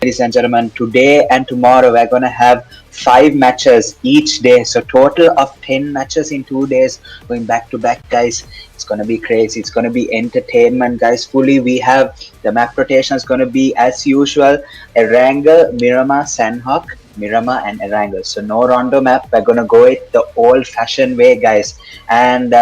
Ladies and gentlemen, today and tomorrow we're going to have 5 matches each day. So total of 10 matches in 2 days going back to back, guys. It's going to be crazy. It's going to be entertainment, guys. Fully, we have the map rotation is going to be as usual. Erangel, Miramar, Sandhawk, Miramar and Erangel. So no rondo map. We're gonna go it the old-fashioned way, guys. And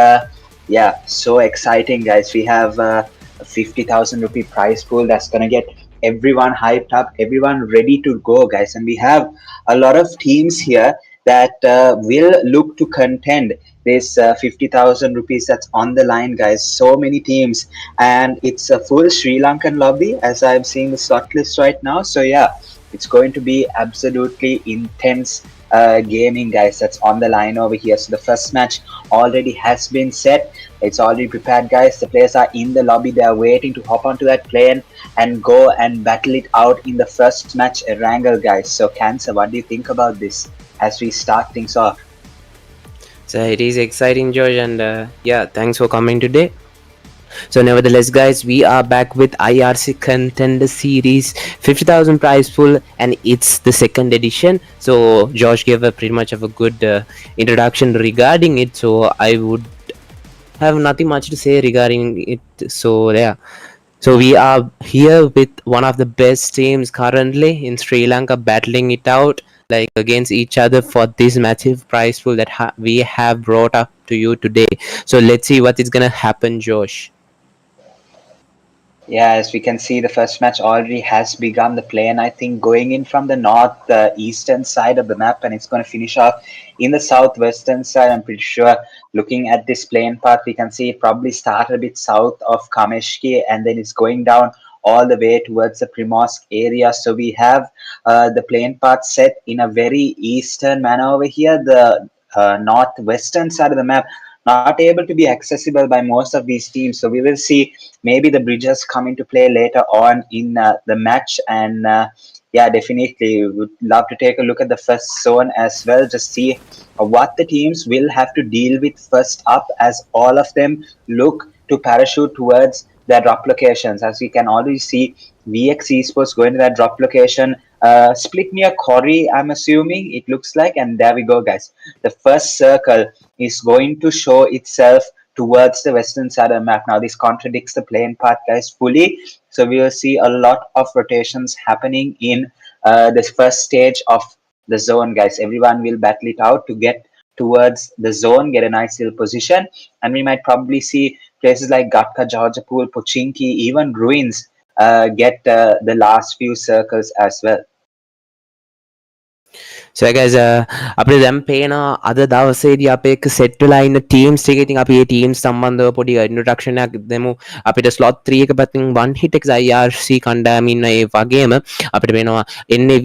yeah, so exciting, guys. We have a 50,000 rupee prize pool that's gonna get everyone hyped up, everyone ready to go, guys. And we have a lot of teams here that will look to contend this 50,000 rupees that's on the line, guys. So many teams, and it's a full Sri Lankan lobby as I'm seeing the slot list right now. So yeah, it's going to be absolutely intense gaming, guys, that's on the line over here. So the first match already has been set. It's already prepared, guys. The players are in the lobby. They are waiting to hop onto that plane and go and battle it out in the first match wrangle, guys. So Canzer, what do you think about this as we start things off? So it is exciting, George, and yeah, thanks for coming today. So nevertheless, guys, we are back with IRC Contender Series 50,000 prize pool, and it's the second edition. So Josh gave a pretty much of a good introduction regarding it, so I would have nothing much to say regarding it. So yeah, so we are here with one of the best teams currently in Sri Lanka, battling it out like against each other for this massive prize pool that we have brought up to you today. So let's see what is gonna happen, Josh. Yeah, as we can see, the first match already has begun. The plane, I think, going in from the north eastern side of the map, and it's going to finish off in the southwestern side. I'm pretty sure. Looking at this plane path, we can see it probably started a bit south of Kameshki, and then it's going down all the way towards the Primorsk area. So we have the plane path set in a very eastern manner over here. The northwestern side of the map not able to be accessible by most of these teams. So we will see maybe the bridges come into play later on in the match. And yeah, definitely would love to take a look at the first zone as well, just see what the teams will have to deal with first up, as all of them look to parachute towards their drop locations. As we can already see, VX Esports going to that drop location, split near Corey, I'm assuming it looks like. And there we go, guys. The first circle is going to show itself towards the western side of the map. Now, this contradicts the plane path, guys, fully. So we will see a lot of rotations happening in this first stage of the zone, guys. Everyone will battle it out to get towards the zone, get a nice little position. And we might probably see places like Gatka, Georgiapool, Pochinki, even Ruins get the last few circles as well. So guys, අපිට දැන් පේන අද දවසේදී අපේ එක set වෙලා ඉන්න teams ටික. ඉතින් අපි මේ ටීම්ස් සම්බන්ධව පොඩි ඉන්ට්‍රොඩක්ෂන් එකක් දෙමු. අපිට ස්ලොට් 3 එක පැත්තෙන් one hit x IRC කණ්ඩායම ඉන්න ඒ වගේම අපිට වෙනවා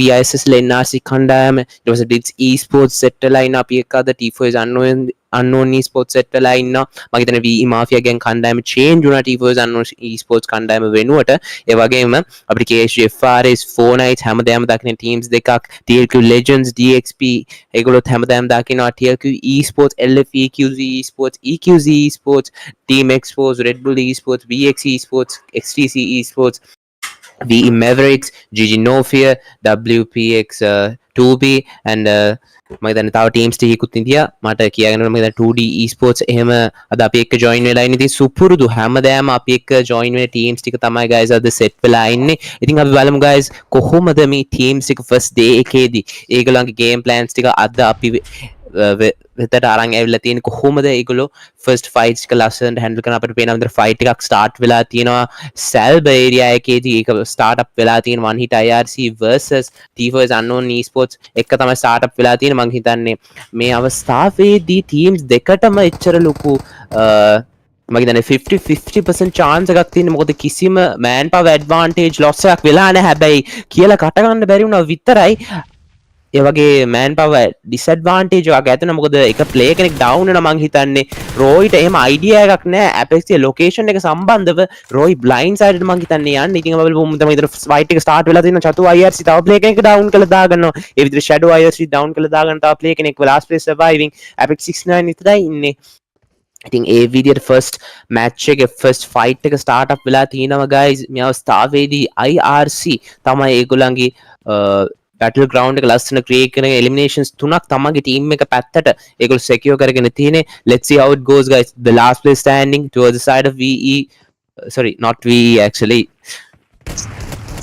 VE ISSLxNRC කණ්ඩායම. ඊට පස්සේ BLITZZ esports සෙට් වෙලා ඉන්න අපි එක්ක අද T4SxUNKNOWN esports සෙට් වෙලා ඉන්නවා. මම හිතන්නේ VE Mafia gang කණ්ඩායම change වුණා T4SxUNKNOWN esports කණ්ඩායම වෙනුවට. ඒ වගේම අපිට KSG FRS 4 nights හැමදාම දකින්න teams දෙකක්, TLQ Legends DXP ඒගොල්ලොත් හැමදාම දකින්නවා, TLQ esports LFEQZ esports EQZ esports Team Expos REDBULL esports VX esports XTC esports VE MAVERICKS GG No Fear WPX 2B and මම හිතන්නේ තව ටීම්ස් ටිකකුත් ඉඳියා. මට කියන්න මම හිතන්නේ 2D esports එහෙම අද අපි එක්ක join වෙලා ඉන්නේ. ඉතින් සුපුරුදු හැමදාම අපි එක්ක join වෙන teams ටික තමයි guys අද set වෙලා ඉන්නේ. ඉතින් අපි බලමු guys කොහොමද මේ teams ටික first day එකේදී ඒගොල්ලන්ගේ game plans ටික අද අපි වෙතට අරන් ඇවිල්ලා තියෙන කොහොමද ඒගොල්ලෝ first fights එක ලස්සනට handle කරන. අපිට පේනවා විතර fight එකක් start වෙලා තියෙනවා Salb area එකේදී. ඒක start up වෙලා තියෙන one hit IRC versus T4SxUNKNOWN esports එක තමයි start up වෙලා තියෙන. මම හිතන්නේ මේ අවස්ථාවේදී teams දෙකටම එච්චර ලොකු මම හිතන්නේ 50% chance එකක් තියෙන. මොකද කිසිම man power advantage loss එකක් වෙලා නැහැ. හැබැයි කියලා කට ගන්න බැරි වුණා විතරයි. ඒ වගේ man power disadvantage එකක් ඇතන. මොකද එක player කෙනෙක් down වෙනවා. මං හිතන්නේ රෝයිට එහෙම idea එකක් නැහැ Apex ගේ location එක සම්බන්ධව. රෝයි blind side එකට මං හිතන්නේ යන්නේ. ඉතින් අපි බලමු තමයි ඉතන fight එක start වෙලා තියෙනවා. චතු IRC තව player කෙනෙක් down කළා දාගන්නවා. ඒ විදිහට shadow IRC down කළා දාගන්න තව player කෙනෙක් last place surviving Apex 69 විතරයි ඉන්නේ. ඉතින් ඒ විදිහට first match එක first fight එක start up වෙලා තියෙනවා guys. මේ අවස්ථාවේදී IRC තමයි ඒගොල්ලන්ගේ battle ground එක ලස්සන create කරන eliminations තුනක් තමගේ team එක පැත්තට ඒගොල්ලෝ secure කරගෙන තියෙන්නේ. Let's see how it goes guys. The last place standing towards the side of VE, sorry not VE actually,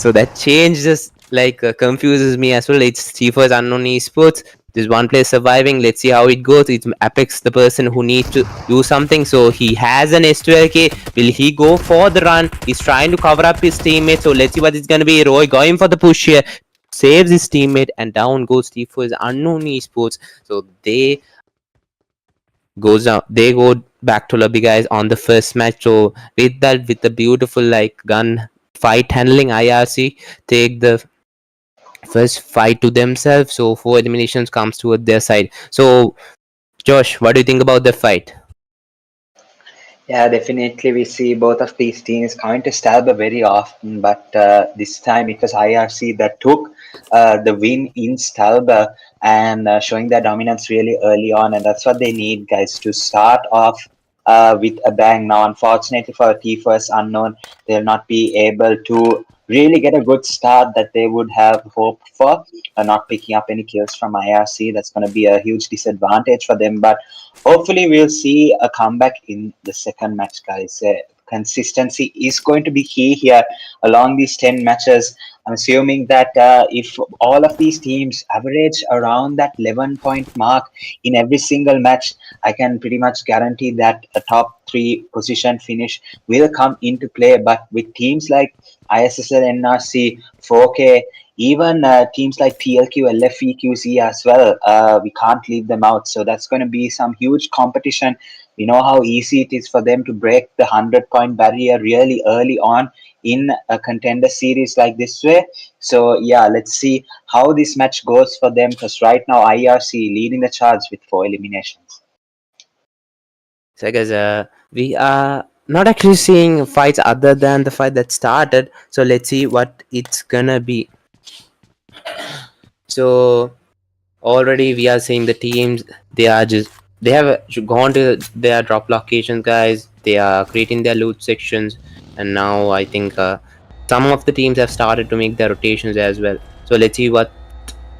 so that changes like confuses me as well. It's T4SxUNKNOWN Esports. There's one player surviving. Let's see how it goes. It's Apex, the person who needs to do something. So he has an S2LK. Will he go for the run? He's trying to cover up his teammate. So let's see what it's gonna be. Roy going for the push here. Saves his teammate, and down goes T4SxUNKNOWN Esports. So they goes down. They go back to lobby, guys, on the first match. So with that, with the beautiful like gun fight handling, IRC take the first fight to themselves. So 4 eliminations comes toward their side. So Josh, what do you think about the fight? Yeah, definitely. We see both of these teams coming to Stalber very often, but this time it was IRC that took the win in Stalber and showing their dominance really early on, and that's what they need, guys, to start off with a bang. Now, unfortunately for T4SxUNKNOWN, they'll not be able to really get a good start that they would have hoped for. Not picking up any kills from IRC, that's going to be a huge disadvantage for them, but hopefully we'll see a comeback in the second match, guys. Consistency is going to be key here along these 10 matches. I'm assuming that if all of these teams average around that 11-point mark in every single match, I can pretty much guarantee that a top 3 position finish will come into play. But with teams like ISSLNRC, 4K, even teams like PLQ, LFEQC as well, we can't leave them out. So that's going to be some huge competition. We know how easy it is for them to break the 100-point barrier really early on in a contender series like this way. So yeah, let's see how this match goes for them, because right now IRC leading the charge with 4 eliminations. So guys, we are not actually seeing fights other than the fight that started. So let's see what it's gonna be. So already we are seeing the teams. They have gone to their drop locations, guys. They are creating their loot sections, and now I think some of the teams have started to make their rotations as well. So let's see what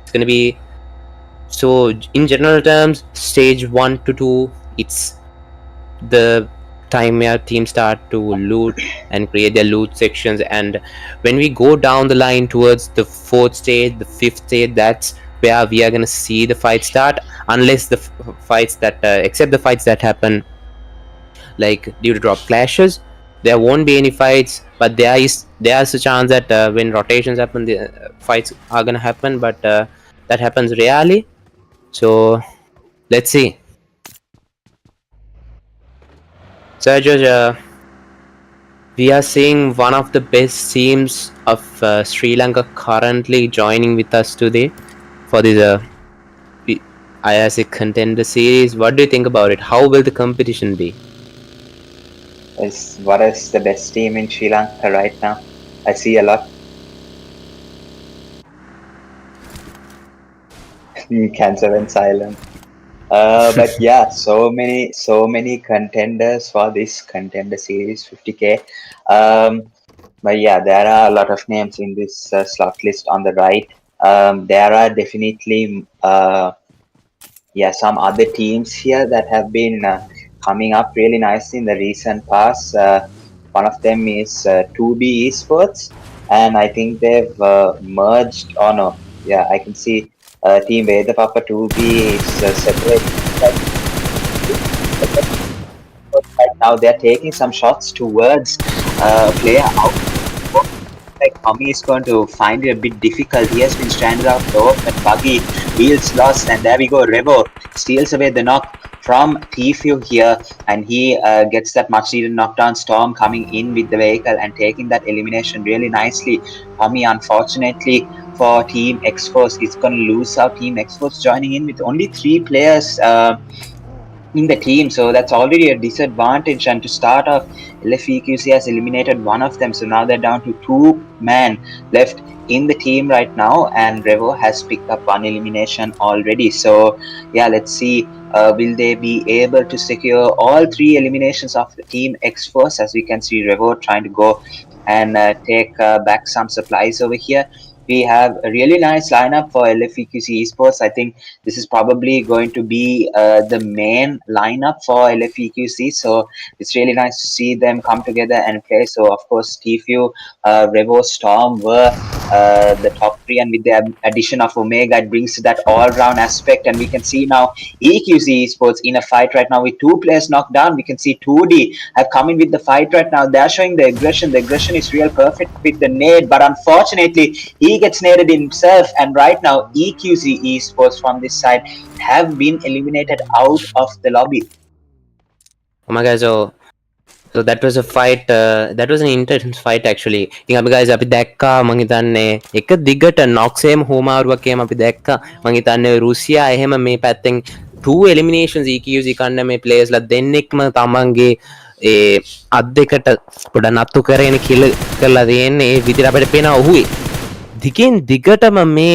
it's gonna be. So in general terms, stage 1 to 2, it's the time where teams start to loot and create their loot sections, and when we go down the line towards the 4th stage, the 5th stage, that's where we are going to see the fight start, unless the fights that except the fights that happen like due to drop clashes, there won't be any fights, but there's a chance that when rotations happen, the fights are going to happen, but that happens rarely. So let's see. So George, we are seeing one of the best teams of Sri Lanka currently joining with us today for this ISC Contender series. What do you think about it? How will the competition be? What is the best team in Sri Lanka right now? I see a lot. Cancer and silent. But yeah, so many contenders for this contender series 50K. But yeah, there are a lot of names in this slot list on the right. There are definitely some other teams here that have been coming up really nicely in the recent past. One of them is 2B Esports, and I think they've merged. Oh no, yeah, I can see Team VEDHA PAPPA 2B is separate. Right now, they're taking some shots towards player out. Like Tommy is going to find it a bit difficult. He has been stranded out low, but Buggy wheels lost, and there we go. Revo steals away the knock from Tfue here, and he gets that much needed knockdown. Storm coming in with the vehicle and taking that elimination really nicely. Tommy, unfortunately for Team X-Force, is going to lose out. Team X-Force joining in with only 3 players. In the team, so that's already a disadvantage. And to start off, LFEQC has eliminated one of them, so now they're down to 2 men left in the team right now, and Revo has picked up 1 elimination already. So yeah, let's see, will they be able to secure all 3 eliminations of the Team X-Force? As we can see, Revo trying to go and take back some supplies over here. we have a really nice lineup for LFEQC Esports. I think this is probably going to be the main lineup for LFEQC. So it's really nice to see them come together and play. So of course, Tfue, Revo, Storm were the top three, and with the addition of Omega, it brings that all-round aspect. And we can see now EQC Esports in a fight right now with two players knocked down. We can see 2D have come in with the fight right now. They're showing the aggression. The aggression is real perfect with the nade, but unfortunately, he gets naded himself. And right now, EQC Esports from this side have been eliminated out of the lobby. Oh my god, so that was a fight. That was an intense fight actually. ඉතින් අපි guys අපි දැක්කා මං හිතන්නේ එක දිගට නොක්සේම හෝමාරුවක් එහෙම අපි දැක්කා. මං හිතන්නේ රුසියා එහෙම මේ පැත්තෙන් 2 eliminations EQC කන්න මේ players ලා දෙන්නෙක්ම තමන්ගේ ඒ අත් දෙකට පොඩ නත්තු කරගෙන කිල කරලා තියෙන්නේ. ඒ විදිහට අපිට පේනවා ඔහු දිගින් දිගටම මේ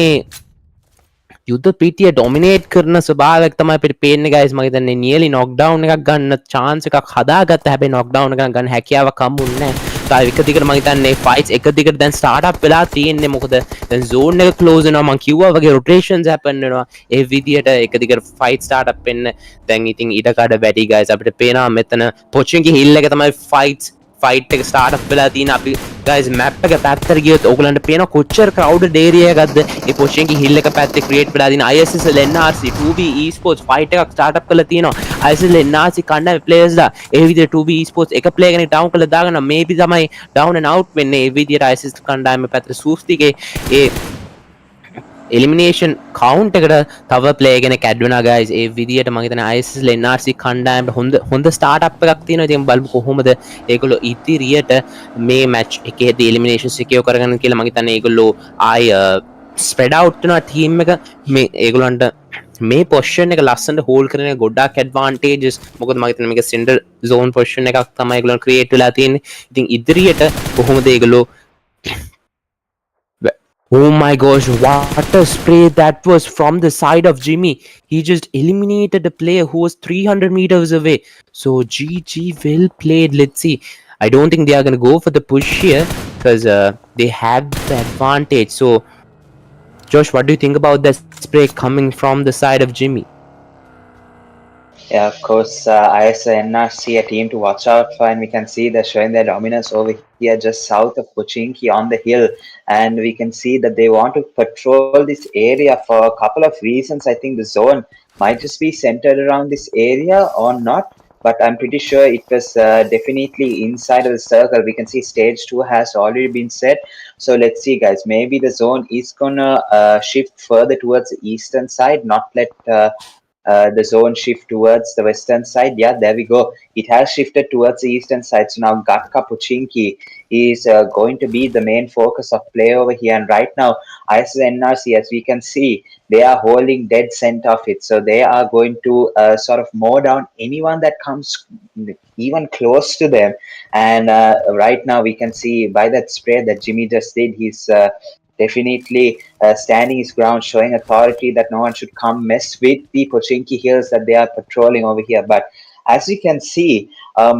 යුද්ධ පිටිය ඩොමිනේට් කරන ස්වභාවයක් තමයි අපිට පේන්නේ guys. මම හිතන්නේ නියලි නොක්ඩවුන් එකක් ගන්න chance එකක් හදාගත්ත. හැබැයි නොක්ඩවුන් එකක් ගන්න හැකියාවක් හම්බුන්නේ නැහැ. තාම එක දිගට මම හිතන්නේ fights එක දිගට දැන් start up වෙලා තියෙන්නේ. මොකද දැන් zone එක close වෙනවා. මම කිව්වා වගේ rotations happen වෙනවා. ඒ විදියට එක දිගට fight start up වෙන්න දැන් ඉතින් ඉඩකඩ වැඩි guys. අපිට පේනවා මෙතන පොචින්ගේ hill එක තමයි fights fight එක start up වෙලා තියෙන. අපි guys map එක පැත්තට ගියොත් ඕගලන්ට පේනවා කොච්චර crowded area එකක්ද ඒ පොෂන්ගේ hill එක පැත්තේ create වෙලා තියෙන. ISSLNRC 2B esports fight එකක් start up කරලා තියෙනවා. ISSLNRC කණ්ඩායමේ players ලා ඒ විදිහට 2B esports එක player කෙනෙක් down කරලා දාගෙන maybe තමයි down and out වෙන්නේ. ඒ විදිහට ISS කණ්ඩායමේ පැත්තට සූස්තිගේ ඒ elimination count එකට තව player කෙනෙක් add වෙනවා guys. ඒ විදියට මම හිතන්නේ ISSLNRC කණ්ඩායමට හොඳ startup එකක් තියෙනවා. ඉතින් බලමු කොහොමද ඒගොල්ලෝ ඉදිරියට මේ match එකේදී elimination secure කරගන්න කියලා. මම හිතන්නේ ඒගොල්ලෝ ආය spread out වෙනවා team එක. මේ ඒගොල්ලන්ට මේ position එක ලස්සනට hold කරගෙන ගොඩක් advantages. මොකද මම හිතන්නේ මේක center zone position එකක් තමයි ඒගොල්ලෝ create වෙලා තියෙන්නේ. ඉතින් ඉදිරියට කොහොමද ඒගොල්ලෝ Oh my gosh, what a spray that was from the side of Jimmy. He just eliminated a player who was 300 meters away. So GG well played. Let's see. I don't think they are going to go for the push here because they have the advantage. So Josh, what do you think about that spray coming from the side of Jimmy? Yeah, of course, ISNRC a team to watch out for, and we can see they're showing their dominance over here just south of Pochinki on the hill, and we can see that they want to patrol this area for a couple of reasons. I think the zone might just be centered around this area or not, but I'm pretty sure it was definitely inside of the circle. We can see stage 2 has already been set. So let's see guys, maybe the zone is gonna shift further towards the eastern side, not let the zone shift towards the western side. Yeah, there we go. It has shifted towards the eastern side. So now Gatka Pochinki is going to be the main focus of play over here. And right now, ISNRC, as we can see, they are holding dead center of it. So they are going to sort of mow down anyone that comes even close to them. And right now, we can see by that spray that Jimmy just did, he's definitely standing his ground, showing authority that no one should come mess with the Pochinki hills that they are patrolling over here. But as you can see,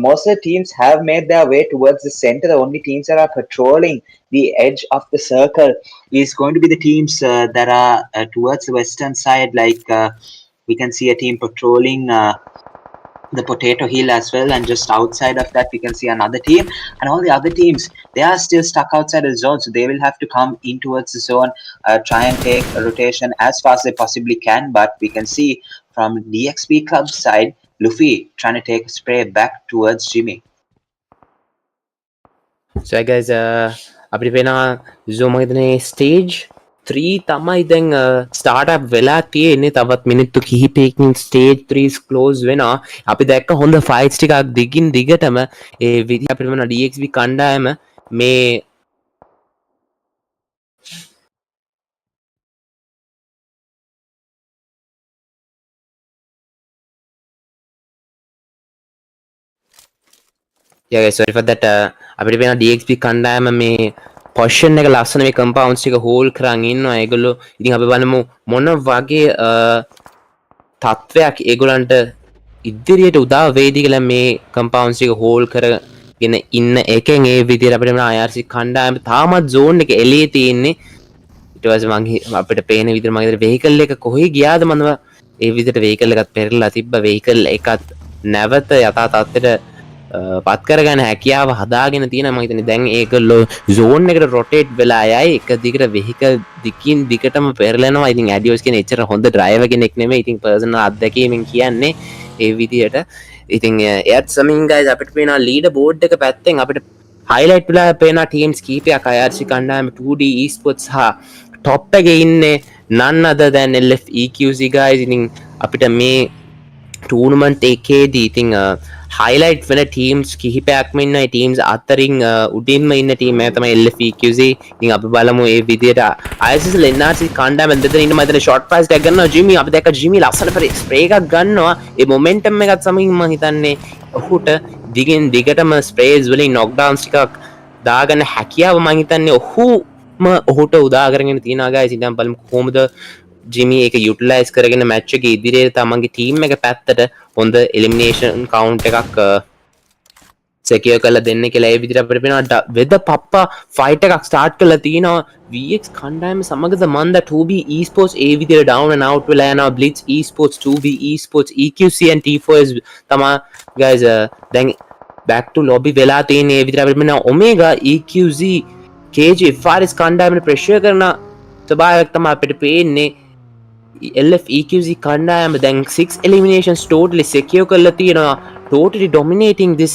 most of the teams have made their way towards the center. The only teams that are patrolling the edge of the circle is going to be the teams that are towards the western side. Like we can see a team patrolling the potato hill as well, and just outside of that we can see another team, and all the other teams, they are still stuck outside the zone, so they will have to come in towards the zone, try and take a rotation as fast as they possibly can. But we can see from DXP club side, Luffy trying to take a spray back towards Jimmy. So guys, අපිට පේනවා zoom එකේ stage 3 තමයි දැන් start up වෙලා තියෙන්නේ. තවත් මිනිත්තු කිහිපයකින් stage 3 close වෙනවා. අපි දැක්ක හොඳ fights ටිකක් දිගින් දිගටම ඒ විදිහ අපිට වෙන DXP කණ්ඩායම මේ Yeah guys, sorry for that. අපිට පේනවා DXP කණ්ඩායම මේ position එක ලස්සන මේ compounds ටික hold කරන් ඉන්නවා ඒගොල්ලෝ. ඉතින් අපි බලමු මොන වගේ තත්වයක් ඒගොල්ලන්ට ඉදිරියට උදා වේවි කියලා මේ compounds ටික hold කරගෙන ඉන්න එකෙන් ඒ විදිහට අපිට මේ IRC කණ්ඩායම තාමත් zone එක එළියේ තියෙන්නේ. ඊට පස්සේ මං අපිට පේන විදිහට මම හිතන්නේ වෙහිකල් එක කොහේ ගියාද මම ඒ විදිහට වෙහිකල් එකත් පෙරලා තිබ්බ වෙහිකල් එකත් නැවත යථා තත්ත්වයට පත් කරගන්න හැකියාව හදාගෙන තියෙන මම හිතන්නේ දැන් ඒකල්ලෝ zone එකට rotate වෙලා යයි එක දිගට vehicle දිකින් දිගටම පෙරලෙනවා. ඉතින් ඇඩියෝස් කියන එච්චර හොඳ driver කෙනෙක් නෙමෙයි. ඉතින් personal අත්දැකීමෙන් කියන්නේ ඒ විදිහට. ඉතින් එයත් සමින් guys අපිට පේනවා leader board එක පැත්තෙන් අපිට highlight වෙලා පේනවා teams කීපයක් IRC කණ්ඩායම 2D esports හා top එකේ ඉන්නේ none other than LFEQC guys. ඉතින් අපිට මේ ටූර්නමන්ට් එකේදී ඉතින් highlight වෙන teams කිහිපයක්ම ඉන්නවා. teams අතරින් උඩින්ම ඉන්න team එක තමයි LFEQC. ඉතින් අපි බලමු මේ විදියට ISSLNRC කණ්ඩායම දෙතන ඉන්න මම short pass එකක් ගන්නවා ජිමි. අපි දැක්ක ජිමි ලස්සන ස්ප්‍රේ එකක් ගන්නවා. ඒ මොමන්ටම් එකත් සමගින් මම හිතන්නේ ඔහුට දිගින් දිගටම ස්ප්‍රේස් වලින් knockdowns ටිකක් දාගන්න හැකියාව මම හිතන්නේ ඔහුට උදා කරගෙන තියෙනවා guys. ඉතින් බලමු කොහොමද ජිමි එක යුටිලයිස් කරගෙන මැච් එක ඉදිරියට තමන්ගේ ටීම් එක පැත්තට හොඳ එලිමිනේෂන් කවුන්ට් එකක් සෙකියර් කරලා දෙන්න කියලා ඒ විදිහට අපිට පේනවා වෙද පප්පා ෆයිට් එකක් ස්ටාර්ට් කරලා තිනවා VX කණ්ඩායම සමගද මන්ද 2B esports ඒ විදිහට down and out වෙලා යනවා BLITZZ esports 2B esports EQC and T4S තමයි guys දැන් back to lobby වෙලා තියෙන ඒ විදිහට අපිට පේනවා omega EQC KG FRS කණ්ඩායමට ප්‍රෙෂර් කරන ස්වභාවයක් තමයි අපිට පේන්නේ LFEQC කණ්ඩායම දැන් 6 eliminations totally secure කරලා තියෙනවා totally dominating this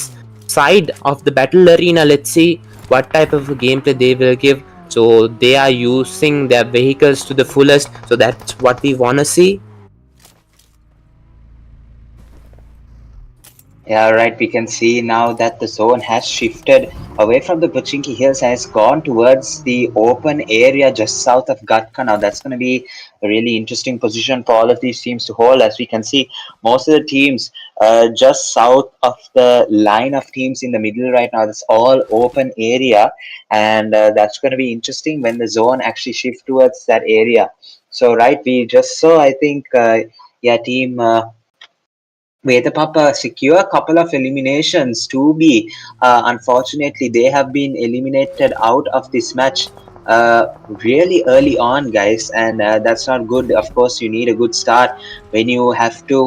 side of the battle arena. Let's see what type of gameplay they will give. So they are using their vehicles to the fullest, so that's what we want to see. Yeah, right. We can see now that the zone has shifted away from the Pochinki Hills and has gone towards the open area just south of Gatka. Now that's going to be a really interesting position for all of these teams to hold. As we can see, most of the teams just south of the line of teams in the middle right now. That's all open area, and that's going to be interesting when the zone actually shift towards that area. So right, we just saw, I think, team PAPPA secure a couple of eliminations to be. Unfortunately, they have been eliminated out of this match really early on, guys, and that's not good. Of course, you need a good start when you have to.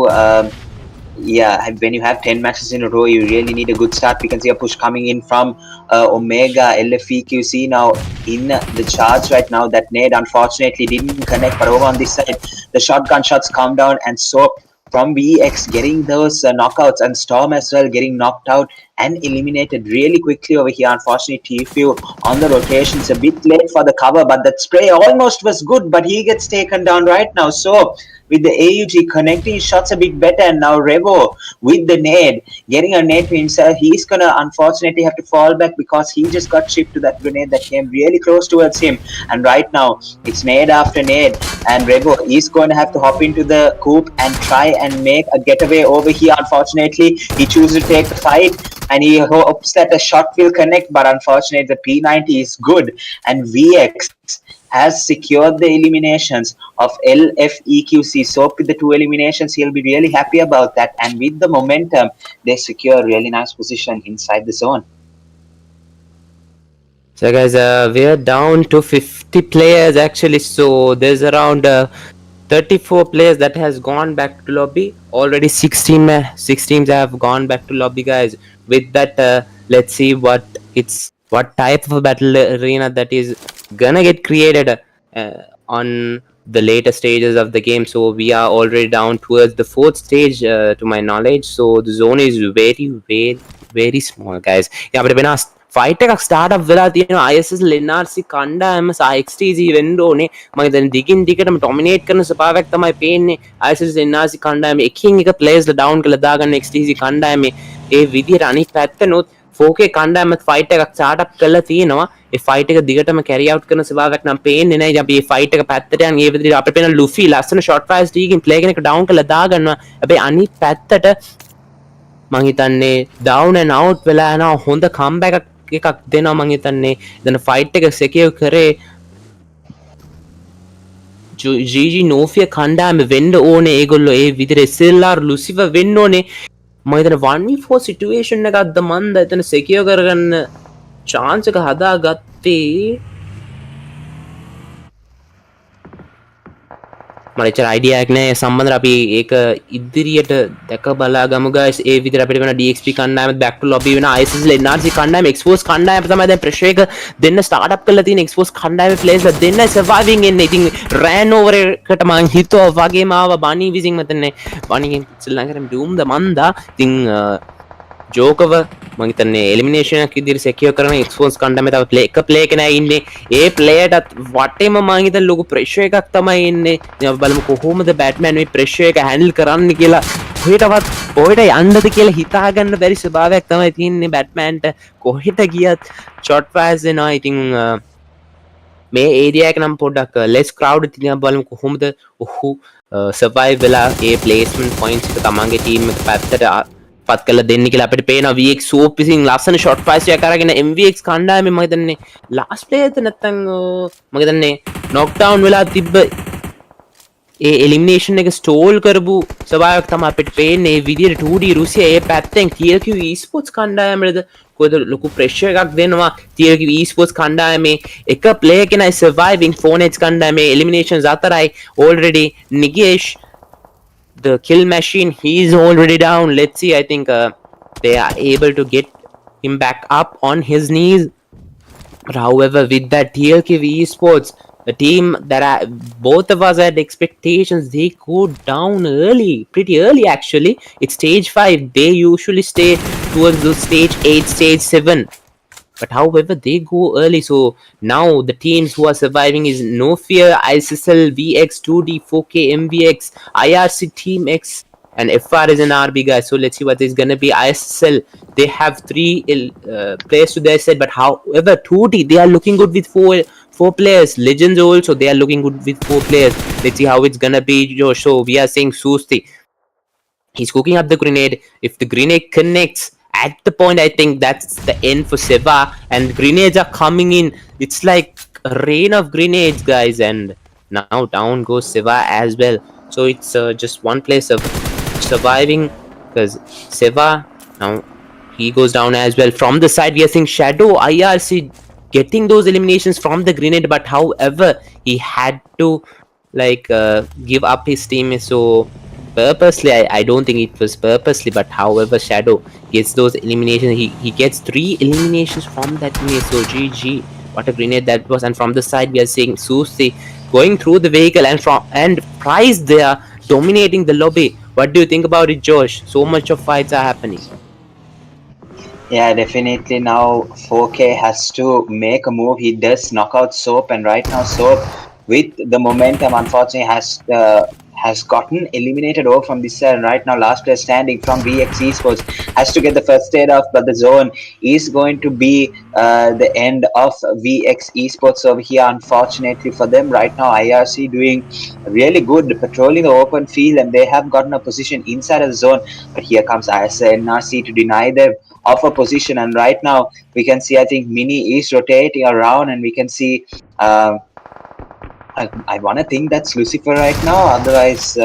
When you have 10 matches in a row, you really need a good start. We can see a push coming in from Omega LFEQC now in the charge right now. That nade unfortunately didn't connect, but over on this side, the shotgun shots come down, and so from VX getting those knockouts, and Storm as well getting knocked out and eliminated really quickly over here. Unfortunately, TFU on the rotation. It's a bit late for the cover, but that spray almost was good, but he gets taken down right now. So with the AUG connecting shots a bit better, and now Revo with the nade, getting a nade to himself. He's gonna unfortunately have to fall back because he just got shipped to that grenade that came really close towards him. And right now it's nade after nade, and Revo is going to have to hop into the coop and try and make a getaway over here. Unfortunately, he chooses to take the fight, and he hopes that a shot will connect, but unfortunately the P90 is good, and VX has secured the eliminations of LFEQC. So with the 2 eliminations, he'll be really happy about that, and with the momentum, they secure a really nice position inside the zone. So guys, we're down to 50 players actually, so there's around 34 players that has gone back to lobby. Already 6 teams have gone back to lobby, guys. With that, let's see what type of battle arena that is gonna get created on the later stages of the game. So we are already down towards the 4th stage to my knowledge. So the zone is very small, guys. Yeah, fight එකක් start up වෙලා තියෙනවා ISSLNRC කණ්ඩායම සහ XTG වෙන්න ඕනේ. මම හිතන්නේ දිගින් දිගටම ඩොමිනේට් කරන ස්වභාවයක් තමයි පේන්නේ ISSLNRC කණ්ඩායම එකින් එක ප්ලේයර්ස්ලා ඩවුන් කරලා දාගන්න XTG කණ්ඩායමේ ඒ විදිහට අනිත් පැත්තනොත් 4K කණ්ඩායමත් ෆයිට් එකක් ස්ටාර්ට් අප් කරලා තියෙනවා. ඒ ෆයිට් එක දිගටම කැරි අවුට් කරන ස්වභාවයක් නම් පේන්නේ නැහැ. අපි මේ ෆයිට් එක පැත්තට යන ඒ විදිහට අපිට පේන ලුෆි ලස්සන ෂොට් ෆයර් ස්ටීකින් ප්ලේ කෙනෙක් ඩවුන් කරලා දාගන්නවා. හැබැයි අනිත් පැත්තට මම හිතන්නේ ඩවුන් ඇන් අවුට් වෙලා යනවා. හොඳ කම්බැක් එකක් දෙනවා මම හිතන්නේ. දැන් ෆයිට් එක සෙකියර් කරේ GG නෝෆිය කණ්ඩායම වෙන්න ඕනේ. ඒගොල්ලෝ ඒ විදිහට SLR ලුසිව වෙන්න ඕනේ. මම හිතන්නේ 1v4 සිටුේෂන් එකක්ද මන්ද එතන සෙකියර් කරගන්න chance එක හදාගත්තේ. මට අයිඩියක් නෑ සම්බන්ධ අපි ඒක ඉදිරියට දැක බලා ගමු guys ඒ විදිහට අපිට වෙන DXP කණ්ඩායම back to lobby වෙන ISSLNRC කණ්ඩායම expose කණ්ඩායම තමයි දැන් pressure එක දෙන්න start up කරලා තියෙන expose කණ්ඩායමේ players ලා දෙන්න surviving එන්නේ ඉතින් ran over එකට මං හිතුවා වගේම ආවා බනි විසින් මතන්නේ බනි ශ්‍රී ලංකාවේ doom ද මන්දා ඉතින් ජෝකව මං හිතන්නේ එලිමිනේෂන් එකක් විදිහට සෙකියර් කරන එක්ස්පෝස් කණ්ඩායමේ තව ප්ලේ එක ප්ලේ එක නෑ ඉන්නේ ඒ ප්ලේයර්ටත් වටේම මං හිතන්නේ ලොකු ප්‍රෙෂර් එකක් තමයි එන්නේ ඉතින් අපි බලමු කොහොමද බැට්මෑන් මේ ප්‍රෙෂර් එක හැන්ඩල් කරන්න කියලා කොහෙටවත් කොහෙට යන්නද කියලා හිතා ගන්න බැරි ස්වභාවයක් තමයි තියෙන්නේ බැට්මෑන්ට කොහෙට ගියත් ෂොට් ෆයර්ස් දෙනවා ඉතින් මේ ඒරියා එක නම් පොඩ්ඩක් ලෙස් ක්‍රවුඩ් ඉතින් බලමු කොහොමද ඔහු සර්වයිව් වෙලා ඒ ප්ලේස්මන්ට් පොයින්ට්ස් එක තමන්ගේ ටීම් එක පැත්තට පත් කළා දෙන්න කියලා අපිට පේනවා VX සෝප් විසින් ලස්සන ෂොට් ෆයිස් එකක් අරගෙන MVX කණ්ඩායමේ මම හිතන්නේ ලාස්ට් ප්ලේයර්ද නැත්නම් මම හිතන්නේ නොක් ඩවුන් වෙලා තිබ්බ ඒ එලිමිනේෂන් එක ස්ටෝල් කරපු ස්වභාවයක් තමයි අපිට පේන්නේ මේ විදිහට 2D රුසියා ඒ පැත්තෙන් TLQ esports කණ්ඩායමේද කොහෙද ලොකු ප්‍රෙෂර් එකක් දෙනවා TLQ esports කණ්ඩායමේ එක ප්ලේයර් කෙනයි සර්වයිවිං 4H කණ්ඩායමේ එලිමිනේෂන්ස් අතරයි already නිගේෂ් the kill machine, he is already down. Let's see, I think they are able to get him back up on his knees. But however, with that TLK esports, the team that both of us had expectations, they go down early, pretty early actually. It's stage 5. They usually stay towards the stage 8, stage 7. But however, they go early. So now the teams who are surviving is No Fear, ISSL, VX, 2D, 4K, MVX, IRC, Team X, and FR is an RB guys. So let's see what is gonna be. ISSL, they have 3 players to their set, but however 2D they are looking good with four players. Legends also they are looking good with 4 players. Let's see how it's gonna be, Josh. So we are saying Susti. He's cooking up the grenade. If the grenade connects at the point, I think that's the end for Seva. And grenades are coming in. It's like a rain of grenades, guys. And now down goes Seva as well. So it's just one place of surviving because Seva now he goes down as well. From the side, we are seeing Shadow IRC getting those eliminations from the grenade, but however he had to like give up his team. So purposely, I don't think it was purposely, but however Shadow gets those eliminations, he gets 3 eliminations from that grenade. So GG, what a grenade that was. And from the side we are seeing Susi going through the vehicle, and Price there dominating the lobby. What do you think about it, Josh? So much of fights are happening. Yeah, definitely now 4K has to make a move. He does knock out Soap, and right now Soap with the momentum unfortunately has gotten eliminated over from this side. Right now last player standing from VX esports has to get the first aid off, but the zone is going to be the end of VX esports over here, unfortunately for them. Right now IRC doing really good patrolling the open field, and they have gotten a position inside of the zone, but here comes ISSLNRC to deny them of a position. And right now we can see, I think Mini is rotating around, and we can see I want to think that's Lucifer right now. Otherwise,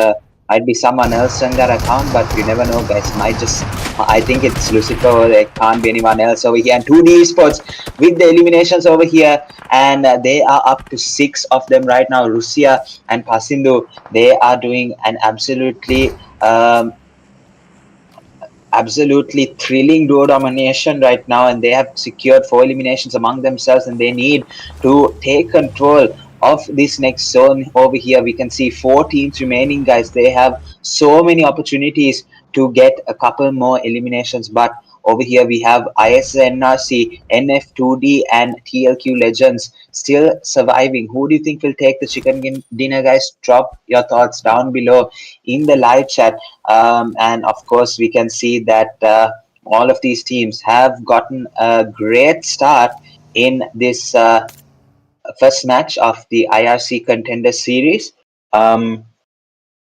might be someone else on that account, but you never know, guys. I think it's Lucifer. There can't be anyone else over here. And 2D esports with the eliminations over here, and they are up to 6 of them right now. Russia and Pasindu, they are doing an absolutely thrilling duo domination right now, and they have secured 4 eliminations among themselves, and they need to take control of this next zone over here. We can see 4 teams remaining, guys. They have so many opportunities to get a couple more eliminations, but over here we have ISSLNRC, NF2D, and TLQ Legends still surviving. Who do you think will take the chicken dinner, guys? Drop your thoughts down below in the live chat. And of course we can see that all of these teams have gotten a great start in this first match of the IRC Contender series.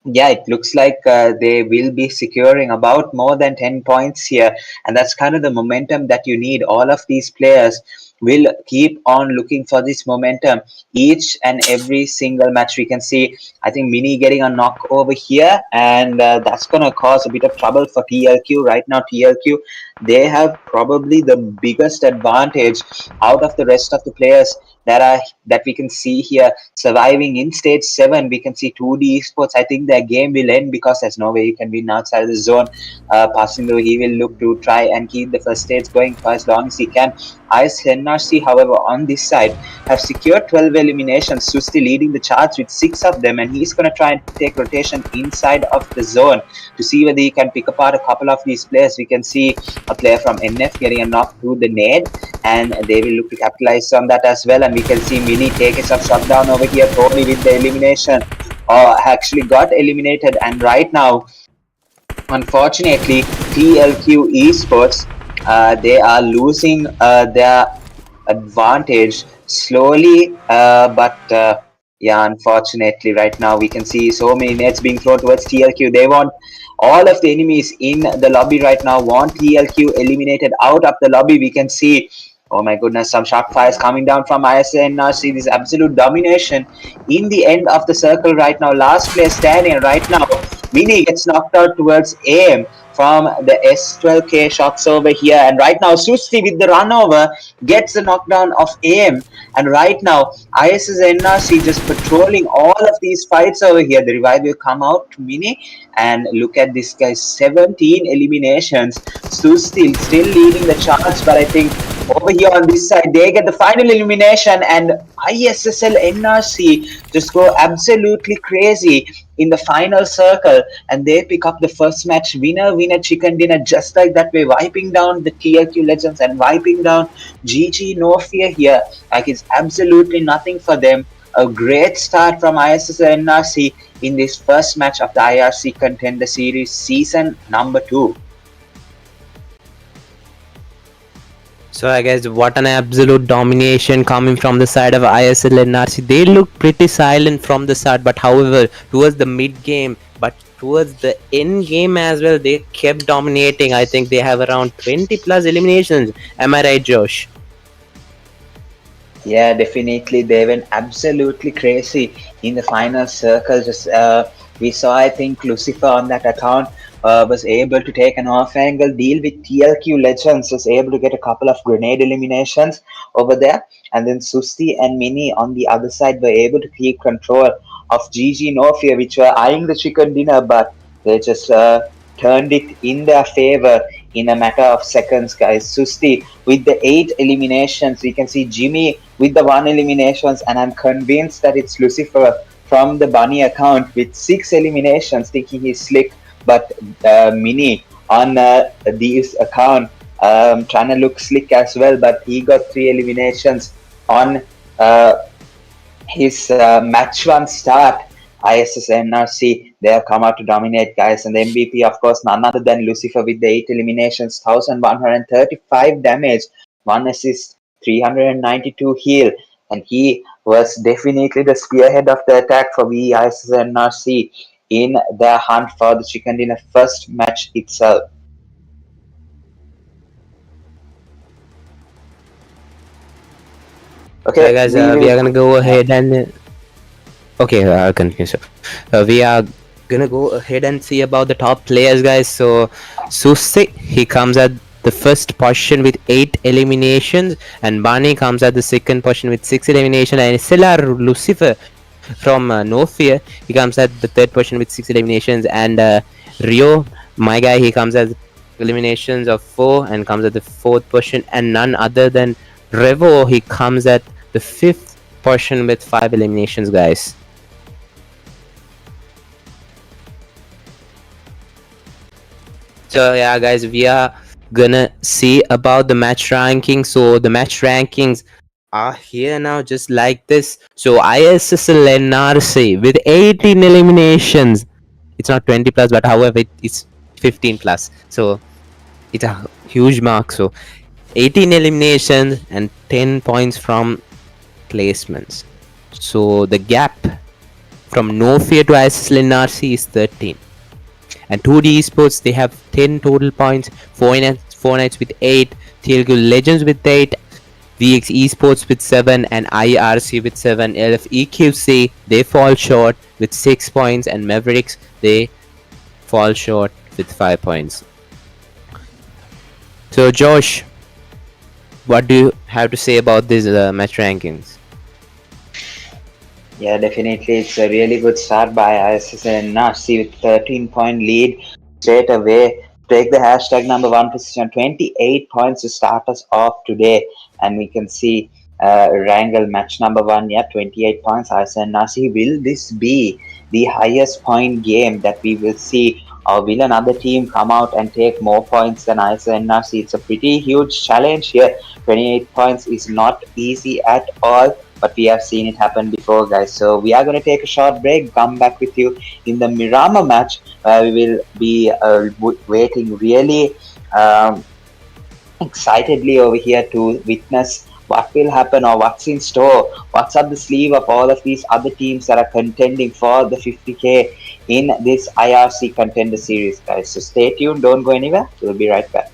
Yeah, it looks like they will be securing about more than 10 points here, and that's kind of the momentum that you need. All of these players will keep on looking for this momentum each and every single match. We can see, I think, Mini getting a knock over here, and that's going to cause a bit of trouble for TLQ. Right now, TLQ, they have probably the biggest advantage out of the rest of the players that we can see here surviving in stage 7. We can see 2D Esports. I think their game will end because there's no way you can win outside of the zone. Passing through, he will look to try and keep the first stage going for as long as he can. ISNRC, however, on this side have secured 12 eliminations. Susti leading the charts with 6 of them, and he's going to try and take rotation inside of the zone to see whether he can pick apart a couple of these players. We can see a player from NF getting a knock through the nade, and they will look to capitalize on that as well. And we can see Mini take a shot down over here. Tony with the elimination, actually got eliminated, and right now, unfortunately, TLQ Esports, they are losing their advantage slowly, but yeah, unfortunately, right now we can see so many nets being thrown towards TLQ. They want all of the enemies in the lobby right now, want TLQ eliminated out of the lobby. We can see, oh my goodness, some shot fires coming down from ISNRC. This absolute domination in the end of the circle right now. Last player standing right now. Mini gets knocked out towards aim from the S12K shots over here, and right now Susti with the run over gets the knockdown of aim, and right now ISSNRC just patrolling all of these fights over here. The revive will come out to Mini, and look at this guy, 17 eliminations. Susti still leading the charts, but I think over here on this side they get the final elimination, and ISSLNRC just go absolutely crazy in the final circle, and they pick up the first match. Winner chicken dinner, just like that way, wiping down the TLQ legends and wiping down GG No Fear here. Like, it's absolutely nothing for them. A great start from ISSNRC in this first match of the IRC Contender Series season number 2. So I guess what an absolute domination coming from the side of ISSLNRC. They look pretty silent from the start, but however, towards the mid game, but towards the end game as well, they kept dominating. I think they have around 20 plus eliminations. Am I right, Josh? Yeah, definitely. They went absolutely crazy in the final circle. Just we saw, I think, Lucifer on that account was able to take an off-angle deal with TLQ Legends, was able to get a couple of grenade eliminations over there. And then Susti and Mini on the other side were able to keep control of GG No Fear, which were eyeing the chicken dinner, but they just turned it in their favor in a matter of seconds, guys. Susti with the 8 eliminations. We can see Jimmy with the 1 eliminations, and I'm convinced that it's Lucifer from the Bunny account with 6 eliminations, thinking he's slick. But Mini on this account trying to look slick as well, but he got 3 eliminations on his match 1 start. ISSNRC, they have come out to dominate, guys, and the MVP, of course, none other than Lucifer with the 8 eliminations, 1135 damage, 1 assist, 392 heal, and he was definitely the spearhead of the attack for VE ISSNRC in their hunt for the chicken dinner first match itself. Okay, so guys, we are gonna go ahead and okay, I'll continue. So we are gonna go ahead and see about the top players, guys. So Susi, he comes at the first position with 8 eliminations, and Bani comes at the second position with 6 eliminations, and SLR Lucifer from No Fear, he comes at the third position with 6 eliminations, and Rio, my guy, he comes at eliminations of 4 and comes at the 4th position, and none other than Revo, he comes at the 5th position with 5 eliminations, guys. So yeah, guys, we are gonna see about the match ranking. So the match rankings are here now, just like this. So ISSLNRC with 18 eliminations. It's not 20 plus, but however, it's 15 plus. So it's a huge mark. So 18 eliminations and 10 points from placements. So the gap from No Fear to ISSLNRC is 13. And 2D Esports, they have 10 total points, 4 nights with 8, TLQ Legends with 8, VX Esports with 7 and IRC with 7. LFEQC, they fall short with 6 points, and Mavericks, they fall short with 5 points. So, Josh, what do you have to say about these match rankings? Yeah, definitely. It's a really good start by ISSNRC with 13-point lead straight away. Take the hashtag number 1 position, 28 points to start us off today. And we can see Wrangle match number 1, yeah, 28 points. ISSNRC, will this be the highest point game that we will see? Or will another team come out and take more points than ISSNRC? It's a pretty huge challenge here. 28 points is not easy at all, but we have seen it happen before, guys. So we are going to take a short break, come back with you in the Miramar match, where we will be waiting really excitedly over here to witness what will happen or what's in store, what's up the sleeve of all of these other teams that are contending for the 50k in this IRC Contender series, guys. So stay tuned, don't go anywhere, we'll be right back.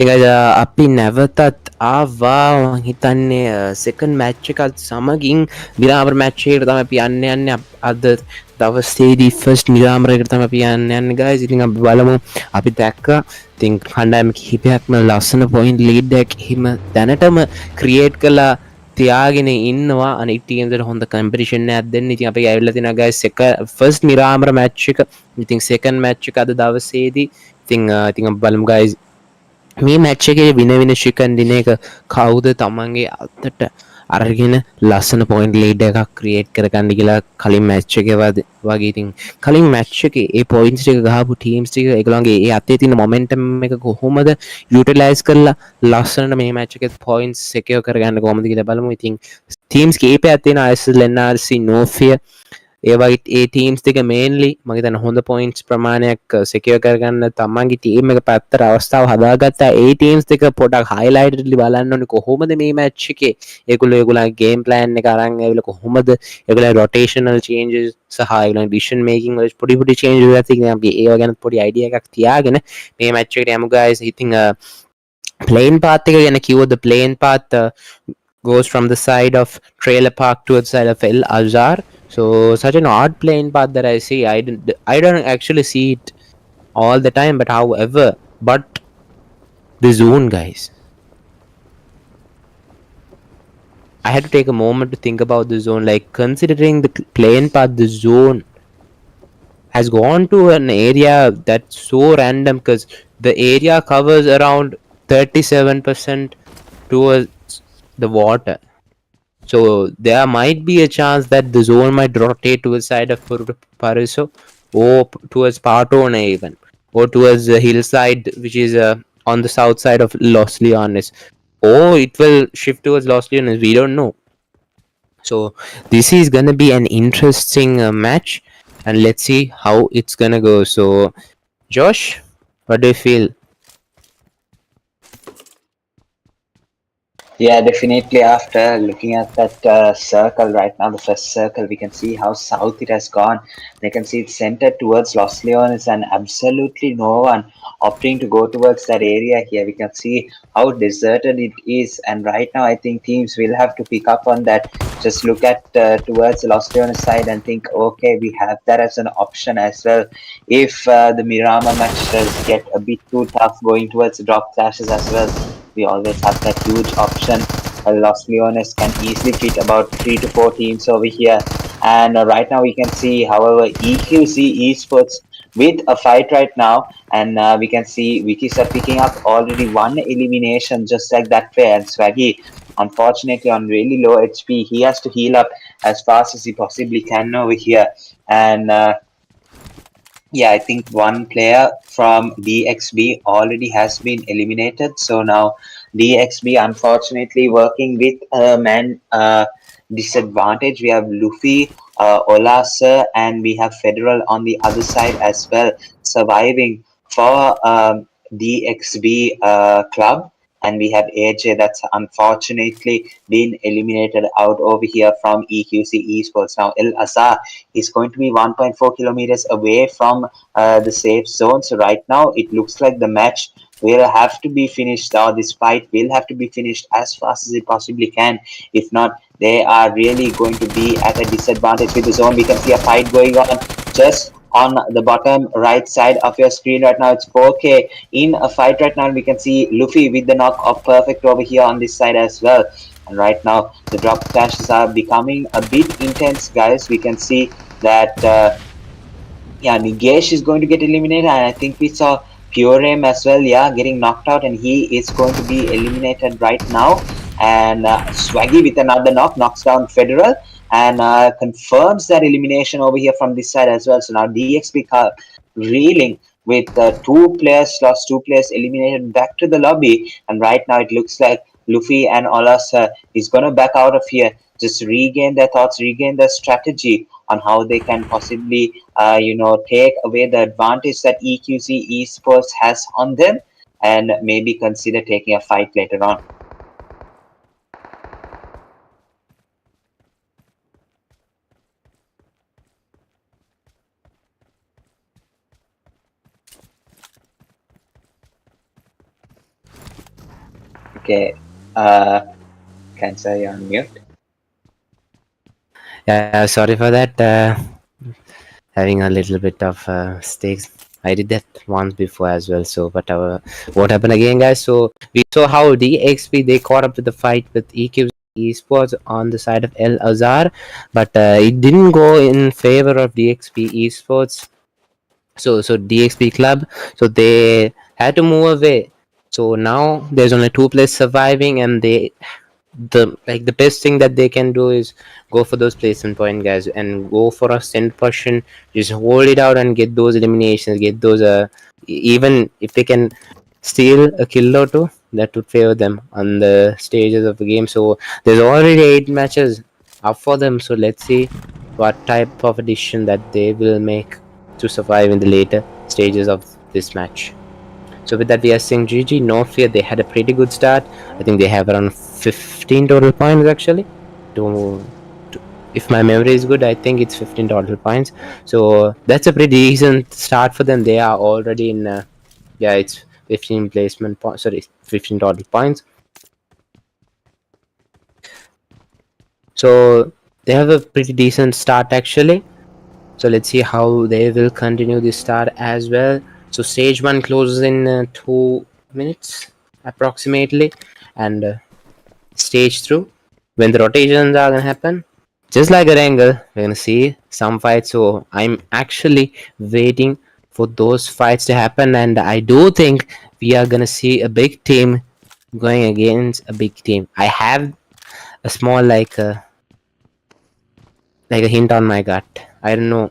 ඉතින් අපි නැවතත් ආවා මං හිතන්නේ second match එකත් සමගින් විරාම match එකකට තමයි අපි යන්නේ අද දවසේදී ෆස්ට් නිරාමරයකට තමයි අපි යන්නේ guys. ඉතින් අපි බලමු. අපි දැක්කා ඉතින් කණ්ඩායම කිහිපයක්ම ලස්සන පොයින්ට් ලීඩ් එකක් හිම දැනටම ක්‍රියේට් කළා තියාගෙන ඉන්නවා. අනිත් ටීම්ස් වල හොඳ කම්පිටිෂන් එකක් දෙන්න. ඉතින් අපි ඇවිල්ලා තිනවා guys ෆස්ට් නිරාමර මැච් එක. ඉතින් සෙකන්ඩ් මැච් එක අද දවසේදී ඉතින් අපි බලමු guys මේ මැච් එකේ වින ශිකන් දින එක කවුද තමන්ගේ අතට අරගෙන ලස්සන පොයින්ට් ලීඩ් එකක් ක්‍රියේට් කරගන්න කියලා කලින් මැච් එකේ වගේ. ඉතින් කලින් මැච් එකේ ඒ පොයින්ට්ස් ටික ගහපු ටීම්ස් ටික ඒගොල්ලන්ගේ ඒ අතේ තියෙන මොමන්ටම් එක කොහොමද යුටිලයිස් කරලා ලස්සනට මේ මැච් එකේ පොයින්ට්ස් සෙකියර් කරගන්න කොහොමද කියලා බලමු. ඉතින් ටීම්ස් කීපයක් තියෙනවා ISSLNRC නෝෆිය ඒ වගේ ඒ ටීම්ස් දෙක මේන්ලි මගේ හිතන්නේ හොඳ පොයින්ට්ස් ප්‍රමාණයක් සෙකියර් කරගන්න තමන්ගේ ටීම් එක පැත්තට අවස්ථාව හදාගත්තා. ඒ ටීම්ස් දෙක පොඩක් හයිලයිටඩ්ලි බලන්න ඕනේ කොහොමද මේ මැච් එකේ ඒගොල්ලන්ගේ ගේම් ප්ලෑන් එක අරන් ඇවිල්ලා කොහොමද ඒගොල්ලන්ගේ රොටේෂනල් චේන්ජස් සහ ඒගොල්ලන්ගේ ඩිසිෂන් මේකින් වල පොඩි චේන්ජස් එකක් තියෙනවා. අපි ඒව ගැන පොඩි අයිඩියා එකක් තියාගෙන මේ මැච් එකට යමු guys. ඉතින් plane path එක ගැන කිව්වොත් plane path goes from the side of trailer park to the side of El Azhar. So such an odd plane path that I see. I don't actually see it all the time, but however, but the zone, guys. I had to take a moment to think about the zone. Like considering the plane path, the zone has gone to an area that's so random because the area covers around 37% towards the water. So there might be a chance that the zone might rotate to the side of Pariso or towards Partone even, or towards the hillside which is on the south side of Los Leones, or it will shift towards Los Leones. We don't know. So this is gonna be an interesting match, and let's see how it's gonna go. So, Josh, what do you feel? Yeah, definitely. After looking at that circle right now, the first circle, we can see how south it has gone. We can see it's centered towards Los Leones, and absolutely no one opting to go towards that area here. We can see how deserted it is, and right now, I think teams will have to pick up on that. Just look at towards Los Leones side and think, okay, we have that as an option as well. If the Mirama match does get a bit too tough, going towards drop clashes as well, we always have that huge option. Los Leones can easily fit about 3 to 4 teams over here. And right now we can see, however, EQC Esports with a fight right now. And we can see Wikis are picking up already one elimination just like that way. And Swaggy, unfortunately, on really low HP, he has to heal up as fast as he possibly can over here. And yeah, I think one player from DXB already has been eliminated. So now DXB unfortunately working with a man disadvantage. We have Luffy, Olasa, and we have Federal on the other side as well, surviving for DXB club. And we have AJ that's unfortunately been eliminated out over here from EQC Esports. Now El Azhar is going to be 1.4 kilometers away from the safe zone. So right now it looks like the match will have to be finished, or this fight will have to be finished as fast as it possibly can. If not, they are really going to be at a disadvantage with the zone. We can see a fight going on just on the bottom right side of your screen right now. It's 4K in a fight right now. We can see Luffy with the knock of perfect over here on this side as well. And right now the drop clashes are becoming a bit intense, guys. We can see that yeah, Nigesh is going to get eliminated, and I think we saw Purem as well, yeah, getting knocked out, and he is going to be eliminated right now. And Swaggy with another knock knocks down Federal and confirms that elimination over here from this side as well. So now DXP reeling with two players lost, two players eliminated back to the lobby, and right now it looks like Luffy and Olas is going to back out of here, just regain their thoughts, regain their strategy on how they can possibly take away the advantage that EQC Esports has on them, and maybe consider taking a fight later on. Okay. Cancer, you're on mute. Yeah, sorry for that. Having a little bit of mistakes. I did that once before as well. So, but what happened again, guys? So we saw how DXP they caught up with the fight with EQ Esports on the side of El Azhar, but it didn't go in favor of DXP Esports. So DXP club, so they had to move away. So now there's only two players surviving, and the best thing that they can do is go for those placement point, guys, and go for a send portion. Just hold it out and get those eliminations, get those even if they can steal a kill or two, that would favor them on the stages of the game. So there's already 8 matches up for them, so let's see what type of addition that they will make to survive in the later stages of this match. So with that, we are saying GG. No fear, they had a pretty good start. I think they have around 15 total points actually. If my memory is good, I think it's 15 total points. So that's a pretty decent start for them. They are already in. Yeah, it's 15 placement points. Sorry, 15 total points. So they have a pretty decent start actually. So let's see how they will continue this start as well. So stage 1 closes in 2 minutes approximately, and stage 2, when the rotations are gonna happen, just like a angle, we're gonna see some fights. So I'm actually waiting for those fights to happen, and I do think we are gonna see a big team going against a big team. I have a small like a hint on my gut. I don't know.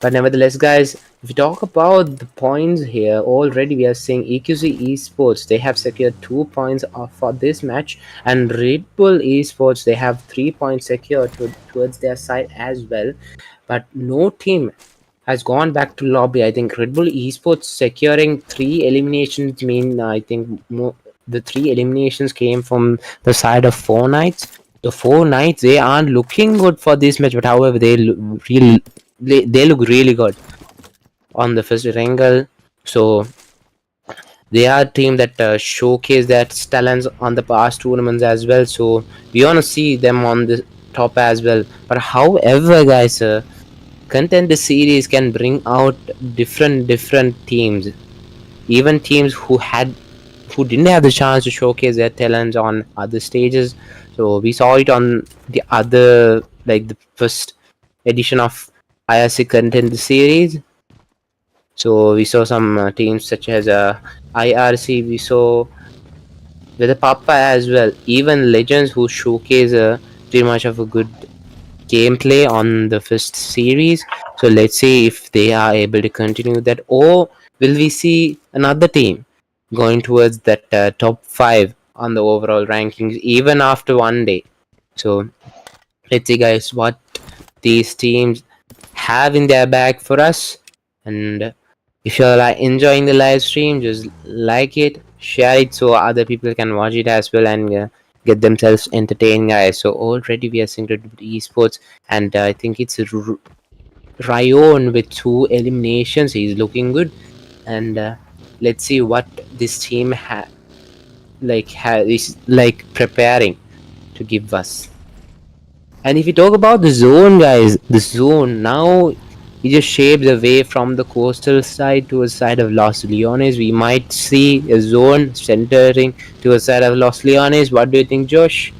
But nevertheless, guys, if we talk about the points here, already we are seeing EQC Esports, they have secured 2 points for this match, and Red Bull Esports, they have 3 points secured towards their side as well. But no team has gone back to lobby. I think Red Bull Esports securing 3 eliminations mean, I think the 3 eliminations came from the side of 4 Knights. The 4 Knights, they aren't looking good for this match, but however, they look really good on the first angle. So they are a team that showcase their talents on the past tournaments as well. So we want to see them on the top as well. But however, guys, Contender series can bring out different teams, even teams who didn't have the chance to showcase their talents on other stages. So we saw it on the other, like the first edition of IRC Contender series. So we saw some teams such as IRC, we saw with the PAPPA as well, even legends who showcase pretty much of a good gameplay on the first series. So let's see if they are able to continue that, or will we see another team going towards that top 5 on the overall rankings even after one day. So let's see, guys, what these teams have in their bag for us. And if you're enjoying the live stream, just like it, share it so other people can watch it as well, and get themselves entertained, guys. So already we are synced with esports, and I think it's Ryan with 2 eliminations. He's looking good, and let's see what this team is preparing to give us. And if you talk about the zone, guys, the zone now, it just shapes the way from the coastal side to a side of Los Leones. We might see a zone centering to a side of Los Leones. What do you think, Josh?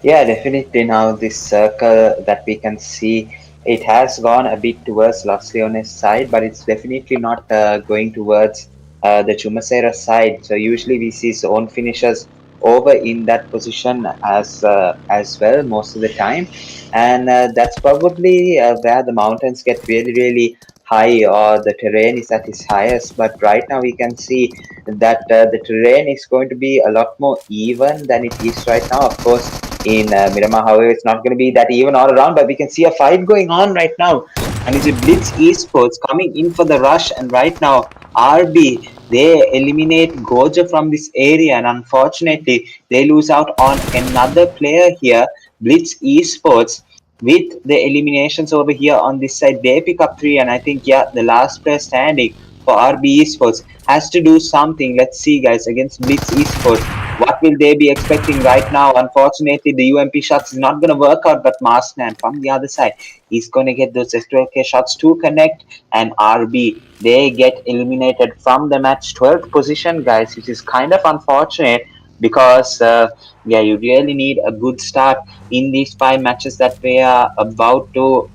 Yeah, definitely. Now this circle that we can see, it has gone a bit towards Los Leones side, but it's definitely not going towards the Chumacera side. So usually we see zone finishers over in that position as well most of the time, and that's probably where the mountains get really high, or the terrain is at its highest. But right now we can see that the terrain is going to be a lot more even than it is right now. Of course, in Miramar, however, it's not going to be that even all around, but we can see a fight going on right now. And it's a BLITZZ Esports coming in for the rush, and right now, RB, they eliminate Goja from this area, and unfortunately, they lose out on another player here, BLITZZ Esports. With the eliminations over here on this side, they pick up 3, and I think, yeah, the last player standing for RB Esports has to do something. Let's see, guys, against BLITZZ Esports. What will they be expecting right now? Unfortunately, the UMP shots is not going to work out, but Maskman from the other side, he's going to get those S12K shots to connect, and RB, they get eliminated from the match 12th position, guys, which is kind of unfortunate because, yeah, you really need a good start in these 5 matches that we are about to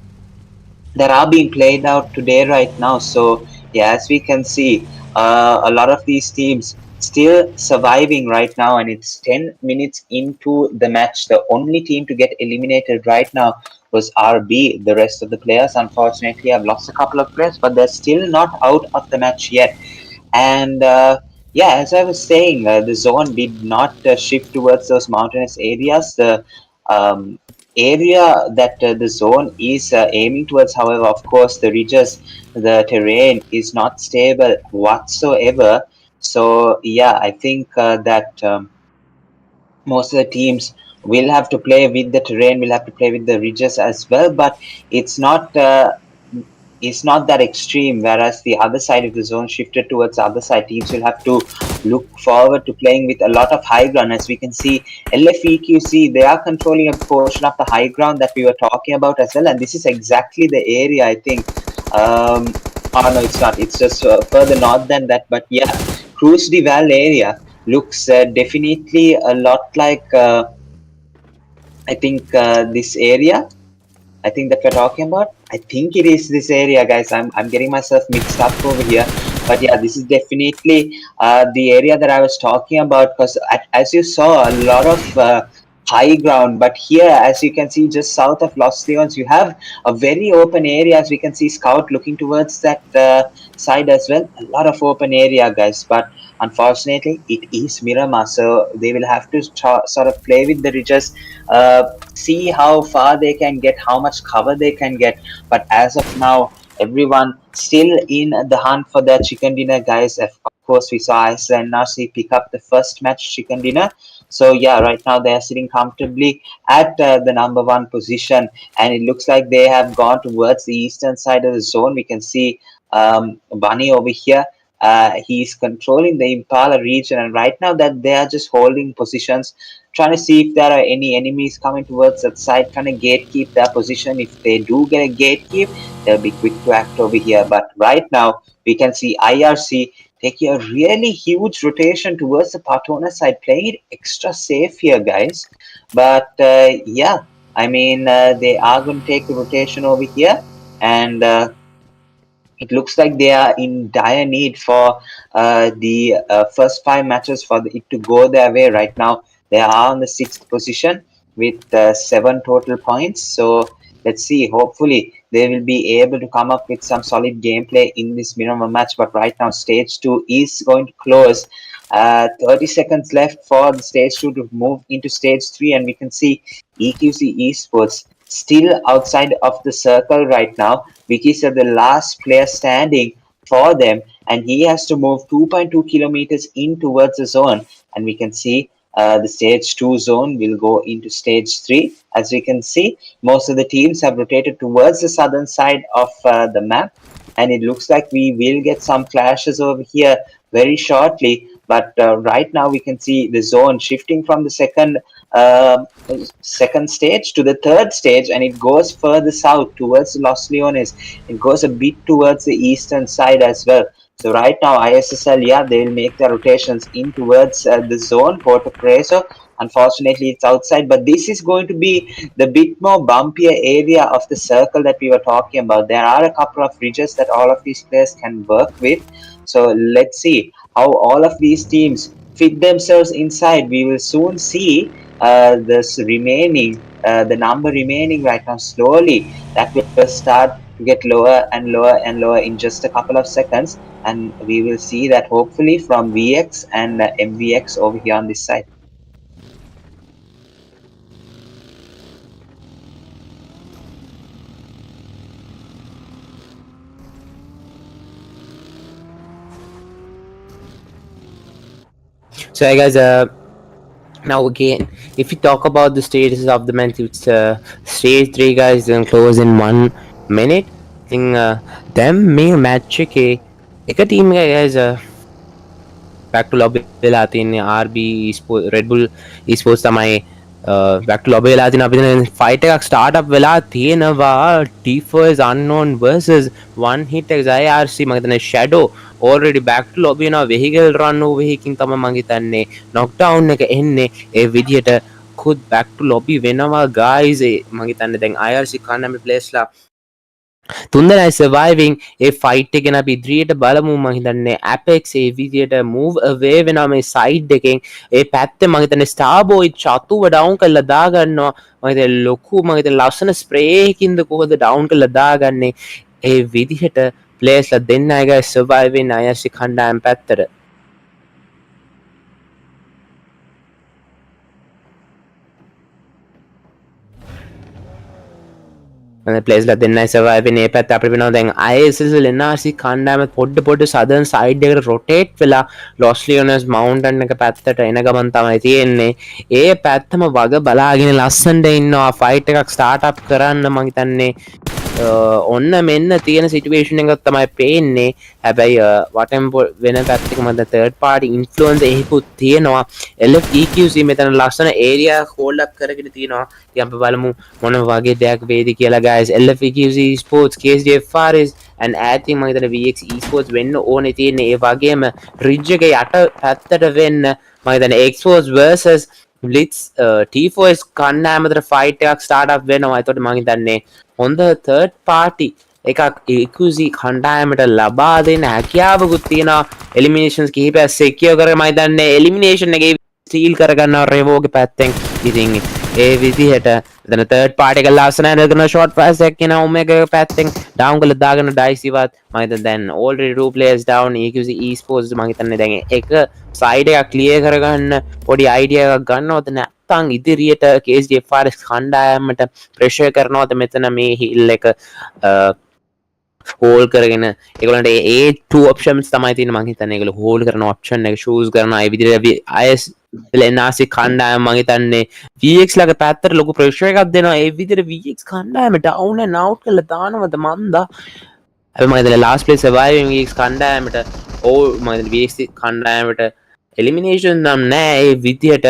that are being played out today right now. So yeah, as we can see, a lot of these teams still surviving right now, and it's 10 minutes into the match. The only team to get eliminated right now was RB. The rest of the players, unfortunately, have lost a couple of players, but they're still not out of the match yet. And yeah, as I was saying, the zone did not shift towards those mountainous areas. The area that the zone is aiming towards, however, of course, the ridges, the terrain is not stable whatsoever. So yeah, I think that most of the teams will have to play with the terrain, will have to play with the ridges as well, but it's not that extreme. Whereas the other side, if the zone shifted towards the other side, teams will have to look forward to playing with a lot of high ground. As we can see, LFEQC, they are controlling a portion of the high ground that we were talking about as well, and this is exactly the area, I think. Oh no, it's not, it's just further north than that, but yeah, Cruz de Val area looks definitely a lot like I think this area, I think that we're talking about. I think it is this area, guys. I'm getting myself mixed up over here. But yeah, this is definitely the area that I was talking about, because as you saw, a lot of high ground. But here, as you can see, just south of Los Leones, you have a very open area. As we can see, Scout looking towards that side as well. A lot of open area, guys. But unfortunately, it is Miramar, so they will have to sort of play with the ridges. See how far they can get, how much cover they can get. But as of now, everyone still in the hunt for that chicken dinner, guys. Of course, we saw ISSLNRC pick up the first match chicken dinner. So yeah, right now they are sitting comfortably at the number 1 position, and it looks like they have gone towards the eastern side of the zone. We can see Bunny over here. He's controlling the Impala region, and right now that they are just holding positions, trying to see if there are any enemies coming towards that side, trying to gatekeep their position. If they do get a gatekeep, they'll be quick to act over here. But right now, we can see IRC taking a really huge rotation towards the Patona side, playing it extra safe here, guys. But yeah, I mean, they are going to take the rotation over here, and it looks like they are in dire need for the first 5 matches for it to go their way. Right now, they are on the 6th position with 7 total points. So let's see. Hopefully, they will be able to come up with some solid gameplay in this minimum match. But right now, stage 2 is going to close. 30 seconds left for the stage 2 to move into stage 3, and we can see EQC Esports still outside of the circle right now. Vicky's the last player standing for them, and he has to move 2.2 kilometers in towards the zone. And we can see the stage 2 zone will go into stage 3. As we can see, most of the teams have rotated towards the southern side of the map, and it looks like we will get some clashes over here very shortly. But right now we can see the zone shifting from the uh, second stage to the third stage, and it goes further south towards Los Leones. It goes a bit towards the eastern side as well. So right now ISSL, yeah, they will make their rotations in towards the zone, Porto Preso. Unfortunately, it's outside, but this is going to be the bit more bumpier area of the circle that we were talking about. There are a couple of ridges that all of these players can work with. So let's see how all of these teams fit themselves inside. We will soon see the number remaining right now slowly. That will start to get lower and lower and lower in just a couple of seconds. And we will see that hopefully from VX and MVX over here on this side. So, guys, now again, if you talk about the status of the match, it's stage 3, guys, and close in 1 minute. I think them may match okay. එක team එක guys back to lobby වෙලා තින්නේ RB Esports Red Bull Esports තමයි back to lobby වෙලා තියෙන අපි දැන් fight එකක් start up වෙලා තියෙනවා T4SxUNKNOWN versus one hit IRC මම හිතන්නේ shadow already back to lobby වෙනවා vehicle run over එකකින් තමයි මම හිතන්නේ knockdown එක එන්නේ ඒ විදිහට could back to lobby වෙනවා guys මම හිතන්නේ දැන් IRC කන්නම players ලා තුන්දෙනයි surviving ඒ ෆයිට් එක ගැන අපි ඉදිරියට බලමු මම හිතන්නේ Apex ඒ විදියට move away වෙනවා මේ side එකෙන් ඒ පැත්තේ මම හිතන්නේ Starboy චතුව down කරලා දාගන්නවා මම හිතන්නේ ලොකු මම හිතන්නේ ලස්සන spray එකකින්ද කොහොමද down කරලා දාගන්නේ ඒ විදිහට players ලා දෙන්නයි guys surviving IRC කණ්ඩායම් පැත්තට ප්ලේස්ලා දෙන්නයි surviving ඒ පැත්ත අපිට වෙනවා දැන් ISSLNRC කණ්ඩායම පොඩ southern side එකට rotate වෙලා Los Leones mountain එක පැත්තට එන ගමන් තමයි තියෙන්නේ ඒ පැත්තම වග බලාගෙන ලස්සනට ඉන්නවා fight එකක් start up කරන්න මම හිතන්නේ ඔන්න මෙන්න තියෙන සිටුවේෂන් එකක් තමයි පේන්නේ හැබැයි වටෙන් වෙන පැත්තක මත third party influence එකකුත් තියෙනවා LFEQC මෙතන ලස්සන area hold up කරගෙන තියෙනවා ඉතින් අපි බලමු මොන වගේ දෙයක් වේද කියලා guys LFEQC Sports KSDFRS and I think මම හිතන්නේ VX Esports වෙන්න ඕනේ තියෙන්නේ ඒ වගේම ridge එක යට පැත්තට වෙන්න මම හිතන්නේ Xforce versus BLITZZ T4S කණ්ඩායම අතර fight එකක් start up වෙනවා ඒතකොට මම හිතන්නේ හොඳ third party එකක් EQC කණ්ඩායමට ලබා දෙන්න හැකියාවකුත් තියෙනවා eliminations කිහිපයක් secure කරගෙන මම හිතන්නේ elimination එකේ steal කරගන්නවා රෙවෝගේ පැත්තෙන් ඉතින් ඒ විදිහට එතන third party එක ලස්සන නේදන short pass එකක් කියන omega පැත්තෙන් down කරලා දාගෙන dice ඉවත් මම හිතන්නේ දැන් already two players down EQC esports මම හිතන්නේ දැන් එක side එකක් clear කරගන්න පොඩි idea එකක් ගන්නවද නැත්නම් ඉදිරියට KSDFRS කණ්ඩායමට pressure කරනවද මෙතන මේ hill එක හෝල් කරගෙන ඒගොල්ලන්ට ඒ two options තමයි තියෙන්නේ මම හිතන්නේ ඒගොල්ලෝ හෝල් කරන option එක choose කරනවා ඒ විදිහට ISSLNRC කණ්ඩායම මම හිතන්නේ VX ලගේ පැත්තට ලොකු pressure එකක් දෙනවා ඒ විදිහට VX කණ්ඩායම down and out කරලා දානවද මන්දා හැබැයි මම හිතන්නේ last place surviving VX කණ්ඩායමට මම හිතන්නේ VX කණ්ඩායමට elimination නම් නෑ ඒ විදිහට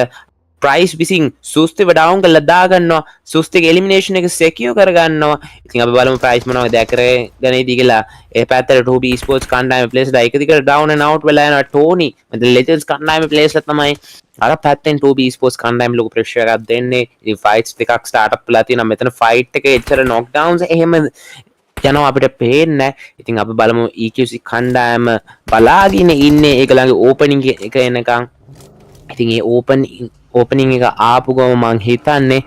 price විසින් සුස්තිව down කරලා දාගන්නවා සුස්තිගේ elimination එක secure කරගන්නවා ඉතින් අපි බලමු price මොනවද දැකරගෙනදී කියලා ඒ පැත්තට 2B esports කණ්ඩායමේ place ලා එක දිගට down and out වෙලා යනවා Tony මම legends කණ්ඩායමේ place ලා තමයි අර පැත්තෙන් 2B esports කණ්ඩායම ලොකු pressure එකක් දෙන්නේ ඉතින් fights දෙකක් start up වෙලා තියෙනවා මෙතන fight එකේ එච්චර knockdowns එහෙම යනවා අපිට පේන්නේ ඉතින් අපි බලමු EQC කණ්ඩායම බලාගෙන ඉන්නේ ඒගොල්ලන්ගේ opening එක එනකන් ඉතින් ඒ opening එක ආපු ගම මං හිතන්නේ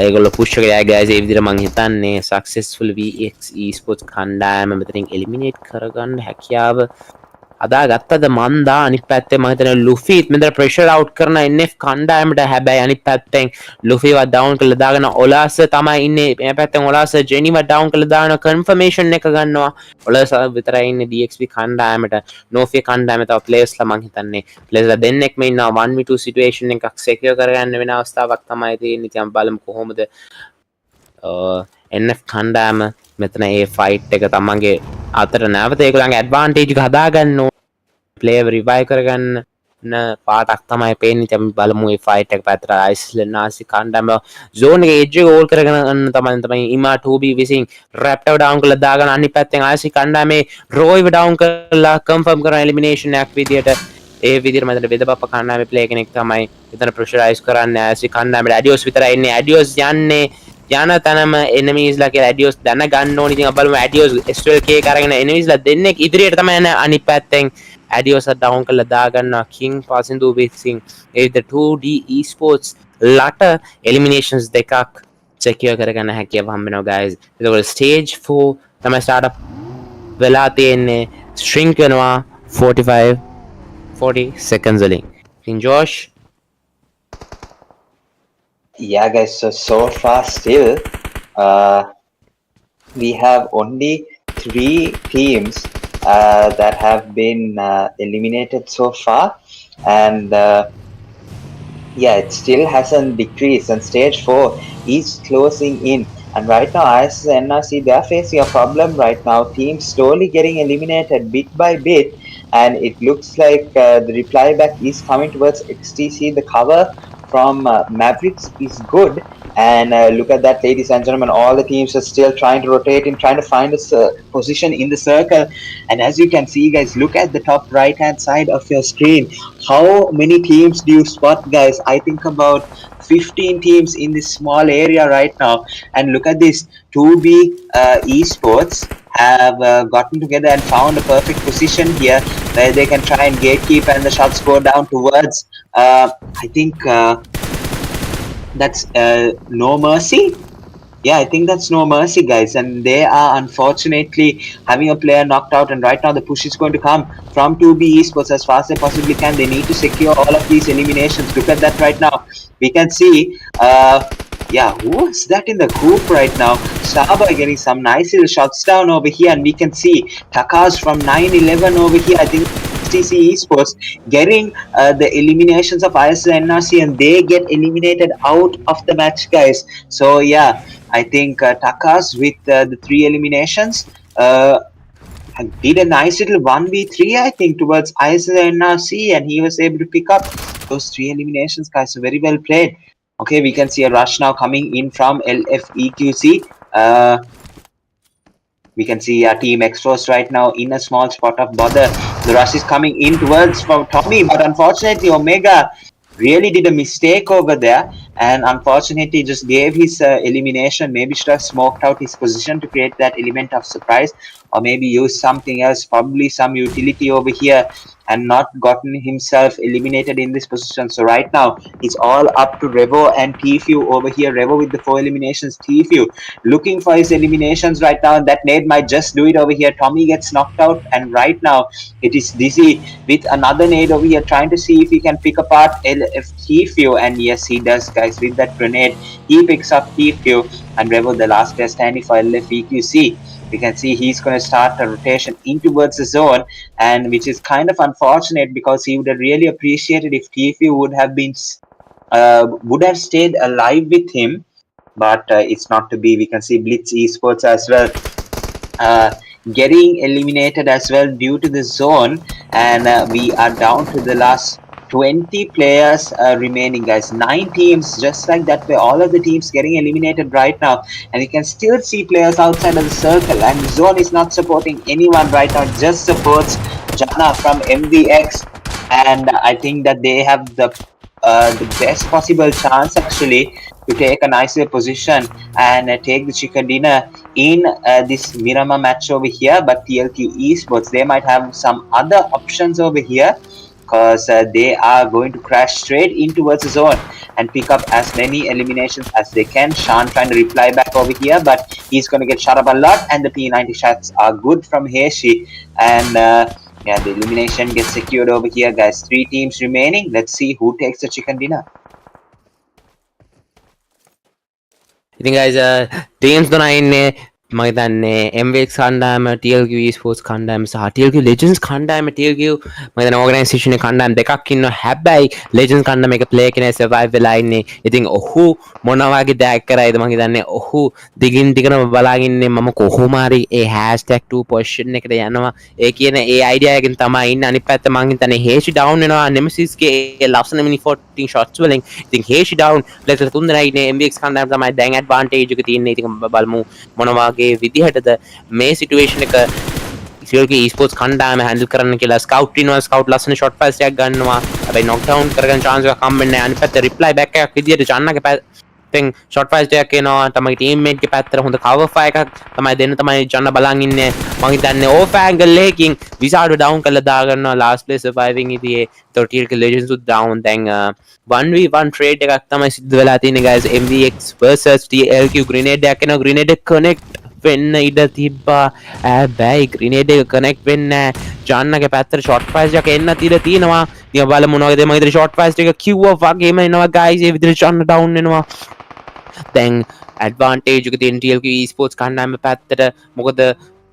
ඒගොල්ලෝ push එක ගෑ guys ඒ විදිහට මං හිතන්නේ successful VX esports කණ්ඩායම මෙතනින් eliminate කරගන්න හැකියාව අදා ගත්තද මන්දා අනිත් පැත්තේ මම හිතන්නේ ලුෆීත් මෙතන pressure out කරන NF කණ්ඩායමට හැබැයි අනිත් පැත්තෙන් ලුෆීව down කරලා දාගෙන ඔලාස තමයි ඉන්නේ මේ පැත්තෙන් ඔලාස ජෙනිව down කරලා දාන confirmation එක ගන්නවා ඔලාස විතරයි ඉන්නේ DXP කණ්ඩායමට නොෆේ කණ්ඩායම තව players ලා මම හිතන්නේ players ලා දෙන්නෙක්ම ඉන්නවා 1v2 situation එකක් secure කරගන්න වෙන අවස්ථාවක් තමයි තියෙන්නේ ඉතින් බලමු කොහොමද NF කණ්ඩායම මෙතන ඒ ෆයිට් එක තමන්ගේ අතර නැවත ඒගොල්ලන්ගේ ඇඩ්වාන්ටේජ් එක හදාගන්න ප්ලේයර් රිවයිව් කරගන්න පාටක් තමයි පේන්නේ ඉතින් අපි බලමු මේ ෆයිට් එක පැත්තට ISSLNRC කණ්ඩායම zone එකේ edge එක හෝල් කරගෙන තමයි ඉමා 2B විසින් රැප්ටව down කරලා දාගෙන අනිත් පැත්තෙන් ISSC කණ්ඩායමේ රෝයිව down කරලා confirm කරන elimination එකක් විදියට ඒ විදිහට මම හිතන්නේ වෙදපප්ප කණ්ඩායමේ play කෙනෙක් තමයි එතන pressurize කරන්නේ ISSC කණ්ඩායමේ ඇඩියෝස් විතරයි ඉන්නේ ඇඩියෝස් යන්නේ යන තැනම enemies ලා කියලා ඇඩියෝස් දැන ගන්න ඕනේ ඉතින් අපි බලමු ඇඩියෝස් SLK කරගෙන enemies ලා දෙන්නෙක් ඉදිරියට තමයි යන්නේ අනිත් පැත්තෙන් ඇඩියෝස් down කරලා දාගන්නවා King පාසින්දු විසින් ඒ the 2D esports ලට eliminations දෙකක් secure කරගන්න හැකියාව හම්බ වෙනවා guys ඒකවල stage 4 තමයි start up වෙලා තියෙන්නේ shrink වෙනවා 40 seconds වලින් ඉතින් Josh Yeah, guys. So far, still, we have only 3 teams that have been eliminated so far, and yeah, it still hasn't decreased. And stage 4 is closing in. And right now, ISSNRC, they're facing a problem right now. Teams slowly getting eliminated bit by bit, and it looks like the reply back is coming towards XTC. The cover from Mavericks is good. And look at that, ladies and gentlemen. All the teams are still trying to rotate in, trying to find a position in the circle. And as you can see, guys, look at the top right hand side of your screen. How many teams do you spot, guys? I think about 15 teams in this small area right now. And look at this, 2B esports have gotten together and found a perfect position here where they can try and gatekeep, and the shots go down towards I think that's No Mercy. Yeah, I think that's No Mercy, guys. And they are unfortunately having a player knocked out. And right now, the push is going to come from 2B Esports as fast as they possibly can. They need to secure all of these eliminations. Look at that right now. We can see, yeah, who is that in the group right now? Starboy getting some nice little shots down over here. And we can see Takas from 9-11 over here. I think TC Esports getting the eliminations of ISSNRC, and they get eliminated out of the match, guys. So, yeah. I think Takas with the 3 eliminations did a nice little 1v3, I think, towards ISSNRC, and he was able to pick up those 3 eliminations, guys. So very well played. Okay, we can see a rush now coming in from LFEQC. We can see our team exposed right now in a small spot of bother. The rush is coming in towards from Tommy, but unfortunately Omega really did a mistake over there, and unfortunately just gave his elimination. Maybe should have smoked out his position to create that element of surprise, or maybe use something else, probably some utility over here, and not gotten himself eliminated in this position. So right now it's all up to Revo and Tfue over here. Revo with the 4 eliminations, Tfue looking for his eliminations right now, and that nade might just do it over here. Tommy gets knocked out, and right now it is Dizzy with another nade over here, trying to see if he can pick apart Tfue, and yes, he does, guys. With that grenade, he picks up Tfue, and Revo, the last player standing for LFEQC. We can see he's going to start a rotation in towards the zone, and which is kind of unfortunate because he would have really appreciated if Tfue would have stayed alive with him, but it's not to be. We can see BLITZZ Esports as well getting eliminated as well due to the zone, and we are down to the last 20 players remaining, guys. 9 teams, just like that way. All of the teams getting eliminated right now, and you can still see players outside of the circle, and the zone is not supporting anyone right now. It just supports Jana from MVX, and I think that they have the best possible chance actually to take a nicer position and take the chicken dinner in this Mirama match over here. But TLQ Esports, they might have some other options over here, because they are going to crash straight in towards the zone and pick up as many eliminations as they can. Shan trying to reply back over here, but he's going to get shut up a lot, and the P90 shots are good from Heishi, and yeah, the elimination gets secured over here, guys. 3 teams remaining. Let's see who takes the chicken dinner. ඉතින් guys teams තුනයි ඉන්නේ මම හිතන්නේ MVX කණ්ඩායම TLQ esports කණ්ඩායම සහ TLQ legends කණ්ඩායම TLQ මම හිතන්නේ organisation එකේ කණ්ඩායම් දෙකක් ඉන්නවා හැබැයි legends කණ්ඩායම එක play කෙනෙක් survive වෙලා ඉන්නේ ඉතින් ඔහු මොන වගේ දෙයක් කරයිද මම හිතන්නේ ඔහු දිගින් දිගටම බලාගෙන ඉන්නේ මම කොහොම හරි ඒ #2 position එකට යනවා ඒ කියන ඒ idea එකෙන් තමයි ඉන්නේ අනිත් පැත්ත මම හිතන්නේ හේෂි down වෙනවා nemesis ගේ ලස්සන mini 14 shots වලින් ඉතින් හේෂි down level 3 දෙනා ඉන්නේ MVX කණ්ඩායම තමයි දැන් advantage එක තියෙන්නේ ඉතින් බලමු මොන වගේ විදිහටද මේ සිටුේෂන් එක TLQ esports කණ්ඩායම handle කරන්න කියලා scout ඉන්නවා scout ලස්සන shot pass එකක් ගන්නවා හැබැයි knock down කරගන්න chance එකක් හම්බෙන්නේ නැහැ අනිත් පැත්තේ reply back එකක් විදියට චන්නගේ පැත්තෙන් shot pass එකක් එනවා තමයි teammate ගේ පැත්තට හොඳ cover fire එකක් තමයි දෙන්න තමයි චන්න බලන් ඉන්නේ මම හිතන්නේ off angle එකකින් විසාඩු down කරලා දා ගන්නවා last place surviving ඉතියේ TLQ legends උත් down දැන් 1v1 trade එකක් තමයි සිද්ධ වෙලා තියෙන්නේ guys MVX versus TLQ grenade එකක් එනවා grenade එක connect වෙන්න ඉඩ තිබ්බා හැබැයි grenade එක connect වෙන්නේ ජාන්නගේ පැත්තට short pass එකක් එන්න තියලා තියෙනවා ඉතින් බලමු මොනවද මම හිතේ short pass එක කිව්වා වගේම එනවා guys ඒ විදිහට ජාන්න down වෙනවා දැන් advantage එක තියෙන TLQ esports කණ්ඩායම පැත්තට මොකද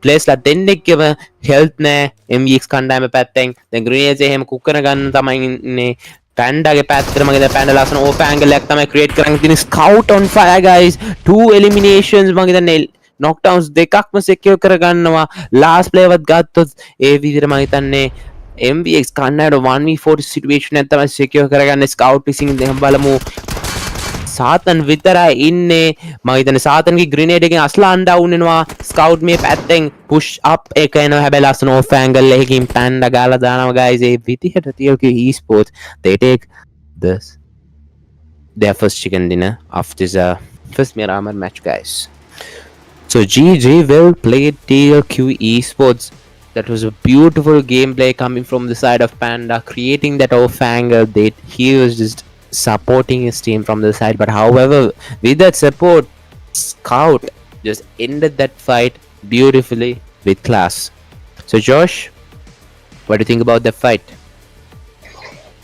players ලා දෙන්නෙක්ගේම health නෑ MVX කණ්ඩායම පැත්තෙන් දැන් grenade එහෙම cook කරගන්න තමයි ඉන්නේ Panda के पैत्र मगे Panda last one off angle लगता मैं create करेंगे तीन scout on fire guys 2 eliminations මගේ දැන් knockdowns දෙකක්ම secure කරගන්නවා last play වත් ගත්තොත් ඒ විදිහට මම හිතන්නේ MVX කන්නඩ 1v4 situation එක තමයි secure කරගන්නේ scout විසින් දැන් බලමු සාතන් විතරයි ඉන්නේ මම හිතන්නේ සාතන්ගේ grenade එකෙන් අස්ලාන් down වෙනවා scout මේ පැත්තෙන් push up එක එනවා හැබැයි ලස්සන off angle එකකින් Panda ගාලා දානවා guys ඒ විදිහට TLK esports they take this their first chicken dinner after this first Miramar match guys so GG will play TLQ esports that was a beautiful gameplay coming from the side of Panda creating that off angle that he was just supporting his team from the side but however with that support Scout just ended that fight beautifully with class so Josh what do you think about the fight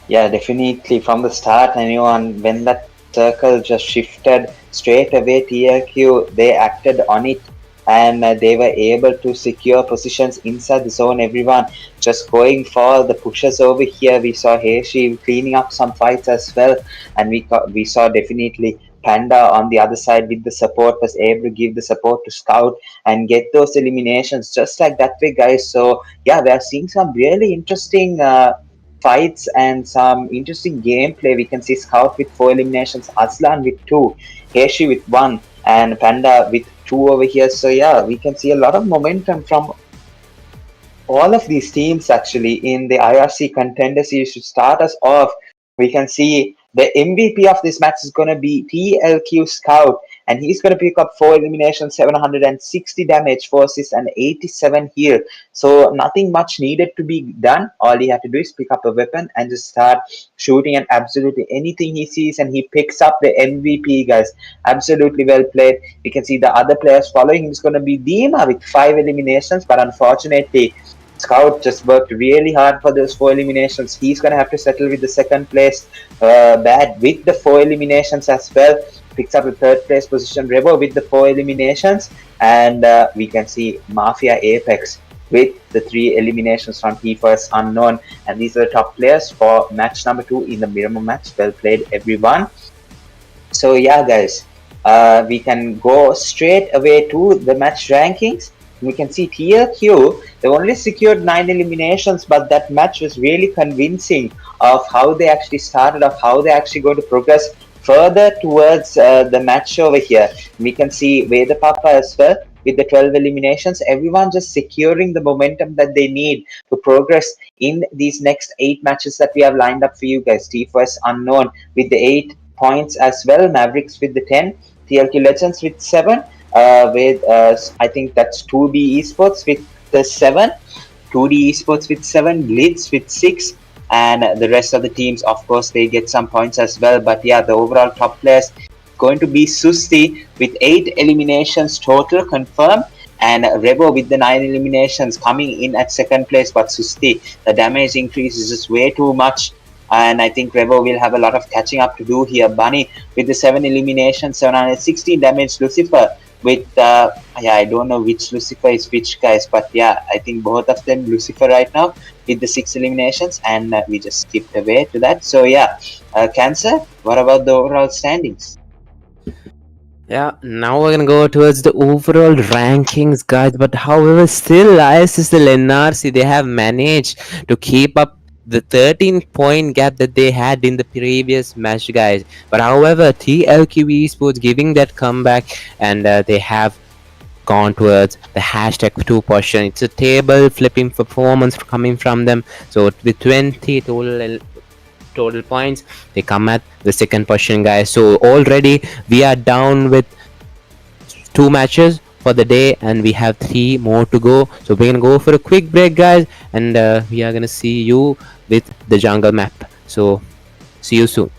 Yeah, definitely from the start anyone when that circle just shifted straight away TLQ they acted on it and they were able to secure positions inside the zone everyone just going for the pushes over here we saw Heishi cleaning up some fights as well and we saw definitely Panda on the other side with the support was able to give the support to Scout and get those eliminations just like that way guys so yeah we are seeing some really interesting fights and some interesting gameplay we can see Scout with 4 eliminations Aslan with 2 Heishi with 1 and Panda with 2 over here so yeah we can see a lot of momentum from all of these teams actually in the IRC Contender series to start us off we can see the MVP of this match is going to be TLQ Scout and he's going to pick up 4 eliminations 760 damage 4 assists and 87 heal so nothing much needed to be done all he had to do is pick up a weapon and just start shooting at absolutely anything he sees and he picks up the MVP guys absolutely well played we can see the other players following him is going to be Dima with 5 eliminations but unfortunately Scout just worked really hard for those 4 eliminations. He's going to have to settle with the second place bad with the 4 eliminations as well. Picks up the third place position. Revo with the 4 eliminations. And we can see Mafia Apex with the 3 eliminations from T4SxUNKNOWN. And these are the top players for match number 2 in the Miramar match. Well played, everyone. So yeah, guys, we can go straight away to the match rankings. We can see TLQ, they only secured 9 eliminations, but that match was really convincing of how they actually started, of how they actually going to progress further towards the match over here. We can see WEDHA PAPPA as well with the 12 eliminations. Everyone just securing the momentum that they need to progress in these next 8 matches that we have lined up for you guys. T4SxUNKNOWN with the 8 points as well. Mavericks with the 10. TLQ Legends with 7. With I think that's 2D Esports with the 7, 2D Esports with 7, BLITZZ with 6, and the rest of the teams, of course, they get some points as well. But yeah, the overall top players going to be Susti with 8 eliminations total confirmed, and Rebo with the 9 eliminations coming in at second place. But Susti, the damage increase is just way too much. And I think Revo will have a lot of catching up to do here. Bunny with the 7 eliminations, 716 damage. Lucifer with yeah, I don't know which Lucifer is which guys, but yeah, I think both of them Lucifer right now with the 6 eliminations, and we just skipped away to that. So yeah, Canzer, what about the overall standings? Yeah, now we're gonna go towards the overall rankings, guys. But however, still ISSLNRC, they have managed to keep up the 13-point gap that they had in the previous match, guys. But however, TLQ Esports giving that comeback, and they have gone towards the hashtag 2 portion. It's a table flipping performance coming from them. So with 20 total points, they come at the second position, guys. So already we are down with 2 matches for the day, and we have 3 more to go. So we're gonna go for a quick break, guys, and we are gonna see you with the jungle map. So see you soon.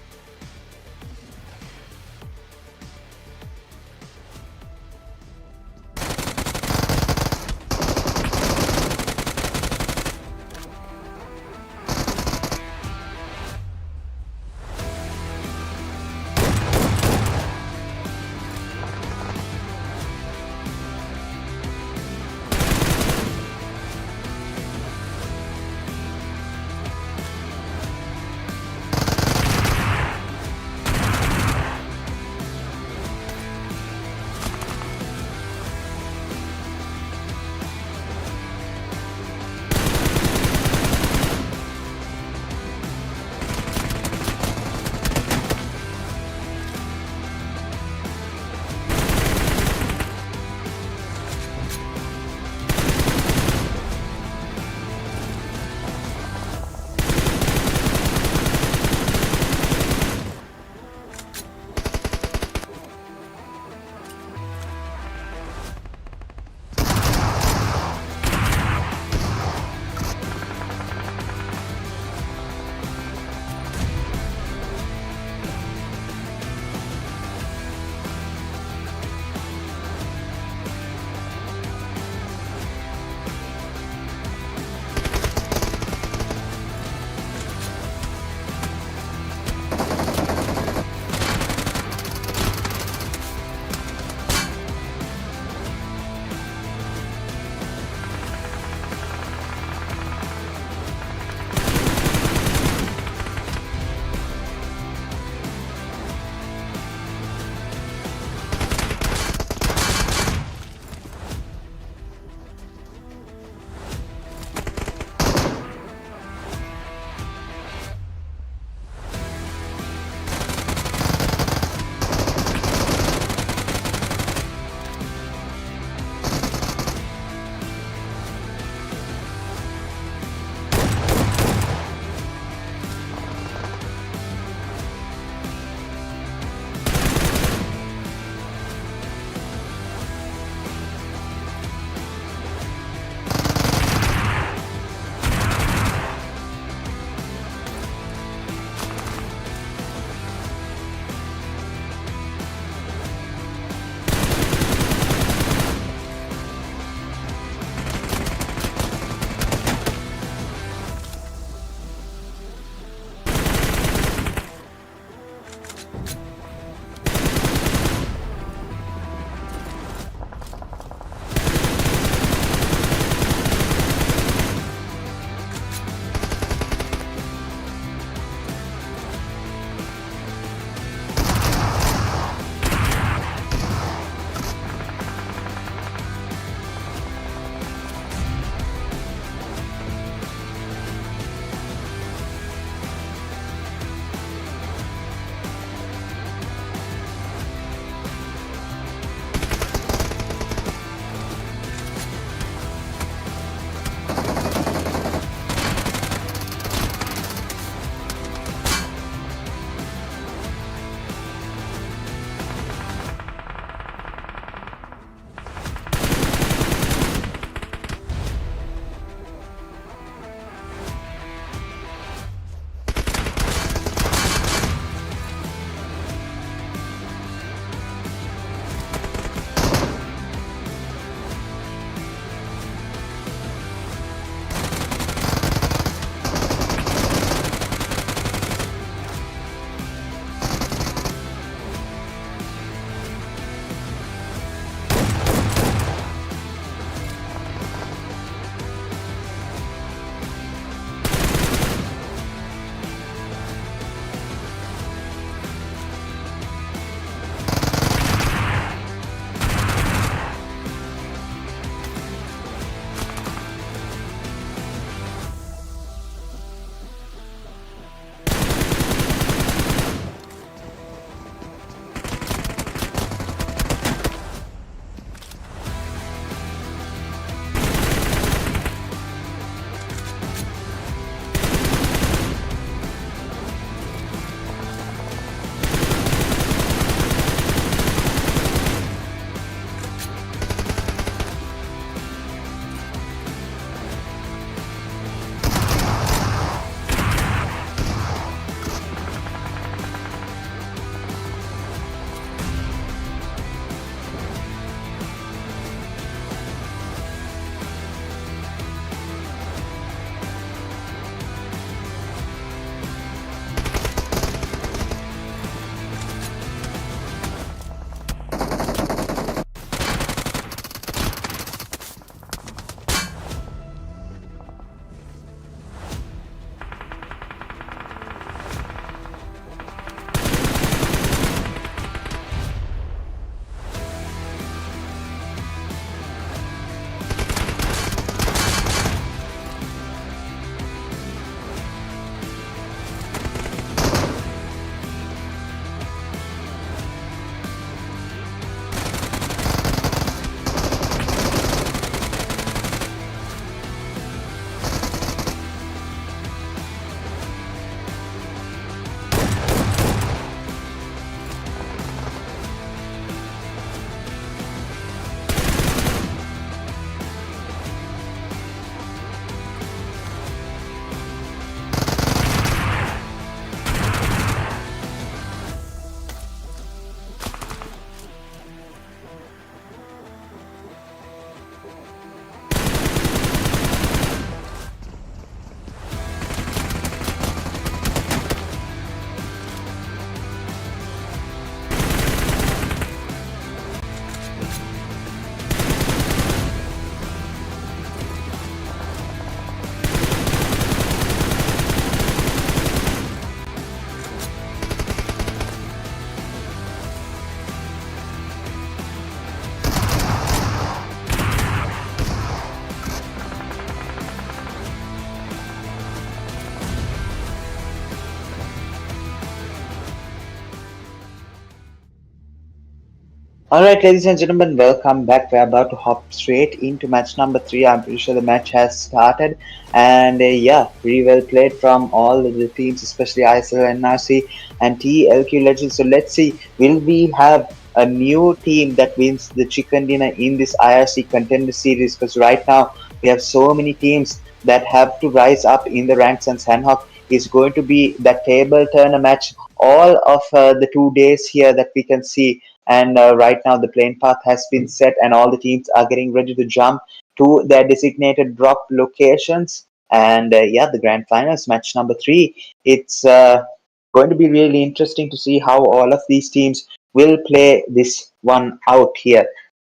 Alright, ladies and gentlemen, welcome back. We're about to hop straight into match number 3. I'm pretty sure the match has started, and yeah, pretty well played from all of the teams, especially ISSLNRC and TLQ Legends. So let's see, will we have a new team that wins the chicken dinner in this IRC contender series? Because right now we have so many teams that have to rise up in the ranks, and Sandhawk is going to be that table turner match all of the 2 days here that we can see. And right now the plane path has been set and all the teams are getting ready to jump to their designated drop locations. And yeah, the grand finals match number 3, it's going to be really interesting to see how all of these teams will play this one out here.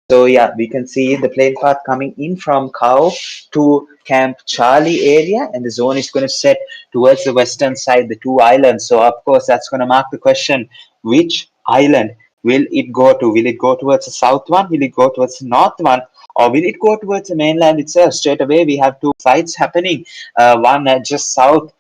So yeah, we can see the plane path coming in from Cow to Camp Charlie area, and the zone is going to set towards the western side, the 2 islands. So of course that's going to mark the question, which island will it go to? Will it go towards the south one? Will it go towards the north one? Or will it go towards the mainland itself? Straight away, we have 2 fights happening. One just south,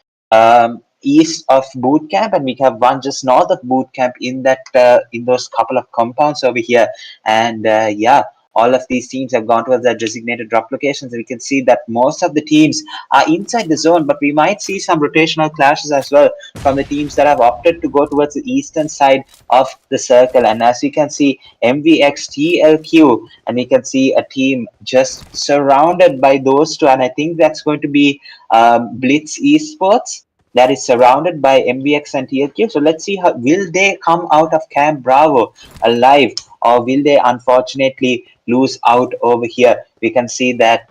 east of boot camp, and we have one just north of boot camp in that in those couple of compounds over here. And yeah, all of these teams have gone towards their designated drop locations. And we can see that most of the teams are inside the zone, but we might see some rotational clashes as well from the teams that have opted to go towards the eastern side of the circle. And as you can see, MVX TLQ, and we can see a team just surrounded by those two. And I think that's going to be BLITZZ Esports that is surrounded by MVX and TLQ. So let's see how will they come out of Camp Bravo alive, or will they unfortunately lose out over here? We can see that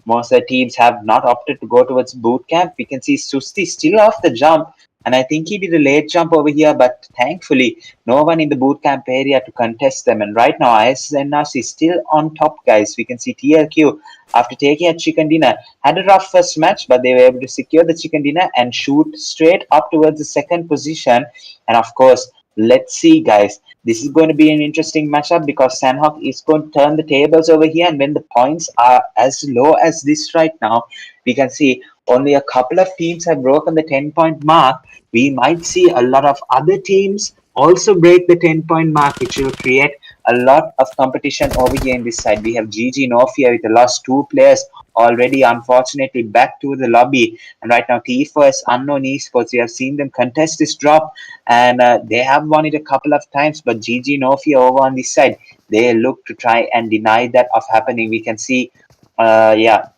most of the teams have not opted to go towards boot camp. We can see Susti still off the jump, and I think he did a late jump over here, but thankfully no one in the boot camp area to contest them. And right now ISSNRC is still on top, guys. We can see TLQ, after taking a chicken dinner, had a rough first match, but they were able to secure the chicken dinner and shoot straight up towards the second position. And of course, let's see, guys, this is going to be an interesting matchup because Sandhawk is going to turn the tables over here. And when the points are as low as this right now, we can see only a couple of teams have broken the 10-point mark. We might see a lot of other teams also break the 10-point mark, which will create a lot of competition over here in this side. We have GG Nofia with the last 2 players already, unfortunately, back to the lobby. And right now, T4SxUNKNOWN Esports, we have seen them contest this drop, and they have won it a couple of times. But GG Nofia over on this side, they look to try and deny that of happening. We can see, yeah,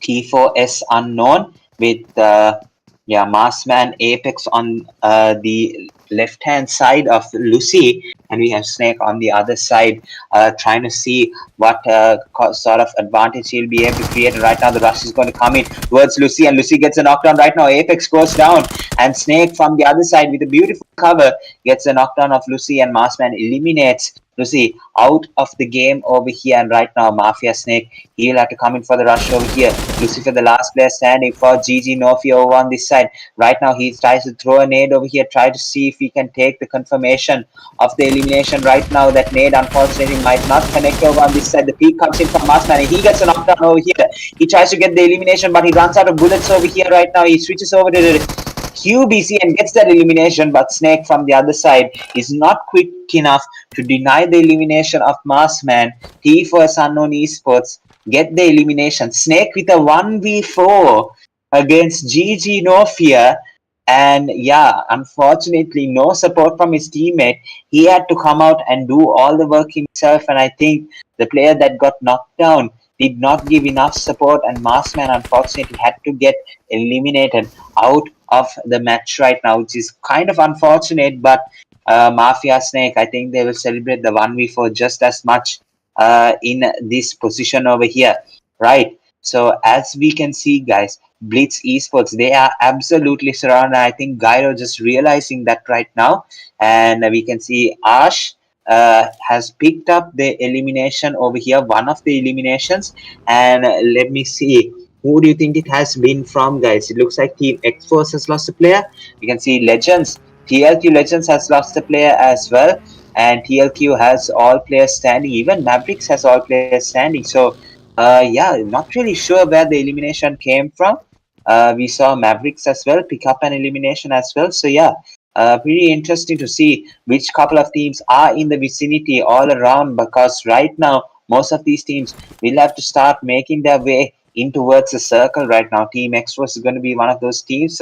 T4SxUNKNOWN with yeah, Marsman Apex on the left hand side of Lucy, and we have Snake on the other side, trying to see what sort of advantage he'll be able to create. And right now the rush is going to come in towards Lucy, and Lucy gets a knockdown. Right now Apex goes down, and Snake from the other side with a beautiful cover gets a knockdown of Lucy, and Marsman eliminates Lucy out of the game over here. And right now Mafia Snake, he'll have to come in for the rush over here. Lucy for the last player standing for GG Nofia over on this side. Right now he tries to throw a nade over here, try to see if he can take the confirmation of the elimination. Right now that nade unfortunately might not connect over on this side. The peak comes in from Marsman, and he gets a knockdown over here. He tries to get the elimination, but he runs out of bullets over here. Right now he switches over to the QBC and gets that elimination, but Snake from the other side is not quick enough to deny the elimination of Marsman. T4SxUNKNOWN Esports get the elimination. Snake with a 1v4 against GG Nofia, and yeah, unfortunately no support from his teammate. He had to come out and do all the work himself, and I think the player that got knocked down did not give enough support, and Marsman unfortunately had to get eliminated out of the match right now, which is kind of unfortunate. But Mafia Snake, I think they will celebrate the 1v4 just as much in this position over here, right? So as we can see, guys, BLITZZ Esports, they are absolutely surrounded. I think Gyro just realizing that right now, and we can see Ash has picked up the elimination over here, one of the eliminations. And let me see, who do you think it has been from, guys? It looks like Team X-Force has lost a player. You can see Legends, TLQ Legends has lost a player as well, and TLQ has all players standing. Even Mavericks has all players standing. So yeah, not really sure where the elimination came from. We saw Mavericks as well pick up an elimination as well. So yeah, Pretty interesting to see which couple of teams are in the vicinity all around, because right now most of these teams will have to start making their way in towards the circle right now. Team X-Force is going to be one of those teams.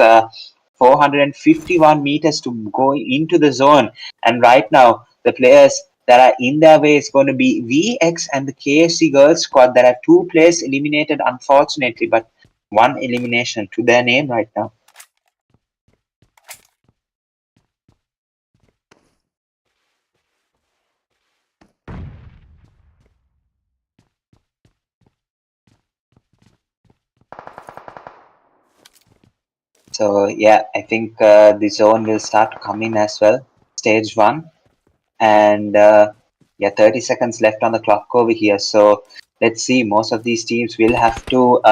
451 meters to go into the zone, and right now the players that are in their way is going to be VX and the KFC girls squad. There are two players eliminated, unfortunately, but one elimination to their name right now. So yeah, I think the zone will start to come in as well. Stage one, and yeah, 30 seconds left on the clock over here. So let's see. Most of these teams will have to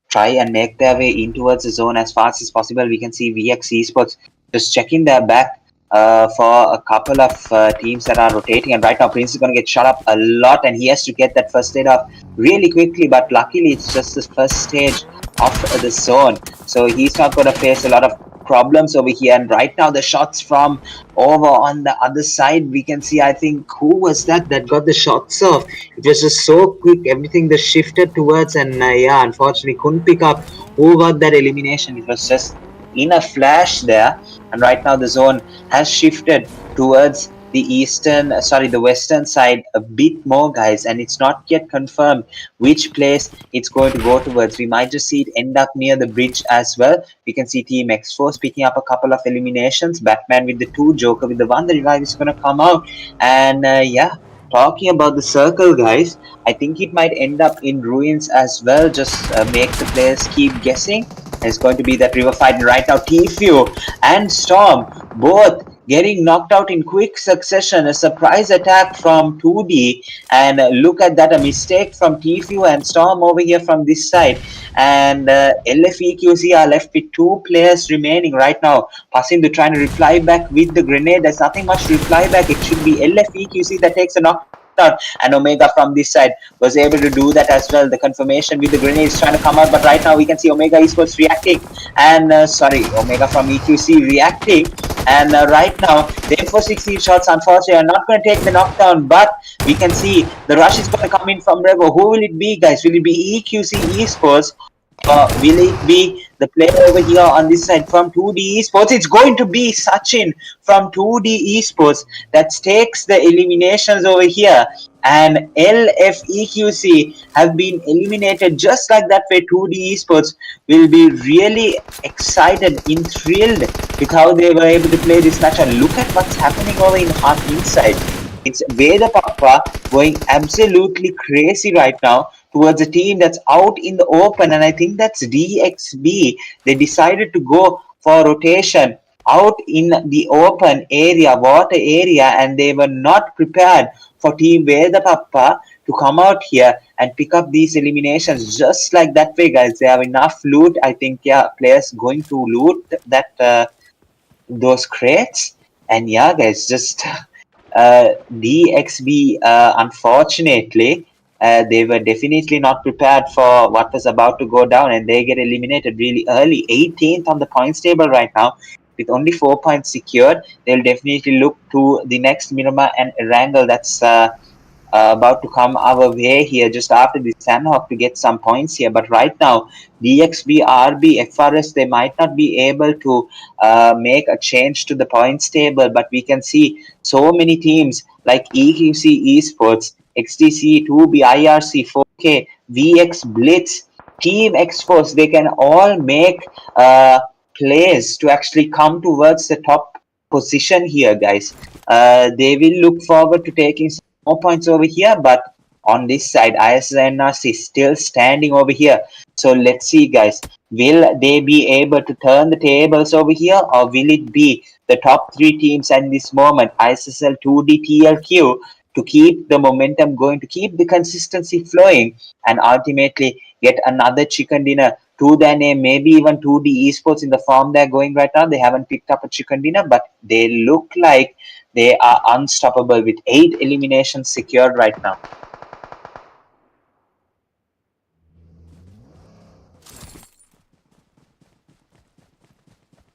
try and make their way in towards the zone as fast as possible. We can see VX Esports just checking their back for a couple of teams that are rotating. And right now, Prince is going to get shot up a lot, and he has to get that first aid off really quickly. But luckily, it's just the first stage of the zone, so he's not going to face a lot of problems over here. And right now, the shots from over on the other side, we can see, I think, who was that got the shots off? It was just so quick, everything just shifted towards, and yeah, unfortunately couldn't pick up who got that elimination. It was just in a flash there. And right now the zone has shifted towards the western side a bit more, guys, and it's not yet confirmed which place it's going to go towards. We might just see it end up near the bridge as well. We can see Team X-Force picking up a couple of eliminations, Batman with the 2, Joker with the 1. The revive is going to come out, and yeah, talking about the circle, guys, I think it might end up in ruins as well. Just make the players keep guessing. It's going to be that river fight right now. Tfue and Storm both getting knocked out in quick succession. A surprise attack from 2D, and look at that, a mistake from Tfue and Storm over here from this side. And LFEQC are left with two players remaining right now. Passing to trying to reply back with the grenade. There's nothing much to reply back. It should be LFEQC that takes a knockdown, and Omega from this side was able to do that as well. The confirmation with the grenade is trying to come out, but right now we can see Omega Esports reacting, and Omega from EQC reacting. And right now, the M416 shots unfortunately are not going to take the knockdown, but we can see the rush is going to come in from Revo. Who will it be, guys? Will it be EQC Esports? Will it be the player over here on this side from 2D Esports? It's going to be Sachin from 2D Esports that takes the eliminations over here. And LFEQC have been eliminated just like that way. 2D Esports will be really excited, thrilled with how they were able to play this match. And look at what's happening over in inside. It's WEDHA PAPPA going absolutely crazy right now towards a team that's out in the open, and I think that's DXB. They decided to go for rotation out in the open area, water area, and they were not prepared for Team WEDHA PAPPA to come out here and pick up these eliminations just like that way, guys. They have enough loot. I think, yeah, players going to loot that those crates, and yeah, guys, just DXB, unfortunately, they were definitely not prepared for what was about to go down, and they get eliminated really early. 18th on the points table right now, with only 4 points secured. They'll definitely look to the next Miramar and Erangel that's about to come our way here just after the Sandhawk to get some points here. But right now, DXB, RB, FRS, they might not be able to make a change to the points table, but we can see so many teams like EQC Esports, XTC, 2B, IRC, 4K, VX, Blitz, Team X-Force, they can all make plays to actually come towards the top position here, guys. They will look forward to taking more points over here, but on this side, ISSNRC still standing over here. So let's see, guys. Will they be able to turn the tables over here, or will it be the top three teams at this moment, ISSL, 2D, TLQ, to keep the momentum going, to keep the consistency flowing, and ultimately get another chicken dinner to their name? Maybe even 2D Esports in the form they're going right now. They haven't picked up a chicken dinner, but they look like they are unstoppable with 8 eliminations secured right now.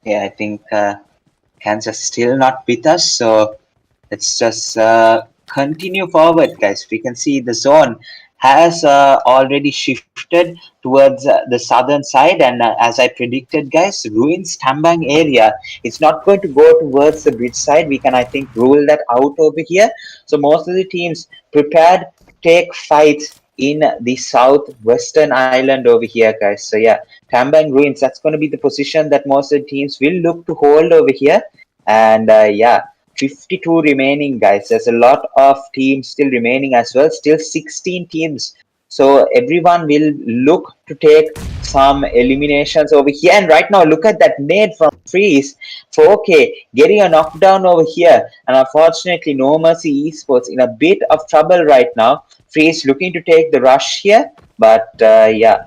Yeah, I think Canzer still not with us, so let's just continue forward, guys. We can see the zone has already shifted towards the southern side, and as I predicted, guys, ruins Tambang area. It's not going to go towards the bridge side. We can, I think, rule that out over here. So most of the teams prepared to take fights in the southwestern island over here, guys. So yeah, Tambang ruins. That's going to be the position that most of the teams will look to hold over here, and yeah. 52 remaining, guys. There's a lot of teams still remaining as well, still 16 teams, so everyone will look to take some eliminations over here. And right now, look at that nade from Freeze. 4K getting a knockdown over here, and unfortunately No Mercy Esports in a bit of trouble right now. Freeze looking to take the rush here, but yeah,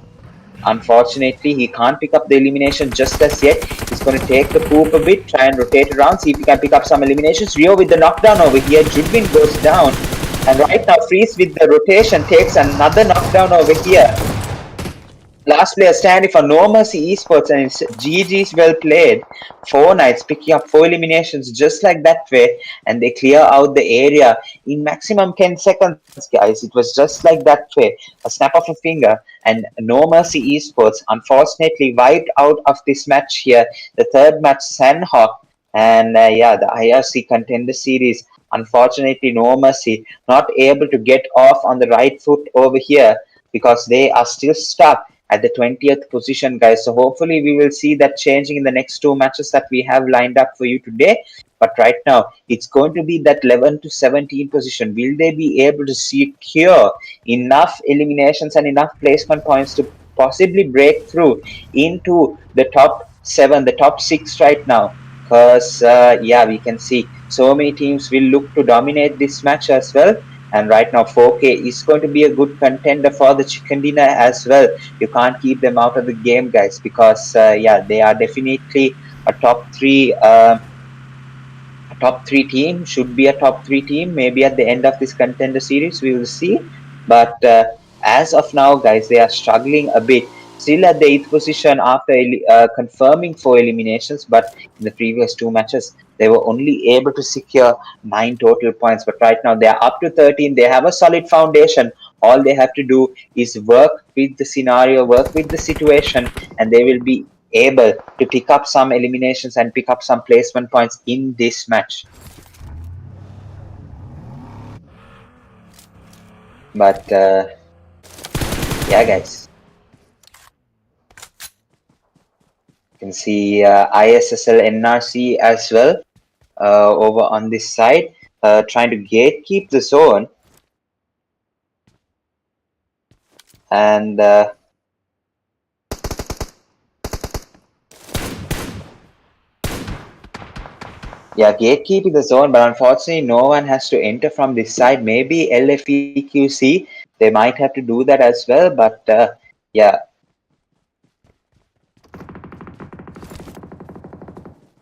unfortunately, he can't pick up the elimination just as yet. He's going to take the poop a bit, try and rotate around, see if he can pick up some eliminations. Rio with the knockdown over here. Judwin goes down. And right now, Freeze with the rotation takes another knockdown over here. Last player standing for No Mercy Esports, and it's GG's well played. 4 Knights picking up 4 eliminations just like that way, and they clear out the area in maximum 10 seconds, guys. It was just like that way, a snap of a finger, and No Mercy Esports unfortunately wiped out of this match here. The third match, Sandhawk, and yeah, the IRC Contender Series. Unfortunately, No Mercy not able to get off on the right foot over here because they are still stuck at the 20th position, guys. So hopefully we will see that changing in the next 2 matches that we have lined up for you today. But right now, it's going to be that 11 to 17 position. Will they be able to secure enough eliminations and enough placement points to possibly break through into the top 7, the top 6 right now? Because, yeah, we can see so many teams will look to dominate this match as well. And right now, 4K is going to be a good contender for the chicken dinner as well. You can't keep them out of the game, guys, because yeah, they are definitely a top three team. Should be a top 3 team. Maybe at the end of this contender series, we will see. But as of now, guys, they are struggling a bit. Still at the 8th position after confirming 4 eliminations, but in the previous 2 matches, they were only able to secure 9 total points. But right now, they are up to 13. They have a solid foundation. All they have to do is work with the scenario, work with the situation, and they will be able to pick up some eliminations and pick up some placement points in this match. But yeah, guys, you can see ISSLNRC as well over on this side, trying to gatekeep the zone. And yeah, gatekeeping the zone, but unfortunately, no one has to enter from this side. Maybe LFEQC, they might have to do that as well, but yeah.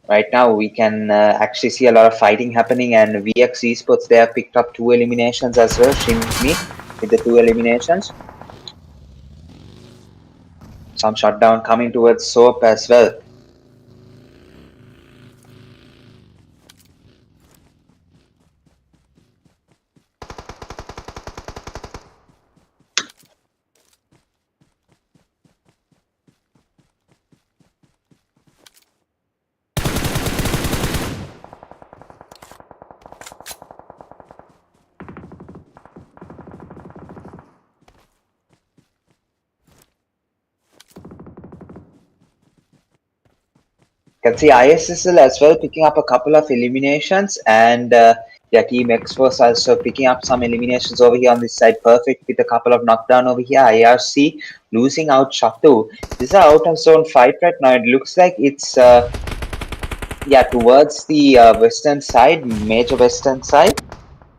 Right now, we can actually see a lot of fighting happening, and VX Esports, they have picked up 2 eliminations as well. Shimmy with the 2 eliminations. Some shutdown coming towards Soap as well. Can see ISSL as well picking up a couple of eliminations, and yeah, Team X-Force also picking up some eliminations over here on this side. Perfect with a couple of knockdown over here. IRC losing out Shatu. This is an out of zone fight right now. It looks like it's yeah, towards the western side, major western side,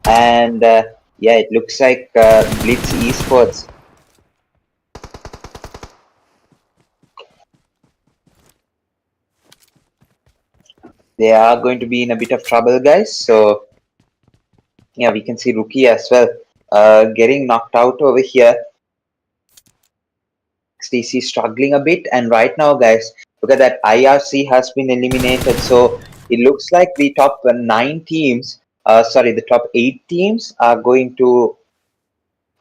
and yeah, it looks like BLITZZ Esports. They are going to be in a bit of trouble, guys. So yeah, we can see Rookie as well getting knocked out over here. XTC struggling a bit, and right now, guys, look at that. IRC has been eliminated, so it looks like the top 9 teams, the top 8 teams are going to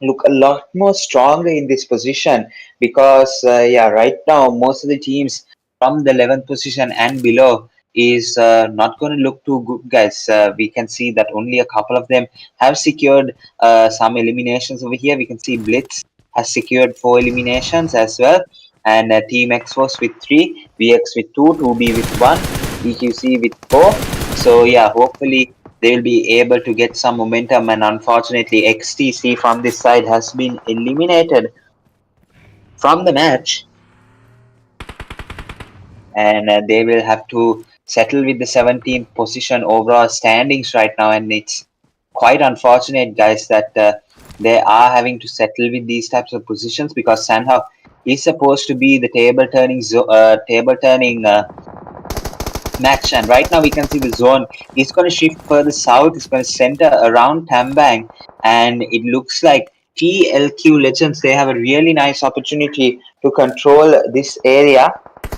look a lot more stronger in this position because right now most of the teams from the 11th position and below is not going to look too good, guys. We can see that only a couple of them have secured some eliminations over here. We can see BLITZZ has secured 4 eliminations as well, and Team X Force with 3, VX with 2, 2B with 1, EQC with 4. So yeah, hopefully they will be able to get some momentum, and unfortunately XTC from this side has been eliminated from the match, and they will have to settle with the 17th position overall standings right now, and it's quite unfortunate, guys, that they are having to settle with these types of positions because Sanha is supposed to be the table turning match, and right now we can see the zone is going to shift further south. It's going to center around Tambang, and it looks like TLQ Legends, they have a really nice opportunity to control this area.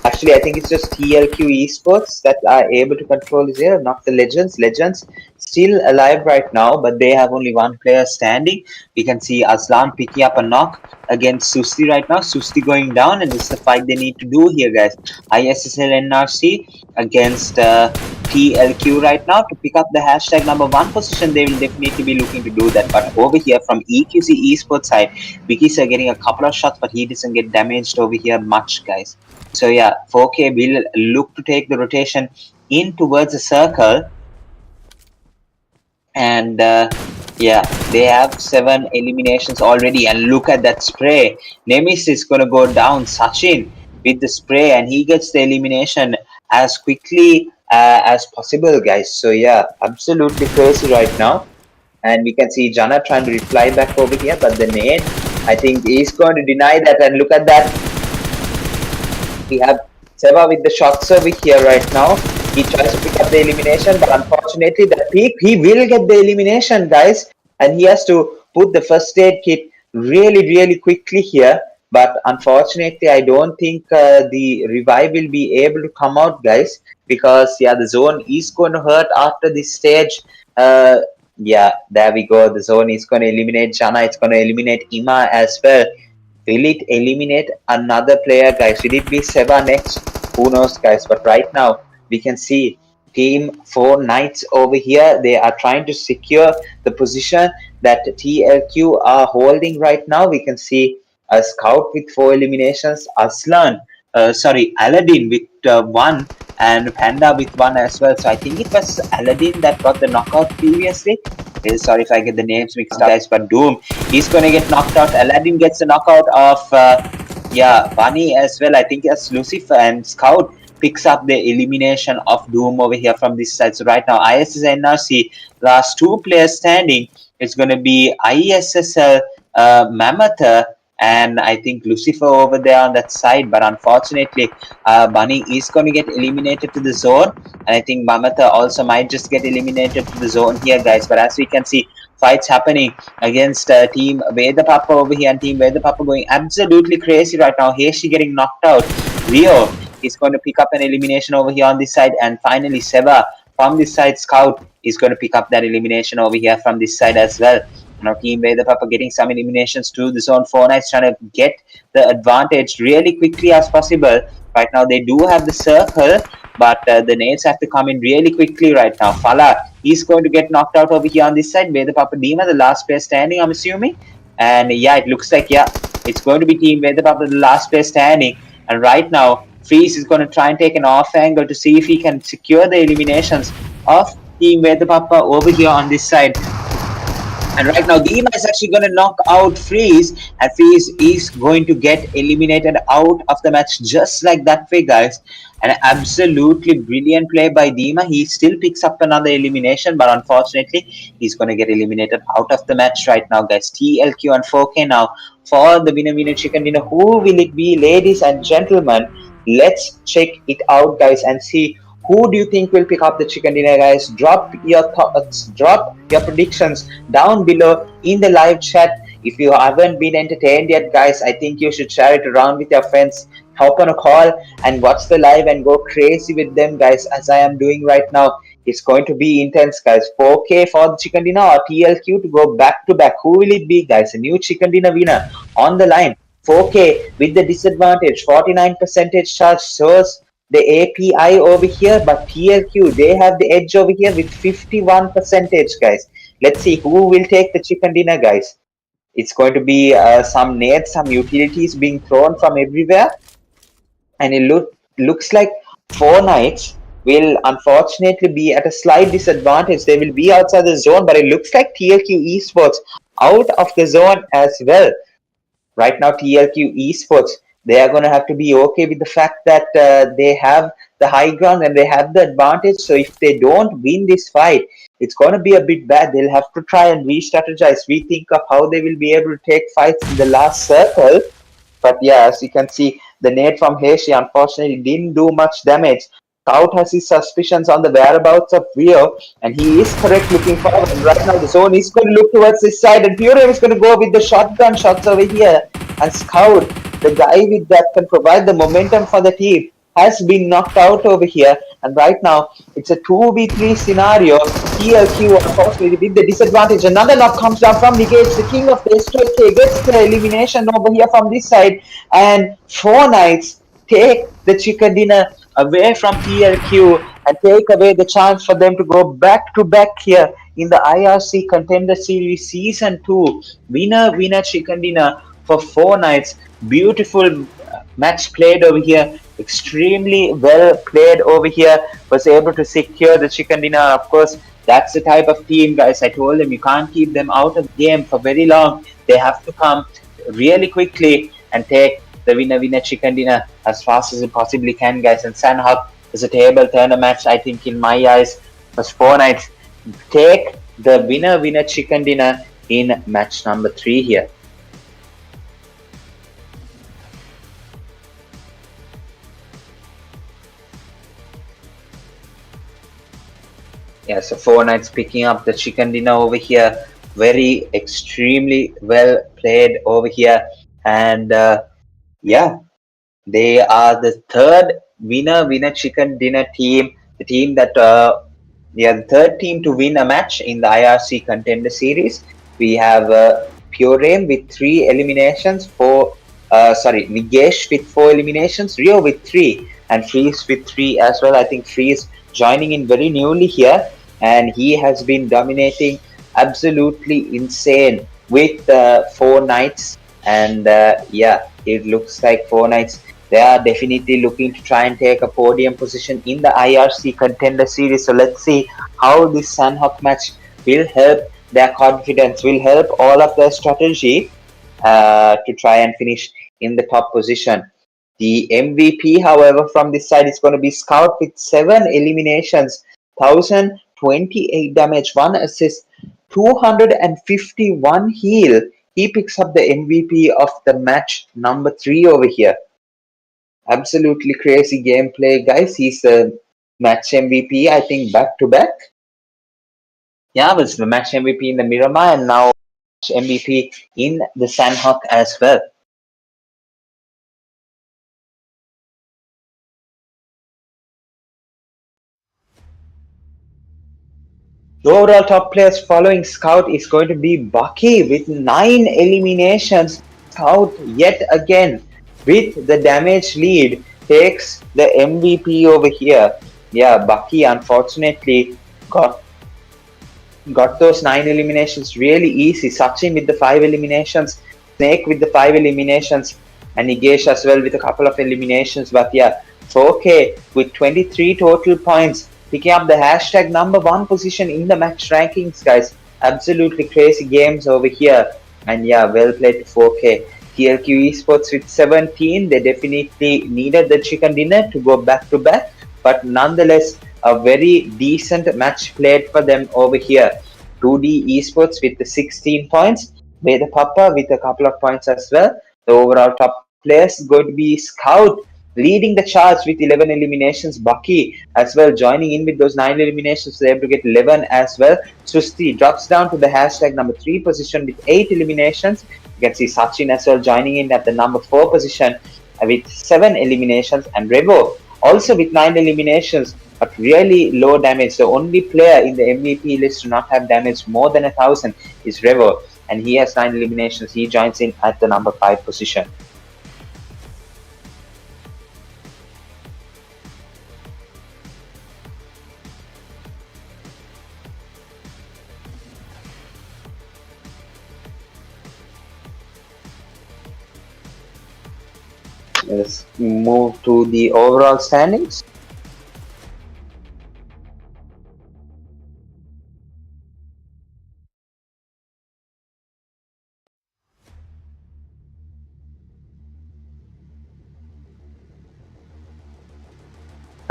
Actually, I think it's just TLQ Esports that are able to control this area, not the Legends. Legends still alive right now, but they have only one player standing. We can see Aslan picking up a knock against Susti right now. Susti going down, and it's the fight they need to do here, guys. ISSLNRC against TLQ right now to pick up the hashtag number 1 position. They will definitely be looking to do that. But over here from EQC Esports side, Vicky's are getting a couple of shots, but he doesn't get damaged over here much, guys. So yeah, 4K will look to take the rotation in towards the circle, and yeah, they have 7 eliminations already, and look at that spray. Nemis is going to go down, Sachin with the spray, and he gets the elimination as quickly as possible, guys. So yeah, absolutely crazy right now, and we can see Jana trying to reply back over here, but the nade, I think he's going to deny that, and look at that. We have Seva with the shots over here right now. He tries to pick up the elimination, but unfortunately the peak, he will get the elimination, guys, and he has to put the first aid kit really quickly here. But unfortunately, I don't think the revive will be able to come out, guys, because yeah, the zone is going to hurt after this stage. Yeah, there we go. The zone is going to eliminate Jana. It's going to eliminate Ima as well. Will it eliminate another player, guys? Will it be Seva next? Who knows, guys? But right now, we can see Team 4 Knights over here. They are trying to secure the position that TLQ are holding right now. We can see a Scout with 4 eliminations, Aladdin with 1, and Panda with 1 as well. So I think it was Aladdin that got the knockout previously. Sorry if I get the names mixed up, guys, but Doom, he's going to get knocked out. Aladdin gets a knockout of Bunny as well. I think it's Lucifer, and Scout picks up the elimination of Doom over here from this side. So right now, ISSNRC, last 2 players standing, it's going to be ISSL Mammoth, and I think Lucifer over there on that side. But unfortunately, Bunny is going to get eliminated to the zone, and I think Mammoth also might just get eliminated to the zone here, guys. But as we can see, fights happening against Team PAPPA over here, and Team PAPPA going absolutely crazy right now. Heishi getting knocked out. Rio is going to pick up an elimination over here on this side, and finally Seva from this side, Scout is going to pick up that elimination over here from this side as well. Now Team PAPPA getting some eliminations to the zone. 4 Knights trying to get the advantage really quickly as possible. Right now they do have the circle, but the nades have to come in really quickly right now. Fala, he's going to get knocked out over here on this side. PAPPA Dima, the last player standing, I'm assuming. And yeah, it looks like, yeah, it's going to be Team PAPPA, the last player standing. And right now, Freeze is going to try and take an off angle to see if he can secure the eliminations of Team PAPPA over here on this side. And right now, Dima is actually going to knock out Freeze, and Freeze is going to get eliminated out of the match just like that way, guys. An absolutely brilliant play by Dima. He still picks up another elimination, but unfortunately, he's going to get eliminated out of the match right now, guys. TLQ and 4K now for the winner chicken dinner. Who will it be, ladies and gentlemen? Let's check it out, guys, and see who do you think will pick up the chicken dinner, guys? Drop your thoughts, drop your predictions down below in the live chat. If you haven't been entertained yet, guys, I think you should share it around with your friends. hop on a call and watch the live and go crazy with them, guys, as I am doing right now. It's going to be intense, guys. 4K for the chicken dinner or TLQ to go back to back. Who will it be, guys? A new chicken dinner winner on the line. 4K with the disadvantage, 49% charge shows the API over here, but TLQ, they have the edge over here with 51%, guys. Let's see who will take the chicken dinner, guys. It's going to be some nades, some utilities being thrown from everywhere, and it looks like four knights will unfortunately be at a slight disadvantage. They will be outside the zone, but it looks like TLQ Esports out of the zone as well. Right now, TLQ Esports, they are going to have to be okay with the fact that they have the high ground and they have the advantage. So if they don't win this fight, it's going to be a bit bad. They'll have to try and re-strategize, rethink of how they will be able to take fights in the last circle. But yeah, as you can see, the nade from Heishi unfortunately didn't do much damage. Scout has his suspicions on the whereabouts of Rio, and he is correct looking forward. And right now, the zone is going to look towards this side, and Pure is going to go with the shotgun shots over here. And Scout, the guy with that can provide the momentum for the team, has been knocked out over here. And right now, it's a 2v3 scenario. TLQ, unfortunately, with the disadvantage. Another knock comes down from Negage. The king of the SK gets the elimination over here from this side. And four knights take the chicken dinner away from TLQ and take away the chance for them to go back to back here in the IRC Contender Series Season 2. Winner chicken dinner for four knights. Beautiful match played over here, extremely well played over here, was able to secure the chicken dinner. Of course, that's the type of team, guys. I told them you can't keep them out of the game for very long. They have to come really quickly and take the winner chicken dinner as fast as it possibly can, guys. And Sanhok is a table turner match, I think, in my eyes, was four knights take the winner chicken dinner in match number 3 here. Yeah, so four knights picking up the chicken dinner over here. Very extremely well played over here. And yeah, they are the third winner chicken dinner team. The team that they are the third team to win a match in the IRC Contender Series. We have Pure with 3 eliminations, Nigesh with 4 eliminations, Rio with 3, and Freeze with 3 as well. I think Freeze joining in very newly here, and he has been dominating absolutely insane with 4 knights. And yeah, it looks like 4 knights, they are definitely looking to try and take a podium position in the IRC Contender Series. So let's see how this Sanhok match will help their confidence, will help all of their strategy to try and finish in the top position. The MVP, however, from this side is going to be Scout with 7 eliminations, 1028 damage, 1 assist, 251 heal. He picks up the MVP of the match number 3 over here. Absolutely crazy gameplay, guys. He's a match MVP, I think, back to back. Yeah, was the match MVP in the Miramar and now MVP in the Sanhok as well. The overall top players following Scout is going to be Bucky with 9 eliminations. Scout yet again with the damage lead takes the MVP over here. Yeah, Bucky unfortunately got those 9 eliminations really easy. Sachin with the 5 eliminations, Snake with the 5 eliminations, and Nigesh as well with a couple of eliminations. But yeah, 4K with 23 total points, picking up the hashtag number 1 position in the match rankings, guys. Absolutely crazy games over here. And yeah, well played to 4K. TLQ Esports with 17, they definitely needed the chicken dinner to go back to back, but nonetheless, a very decent match played for them over here. 2D Esports with the 16 points, WEDHA PAPPA with a couple of points as well. The overall top players going to be Scout leading the charge with 11 eliminations. Bucky as well joining in with those 9 eliminations, so they're able to get 11 as well. Susti drops down to the hashtag number 3 position with 8 eliminations. You can see Sachin as well joining in at the number 4 position with 7 eliminations, and Revo also with 9 eliminations, but really low damage. The only player in the MVP list to not have damage more than 1,000 is Revo, and he has 9 eliminations. He joins in at the number 5 position. Let's move to the overall standings.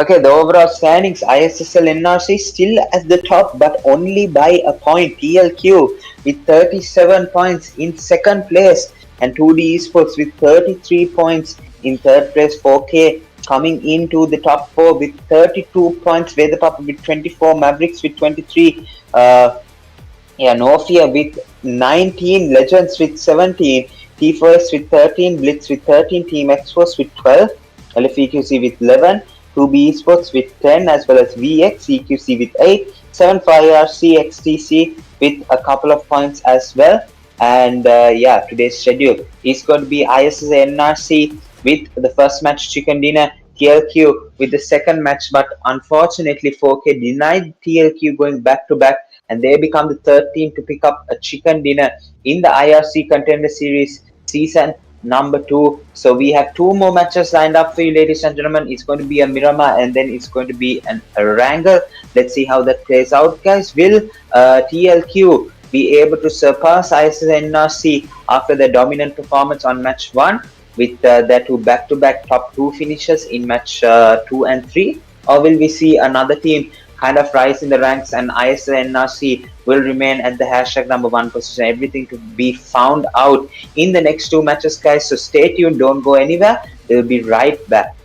Okay, the overall standings, ISSL NRC still at the top, but only by a point. TLQ with 37 points in second place, and 2D Esports with 33 points in third place. 4K coming into the top 4 with 32 points. WEDHA with 24, Mavericks with 23. No Fear with 19, Legends with 17, T4S with 13, BLITZZ with 13, Team X-Force with 12, LFEQC with 11, 2B Esports with 10, as well as VX EQC with 8, 7RC XTC with a couple of points as well. And today's schedule is going to be ISS NRC with the first match Chicken Dinner, TLQ with the second match, but unfortunately 4K denied TLQ going back to back, and they become the third team to pick up a Chicken Dinner in the IRC Contender Series season number 2. So we have 2 more matches lined up for you, ladies and gentlemen. It's going to be a Miramar, and then it's going to be a Wrangle. Let's see how that plays out, guys. Will TLQ be able to surpass ISSNRC after their dominant performance on match 1 with their 2 back-to-back top 2 finishes in match 2 and 3? Or will we see another team kind of rise in the ranks and ISSNRC will remain at the hashtag number 1 position? Everything to be found out in the next 2 matches, guys. So stay tuned, don't go anywhere. We'll be right back.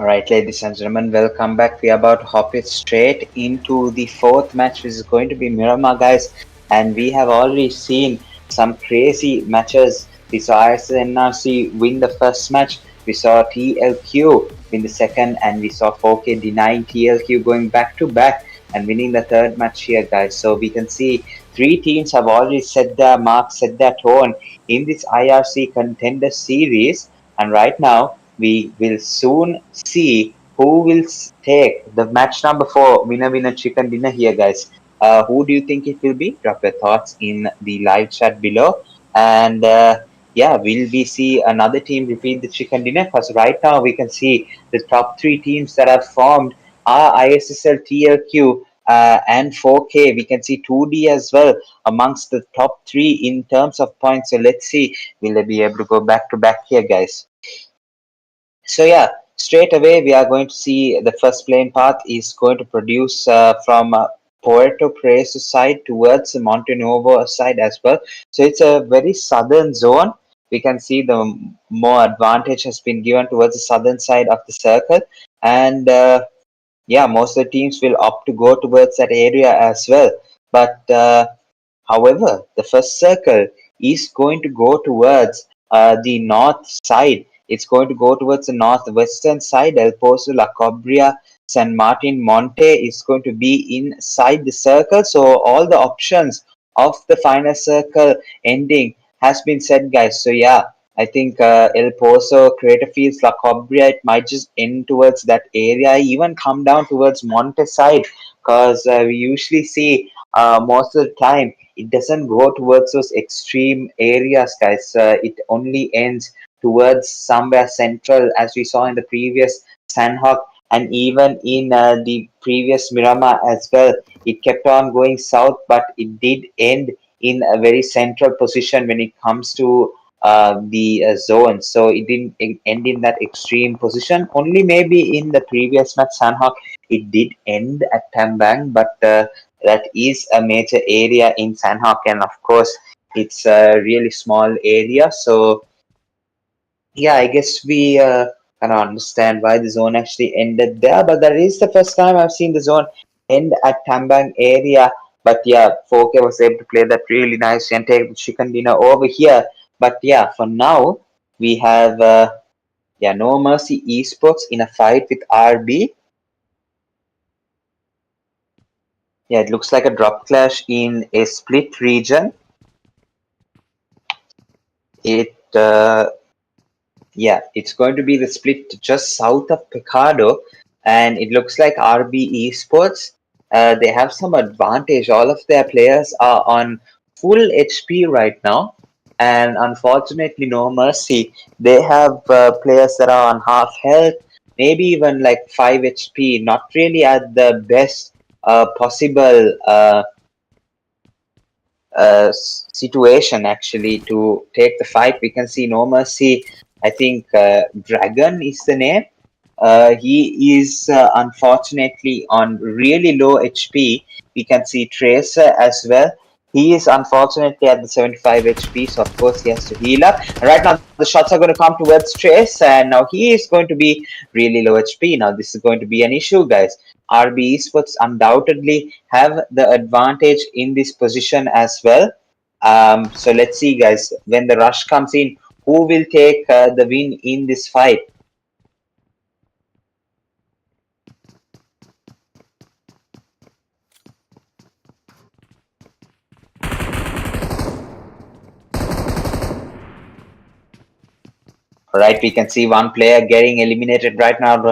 Alright, ladies and gentlemen, welcome back. We are about to hop it straight into the fourth match, which is going to be Miramar, guys. And we have already seen some crazy matches. We saw ISSLNRC win the first match, we saw TLQ win the second, and we saw 4K denying TLQ going back to back and winning the third match here, guys. So we can see three teams have already set their mark, set their tone in this IRC contender series. And right now, we will soon see who will take the match number 4 winner winner chicken dinner here, guys. Who do you think it will be? Drop your thoughts in the live chat below. And yeah, will we see another team repeat the chicken dinner? Because right now we can see the top three teams that have formed are ISSL, TLQ, and 4K. We can see 2D as well amongst the top three in terms of points. So let's see, will they be able to go back to back here, guys? So yeah, straight away we are going to see the first plane path is going to produce from Puerto Prieto side towards the Monte Nuevo side as well. So it's a very southern zone. We can see the more advantage has been given towards the southern side of the circle, and yeah, most of the teams will opt to go towards that area as well. But however, the first circle is going to go towards the north side. It's going to go towards the northwestern side. El Pozo, La Cobria, San Martin, Monte is going to be inside the circle. So all the options of the final circle ending has been set, guys. So yeah, I think El Pozo, Crater Fields, La Cobria, it might just end towards that area, even come down towards Monte side, because we usually see most of the time it doesn't go towards those extreme areas, guys. It only ends towards somewhere central, as we saw in the previous Sandhawk, and even in the previous Miramar as well. It kept on going south, but it did end in a very central position when it comes to the zone. So it didn't end in that extreme position. Only maybe in the previous match, Sandhawk, it did end at Tambang, but that is a major area in Sandhawk, and of course it's a really small area. So yeah, I guess we kind of understand why the zone actually ended there, but that is the first time I've seen the zone end at Tambang area. But yeah, 4K was able to play that really nicely and take the chicken dinner over here. But yeah, for now we have yeah, No Mercy Esports in a fight with RB. Yeah, it looks like a drop clash in a split region. It yeah, it's going to be the split just south of Picado, and it looks like RB Esports. They have some advantage. All of their players are on full HP right now, and unfortunately, No Mercy. They have players that are on half health, maybe even like 5 HP. Not really at the best possible situation actually to take the fight. We can see No Mercy. I think Dragon is the name. He is unfortunately on really low HP. We can see Tracer as well. He is unfortunately at the 75 HP, so of course he has to heal up. And right now the shots are going to come towards Trace, and now he is going to be really low HP. Now this is going to be an issue, guys. RB Esports undoubtedly have the advantage in this position as well. So let's see, guys, when the rush comes in, who will take the win in this fight? Right, we can see one player getting eliminated right now.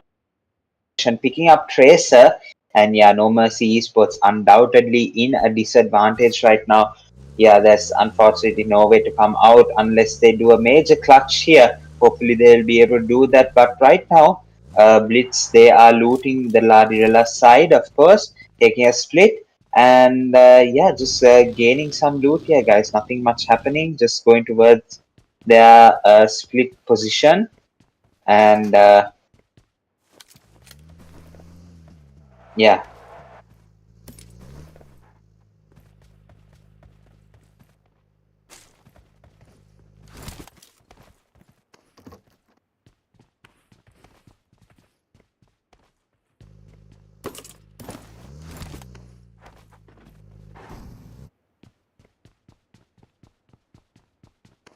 Picking up Tracer, and yeah, No Mercy Esports undoubtedly in a disadvantage right now. Yeah, there's unfortunately no way to come out unless they do a major clutch here. Hopefully they'll be able to do that. But right now, BLITZZ, they are looting the Ladirella side, of course, taking a split. And yeah, just gaining some loot here, guys. Nothing much happening. Just going towards their split position. And yeah,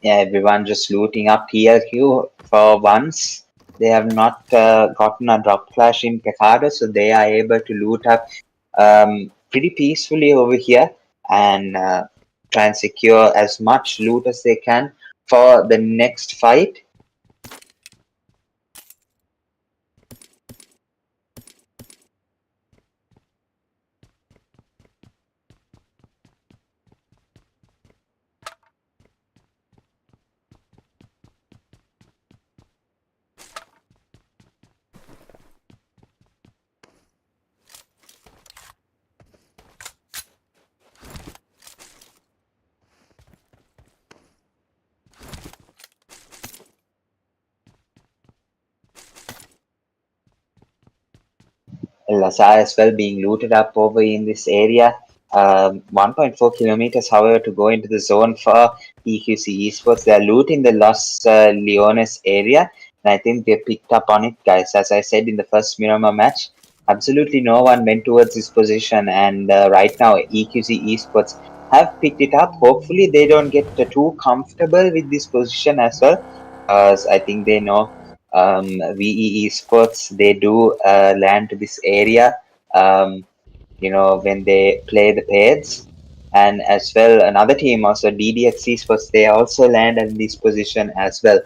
Yeah, everyone just looting up TLQ for once. They have not gotten a drop flash in Pecado, so they are able to loot up pretty peacefully over here and try and secure as much loot as they can for the next fight. Lazar as well being looted up over in this area. 1.4 kilometers, however, to go into the zone for EQC Esports. They're looting the Los Leones area, and I think they picked up on it, guys. As I said in the first Miramar match, absolutely no one went towards this position, and right now EQC Esports have picked it up. Hopefully, they don't get too comfortable with this position as well, as I think they know VE Esports, they do land to this area, when they play the pairs. And as well, another team also, DDX Esports, they also land in this position as well.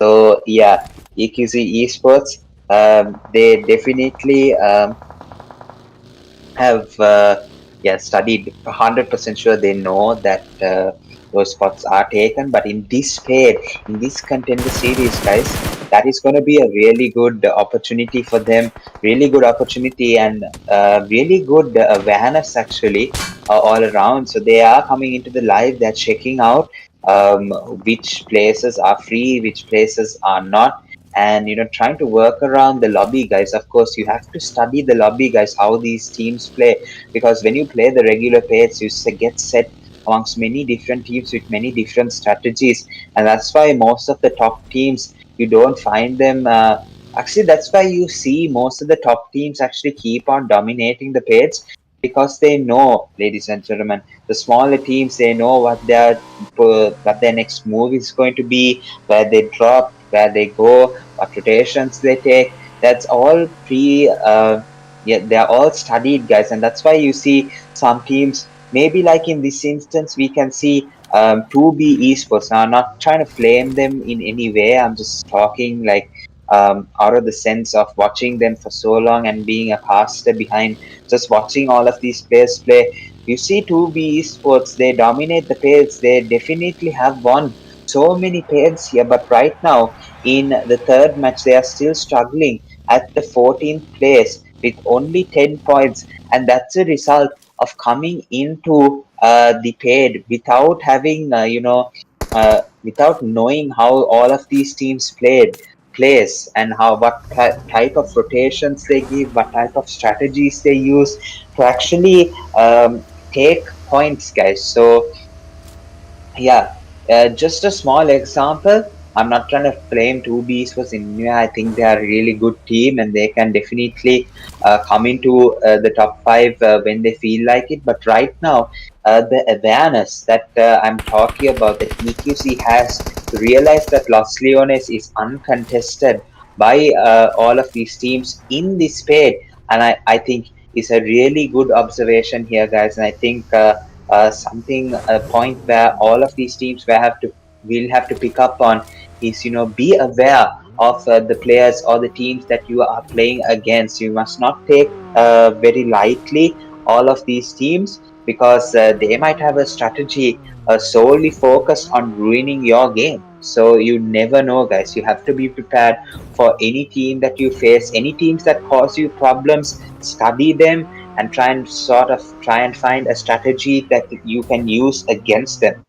So, yeah, EQC Esports, they definitely have studied 100% sure they know that those spots are taken, but in this pair, in this contender series, guys, that is going to be a really good opportunity for them, really good opportunity, and really good awareness actually all around. So they are coming into the live, they're checking out which places are free, which places are not, and trying to work around the lobby, guys. Of course, you have to study the lobby, guys, how these teams play, because when you play the regular pairs, you get set amongst many different teams with many different strategies, and that's why most of the top teams, you don't find them actually, that's why you see most of the top teams actually keep on dominating the pairs, because they know, ladies and gentlemen, the smaller teams, they know what their next move is going to be, where they drop, where they go, what rotations they take. That's all yeah, they're all studied, guys, and that's why you see some teams. Maybe like in this instance, we can see 2B esports. Now, I'm not trying to flame them in any way. I'm just talking like out of the sense of watching them for so long and being a caster behind, just watching all of these players play. You see 2B esports, they dominate the pairs. They definitely have won so many pairs here, but right now in the third match, they are still struggling at the 14th place with only 10 points, and that's a result of coming into the paid without having, without knowing how all of these teams plays, and what type of rotations they give, what type of strategies they use to actually take points, guys. So yeah, just a small example. I'm not trying to blame 2Bs for India. I think they are a really good team and they can definitely come into the top five when they feel like it. But right now, the awareness that I'm talking about, that EQC has to realize that Los Leones is uncontested by all of these teams in this paid. And I think is a really good observation here, guys. And I think something, a point where all of these teams will have to pick up on is, be aware of the players or the teams that you are playing against. You must not take very lightly all of these teams, because they might have a strategy solely focused on ruining your game. So you never know, guys. You have to be prepared for any team that you face, any teams that cause you problems. Study them and try and find a strategy that you can use against them.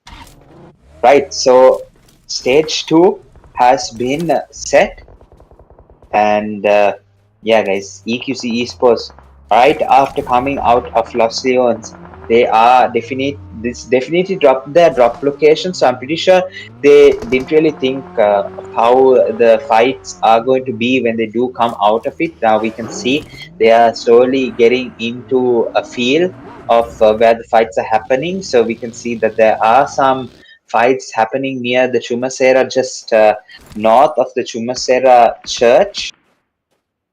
Right. So stage two has been set, and yeah, guys, EQC Esports, right after coming out of Los Leones, they are definitely dropped their drop location. So I'm pretty sure they didn't really think of how the fights are going to be when they do come out of it. Now we can see they are slowly getting into a feel of where the fights are happening. So we can see that there are some fights happening near the Chumasera, just north of the Chumasera church.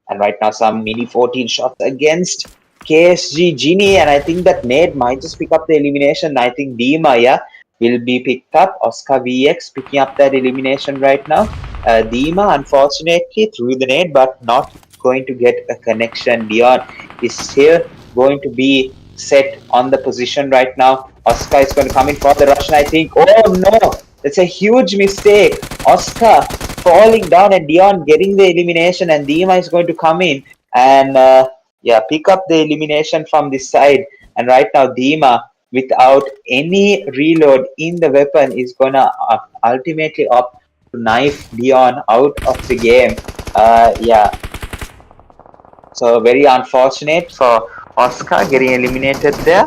And right now, some mini 14 shots against KSG Genie. And I think that Nate might just pick up the elimination. I think Dima, yeah, will be picked up. Oscar VX picking up that elimination right now. Dima, unfortunately, threw the Nate, but not going to get a connection. Dion is still going to be set on the position right now. Oscar is going to come in for the rush. And I think, oh no, that's a huge mistake. Oscar falling down and Dion getting the elimination, and Dima is going to come in and yeah, pick up the elimination from this side. And right now Dima, without any reload in the weapon, is gonna ultimately opt to knife Dion out of the game. Yeah, so very unfortunate for Oscar getting eliminated there.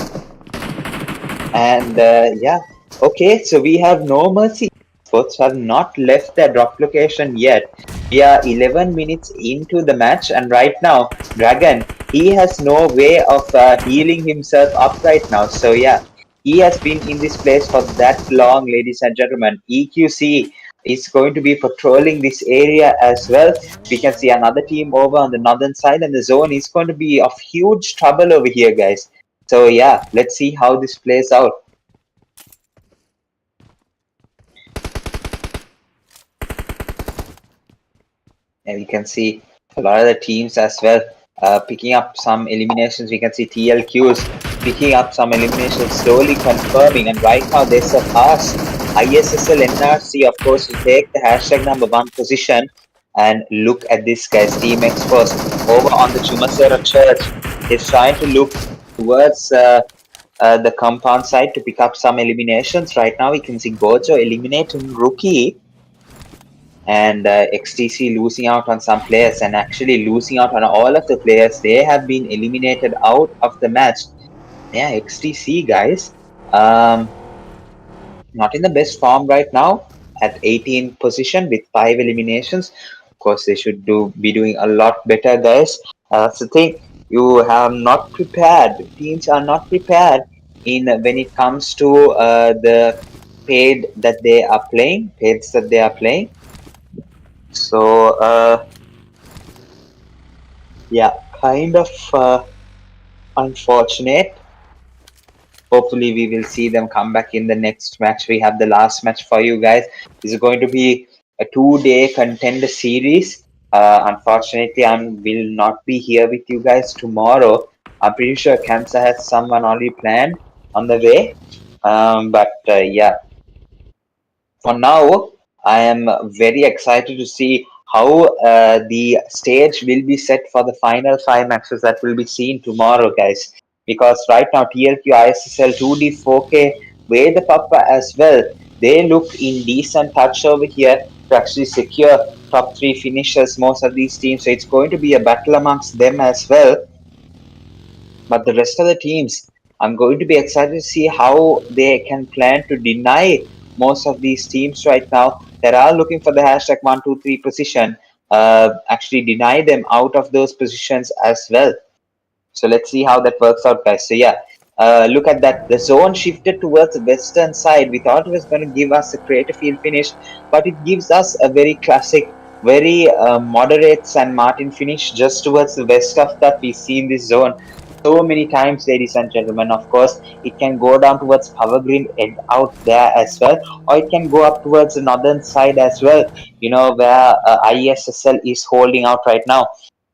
And yeah, okay, so we have No Mercy Sports have not left their drop location yet. We are 11 minutes into the match, and right now, Dragon, he has no way of healing himself up right now. So yeah, he has been in this place for that long, ladies and gentlemen. EQC is going to be patrolling this area as well. We can see another team over on the northern side, and the zone is going to be of huge trouble over here, guys. So yeah, let's see how this plays out. And we can see a lot of the teams as well picking up some eliminations. We can see TLQs picking up some eliminations, slowly confirming. And right now they surpass ISSLNRC, of course, to take the hashtag #1 position. And look at this, guys. Team Exposed over on the Chumasera Church is trying to look towards the compound side to pick up some eliminations. Right now, we can see Gojo eliminating Rookie and XTC losing out on some players and actually losing out on all of the players. They have been eliminated out of the match. Yeah, XTC guys, not in the best form right now at 18th position with 5 eliminations. Of course, they should be doing a lot better, guys. That's the thing. You have not prepared. Teams are not prepared in when it comes to the paid that they are playing, paids that they are playing. So yeah, kind of unfortunate. Hopefully we will see them come back in the next match. We have the last match for you guys. This is going to be a 2-day contender series. Unfortunately, I will not be here with you guys tomorrow. I'm pretty sure Cancer has someone already planned on the way. But yeah, for now, I am very excited to see how the stage will be set for the final 5 matches that will be seen tomorrow, guys. Because right now, TLQ, ISSL, 2D, 4K, WEDHA, PAPPA as well, they look in decent touch over here to actually secure top 3 finishes, most of these teams. So it's going to be a battle amongst them as well. But the rest of the teams, I'm going to be excited to see how they can plan to deny most of these teams right now that are looking for the hashtag 123 position, actually deny them out of those positions as well. So let's see how that works out, guys. So yeah, look at that. The zone shifted towards the western side. We thought it was going to give us a creative field finish, but it gives us a very classic, very moderate San Martin finish just towards the west of that we see in this zone so many times, ladies and gentlemen. Of course, it can go down towards Power Grid and out there as well, or it can go up towards the northern side as well, you know, where ISSL is holding out right now.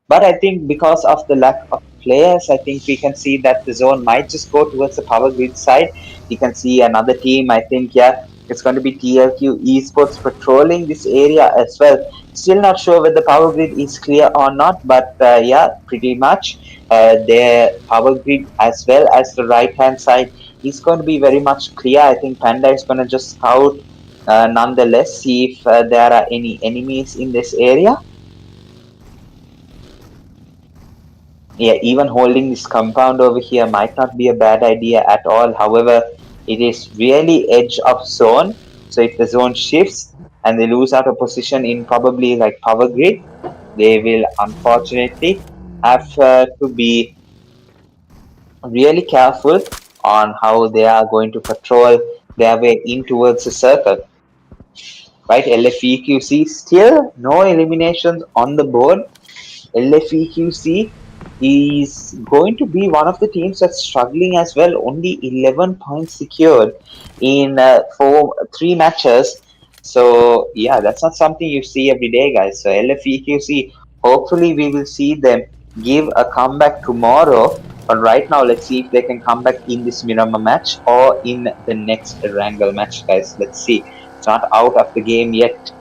But I think because of the lack of players, I think we can see that the zone might just go towards the Power Grid side. You can see another team, I think, yeah, it's going to be TLQ Esports patrolling this area as well. Still not sure whether the Power Grid is clear or not, but yeah, pretty much their Power Grid as well as the right hand side is going to be very much clear. I think Panda is going to just scout nonetheless, see if there are any enemies in this area. Yeah, even holding this compound over here might not be a bad idea at all. However, it is really edge of zone. So if the zone shifts and they lose out a position in probably like Power Grid, they will unfortunately have to be really careful on how they are going to patrol their way in towards the circle. Right, LFEQC still no eliminations on the board. LFEQC is going to be one of the teams that's struggling as well. Only 11 points secured in 3 matches. So yeah, that's not something you see every day, guys. So LFEQC, hopefully we will see them give a comeback tomorrow. But right now, let's see if they can come back in this Miramar match or in the next Wrangle match, guys. Let's see. It's not out of the game yet.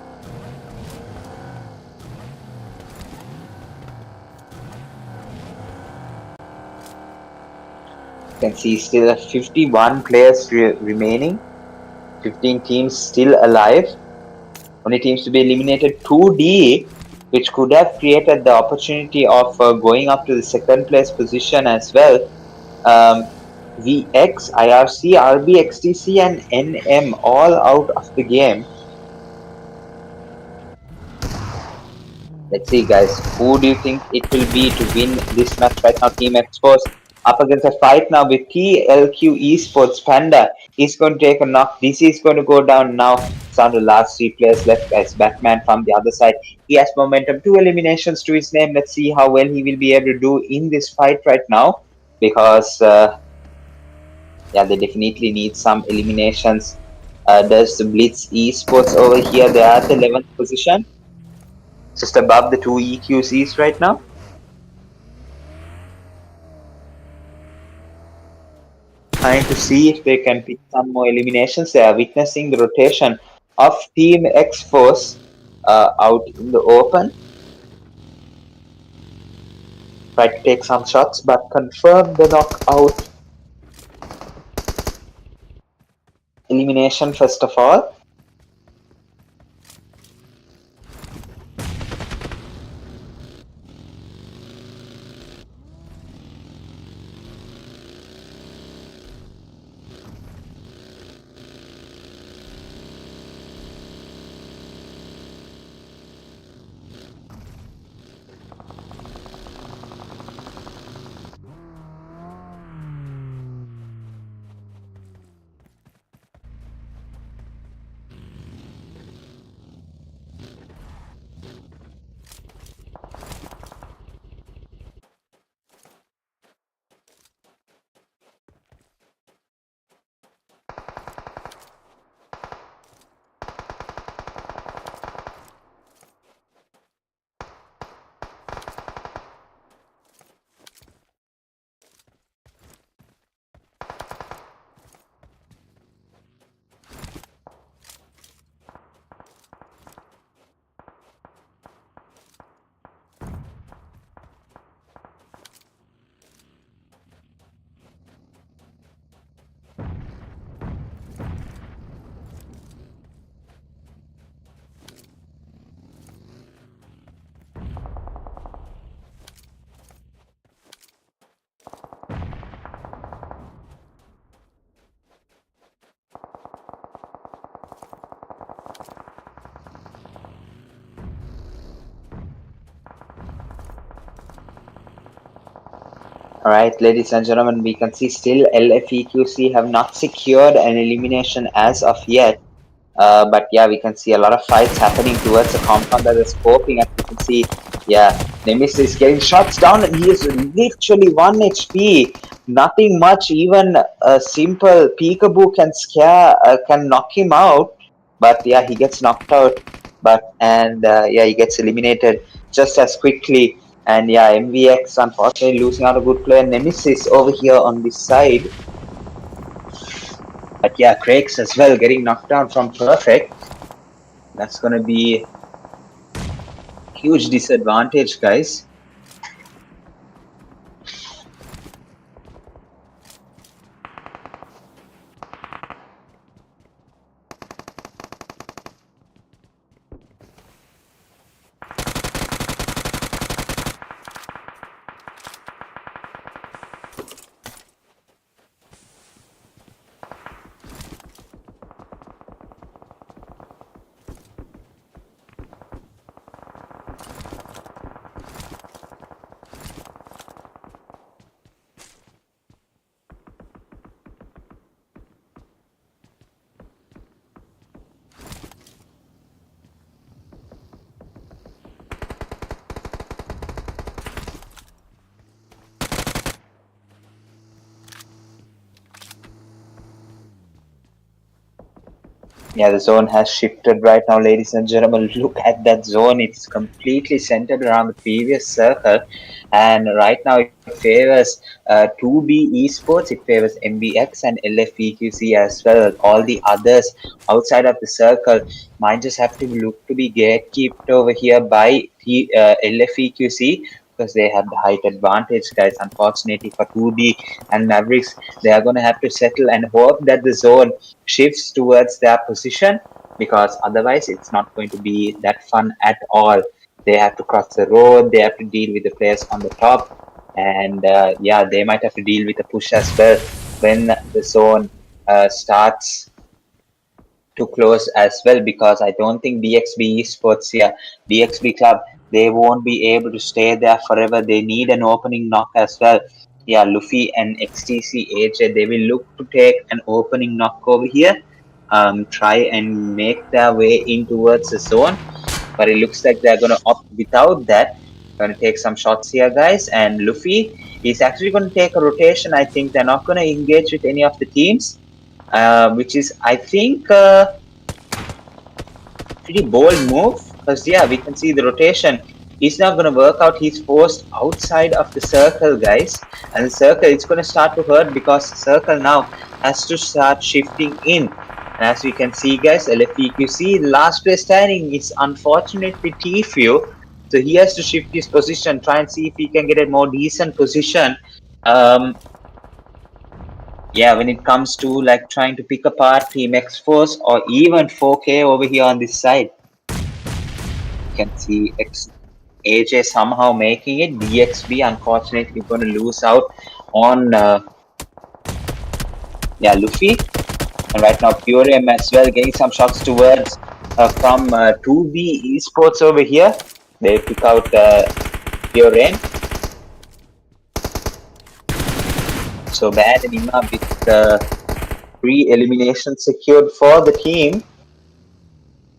You can see still 51 players remaining, 15 teams still alive, only teams to be eliminated 2D, which could have created the opportunity of going up to the second place position as well. VX, IRC, RB, XTC, and NM all out of the game. Let's see, guys. Who do you think it will be to win this match right now? Team X-Force up against a fight now with TLQ Esports. Panda is going to take a knock. DC is going to go down now. It's down to last 3 players left, guys. Batman from the other side. He has momentum. 2 eliminations to his name. Let's see how well he will be able to do in this fight right now. Because, yeah, they definitely need some eliminations. There's the BLITZZ Esports over here. They are at the 11th position, just above the 2 EQCs right now. Trying to see if they can pick some more eliminations. They are witnessing the rotation of Team X Force out in the open. Try to take some shots, but confirm the knockout elimination first of all. Alright, ladies and gentlemen, we can see still LFEQC have not secured an elimination as of yet. But yeah, we can see a lot of fights happening towards the compound that is scoping. As you can see, yeah, Nemesis is getting shots down and he is literally 1 HP. Nothing much, even a simple peekaboo can knock him out. But yeah, he gets knocked out. Yeah, he gets eliminated just as quickly. And yeah, MVX unfortunately losing out a good player. Nemesis over here on this side. But yeah, Craig's as well getting knocked down from Perfect. That's going to be huge disadvantage, guys. Yeah, the zone has shifted right now, ladies and gentlemen. Look at that zone. It's completely centered around the previous circle. And right now it favors 2B Esports, it favors MBX and LFEQC as well. All the others outside of the circle might just have to look to be gatekept over here by LFEQC because they have the height advantage, guys. Unfortunately for 2B and Mavericks, they are going to have to settle and hope that the zone shifts towards their position because otherwise it's not going to be that fun at all. They have to cross the road, they have to deal with the players on the top, and yeah, they might have to deal with the push as well when the zone starts to close as well because I don't think DXB Esports, yeah, DXB Club, they won't be able to stay there forever. They need an opening knock as well. Yeah, Luffy and XTC AJ, they will look to take an opening knock over here, try and make their way in towards the zone. But it looks like they're going to opt without that. Going to take some shots here, guys. And Luffy is actually going to take a rotation. I think they're not going to engage with any of the teams, which is, I think, pretty bold move because yeah, we can see the rotation is not going to work out. He's forced outside of the circle, guys, and the circle it's going to start to hurt because the circle now has to start shifting in. And as we can see, guys, LFEQC last place standing is unfortunately Tfue, so he has to shift his position, try and see if he can get a more decent position. Um, yeah, when it comes to like trying to pick apart Team X Force or even 4K over here on this side. Can see AJ somehow making it. DXB unfortunately going to lose out on yeah, Luffy, and right now Pure M as well getting some shots towards from 2B Esports over here. They pick out Pure M. So bad and Ima with 3 eliminations secured for the team.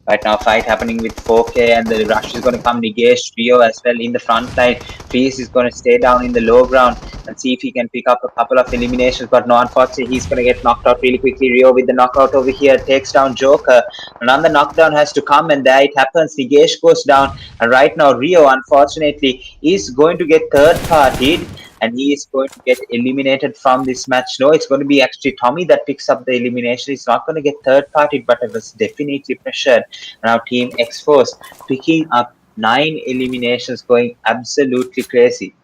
Right now, fight happening with 4K, and the rush is going to come. Nigesh, Rio as well in the front line. Freeze is going to stay down in the low ground and see if he can pick up a couple of eliminations. But no, unfortunately, he's going to get knocked out really quickly. Rio with the knockout over here takes down Joker. Another knockdown has to come, and there it happens. Nigesh goes down, and right now, Rio, unfortunately, is going to get third partied, and he is going to get eliminated from this match. No, it's going to be actually Tommy that picks up the elimination. He's not going to get third partied, but it was definitely pressured. Now Team X-Force picking up 9 eliminations, going absolutely crazy.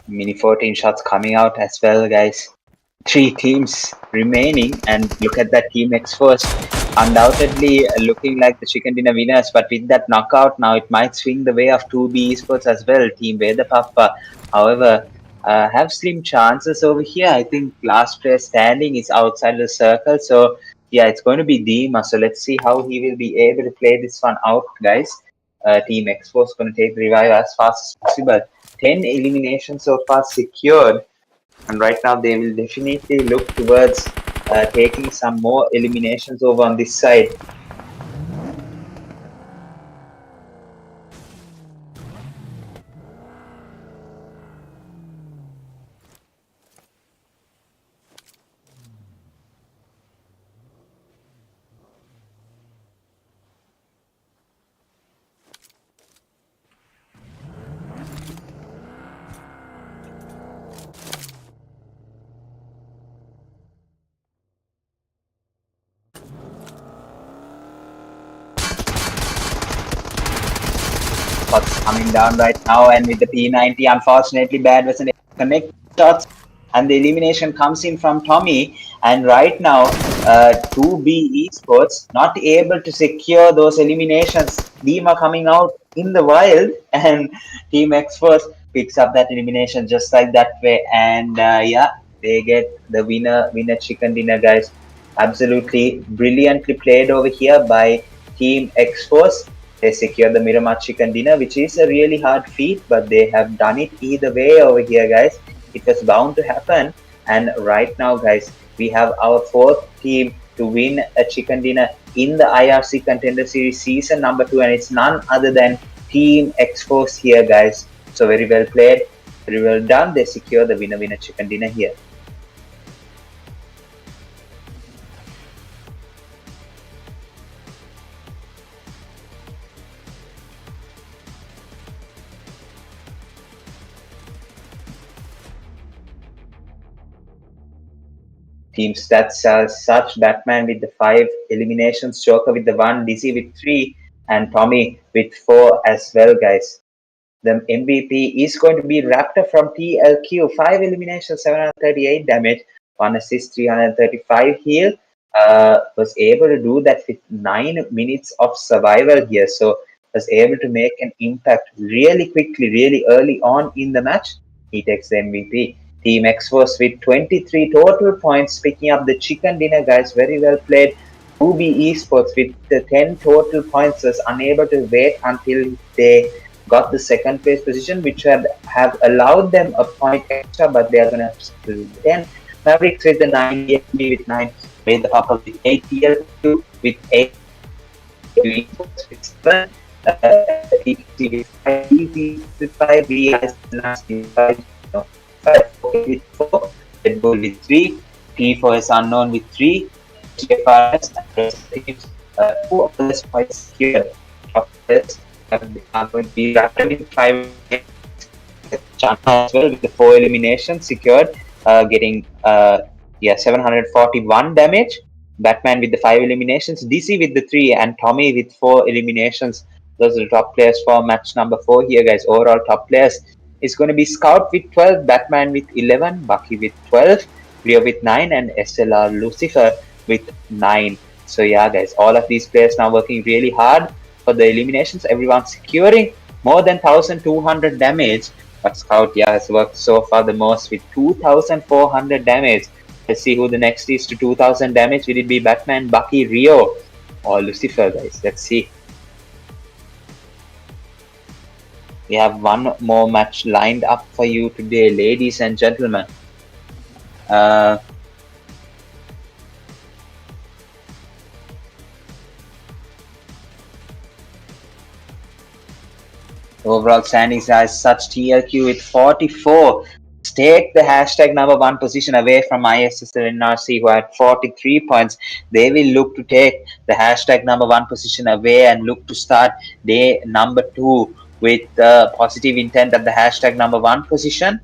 Mini 14 shots coming out as well, guys. 3 teams remaining, and look at that Team X-Force. Undoubtedly looking like the chicken dinner winners, but with that knockout now, it might swing the way of 2B Esports as well. Team WEDHA PAPPA, however, have slim chances over here. I think last place standing is outside the circle, so yeah, it's going to be Dima. So let's see how he will be able to play this one out, guys. Team X-Force going to take the revive as fast as possible. 10 eliminations so far secured, and right now they will definitely look towards taking some more eliminations over on this side. Shots coming down right now, and with the P90, unfortunately, bad wasn't able to connect shots, and the elimination comes in from Tommy. And right now, 2B Esports not able to secure those eliminations. Team are coming out in the wild, and Team X Force picks up that elimination just like that way, and yeah, they get the winner chicken dinner, guys. Absolutely brilliantly played over here by Team X Force. They secure the Miramar chicken dinner, which is a really hard feat, but they have done it either way over here, guys. It was bound to happen. And right now, guys, we have our fourth team to win a chicken dinner in the IRC Contender Series season number 2, and it's none other than Team X Force here, guys. So very well played, very well done. They secure the winner chicken dinner here. Team stats are such: Batman with the 5 eliminations, Joker with the 1, DC with 3, and Tommy with 4 as well, guys. The MVP is going to be Raptor from TLQ. 5 eliminations, 738 damage, 1 assist, 335 heal. Was able to do that with 9 minutes of survival here. So was able to make an impact really quickly, really early on in the match. He takes the MVP. Team X Force with 23 total points, picking up the chicken dinner, guys. Very well played. 2B Esports with the 10 total points was unable to wait until they got the second place position, which have allowed them a point extra, but they are going to still 10. Mavericks with the 9, EFB with 9, with the PAPPA with 8, TL2 with 8, Esports with 7, TC with 5, TC with 5, VE ISSLxNRC with 5, 5 with 4, REDBULL with 3, T4SxUNKNOWN with 3, TFRS and the rest of the teams, 2 of this quite secure. Top players are going to be Raptor with 5 Chana as well with the 4 eliminations secured, getting 741 damage. Batman with the 5 eliminations, DC with the 3, and Tommy with 4 eliminations. Those are the top players for match number 4 here, guys. Overall top players is going to be Scout with 12, Batman with 11, Bucky with 12, Rio with 9, and SLR Lucifer with 9. So yeah, guys, all of these players now working really hard for the eliminations. Everyone securing more than 1200 damage, but Scout, yeah, has worked so far the most with 2400 damage. Let's see who the next is to 2000 damage. Will it be Batman, Bucky, Rio, or Lucifer, guys? Let's see. We have one more match lined up for you today, ladies and gentlemen. Overall standings as such: TLQ with 44 take the hashtag number 1 position away from ISSLNRC, who had 43 points. They will look to take the hashtag number 1 position away and look to start day number 2 with positive intent at the hashtag number 1 position.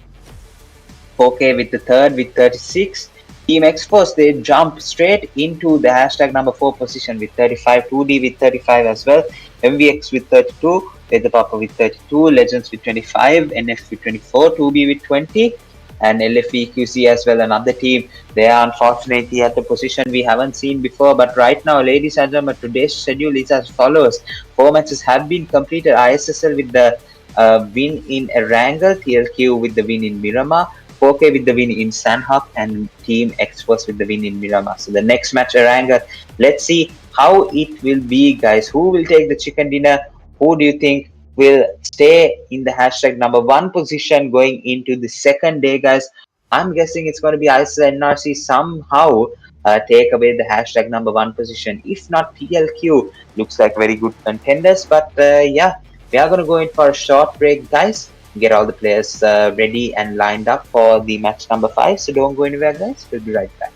Okay, with the third with 36. Team X Force, they jump straight into the hashtag number 4 position with 35, 2D with 35 as well, MVX with 32, the PAPPA with 32, Legends with 25, NF with 24, 2B with 20, and LFEQC as well, another team. They are unfortunately at the position we haven't seen before, but right now, ladies and gentlemen, today's schedule is as follows. 4 matches have been completed. ISSL with the win in Erangel, TLQ with the win in Miramar, 4K with the win in Sanhok, and Team X Force with the win in Miramar. So the next match, Erangel, let's see how it will be, guys. Who will take the chicken dinner? Who do you think will stay in the hashtag number 1 position going into the second day, guys? I'm guessing it's going to be ISSLNRC somehow take away the hashtag number 1 position. If not, TLQ looks like very good contenders. But yeah, we are going to go in for a short break, guys. Get all the players ready and lined up for the match number 5. So don't go anywhere, guys. We'll be right back.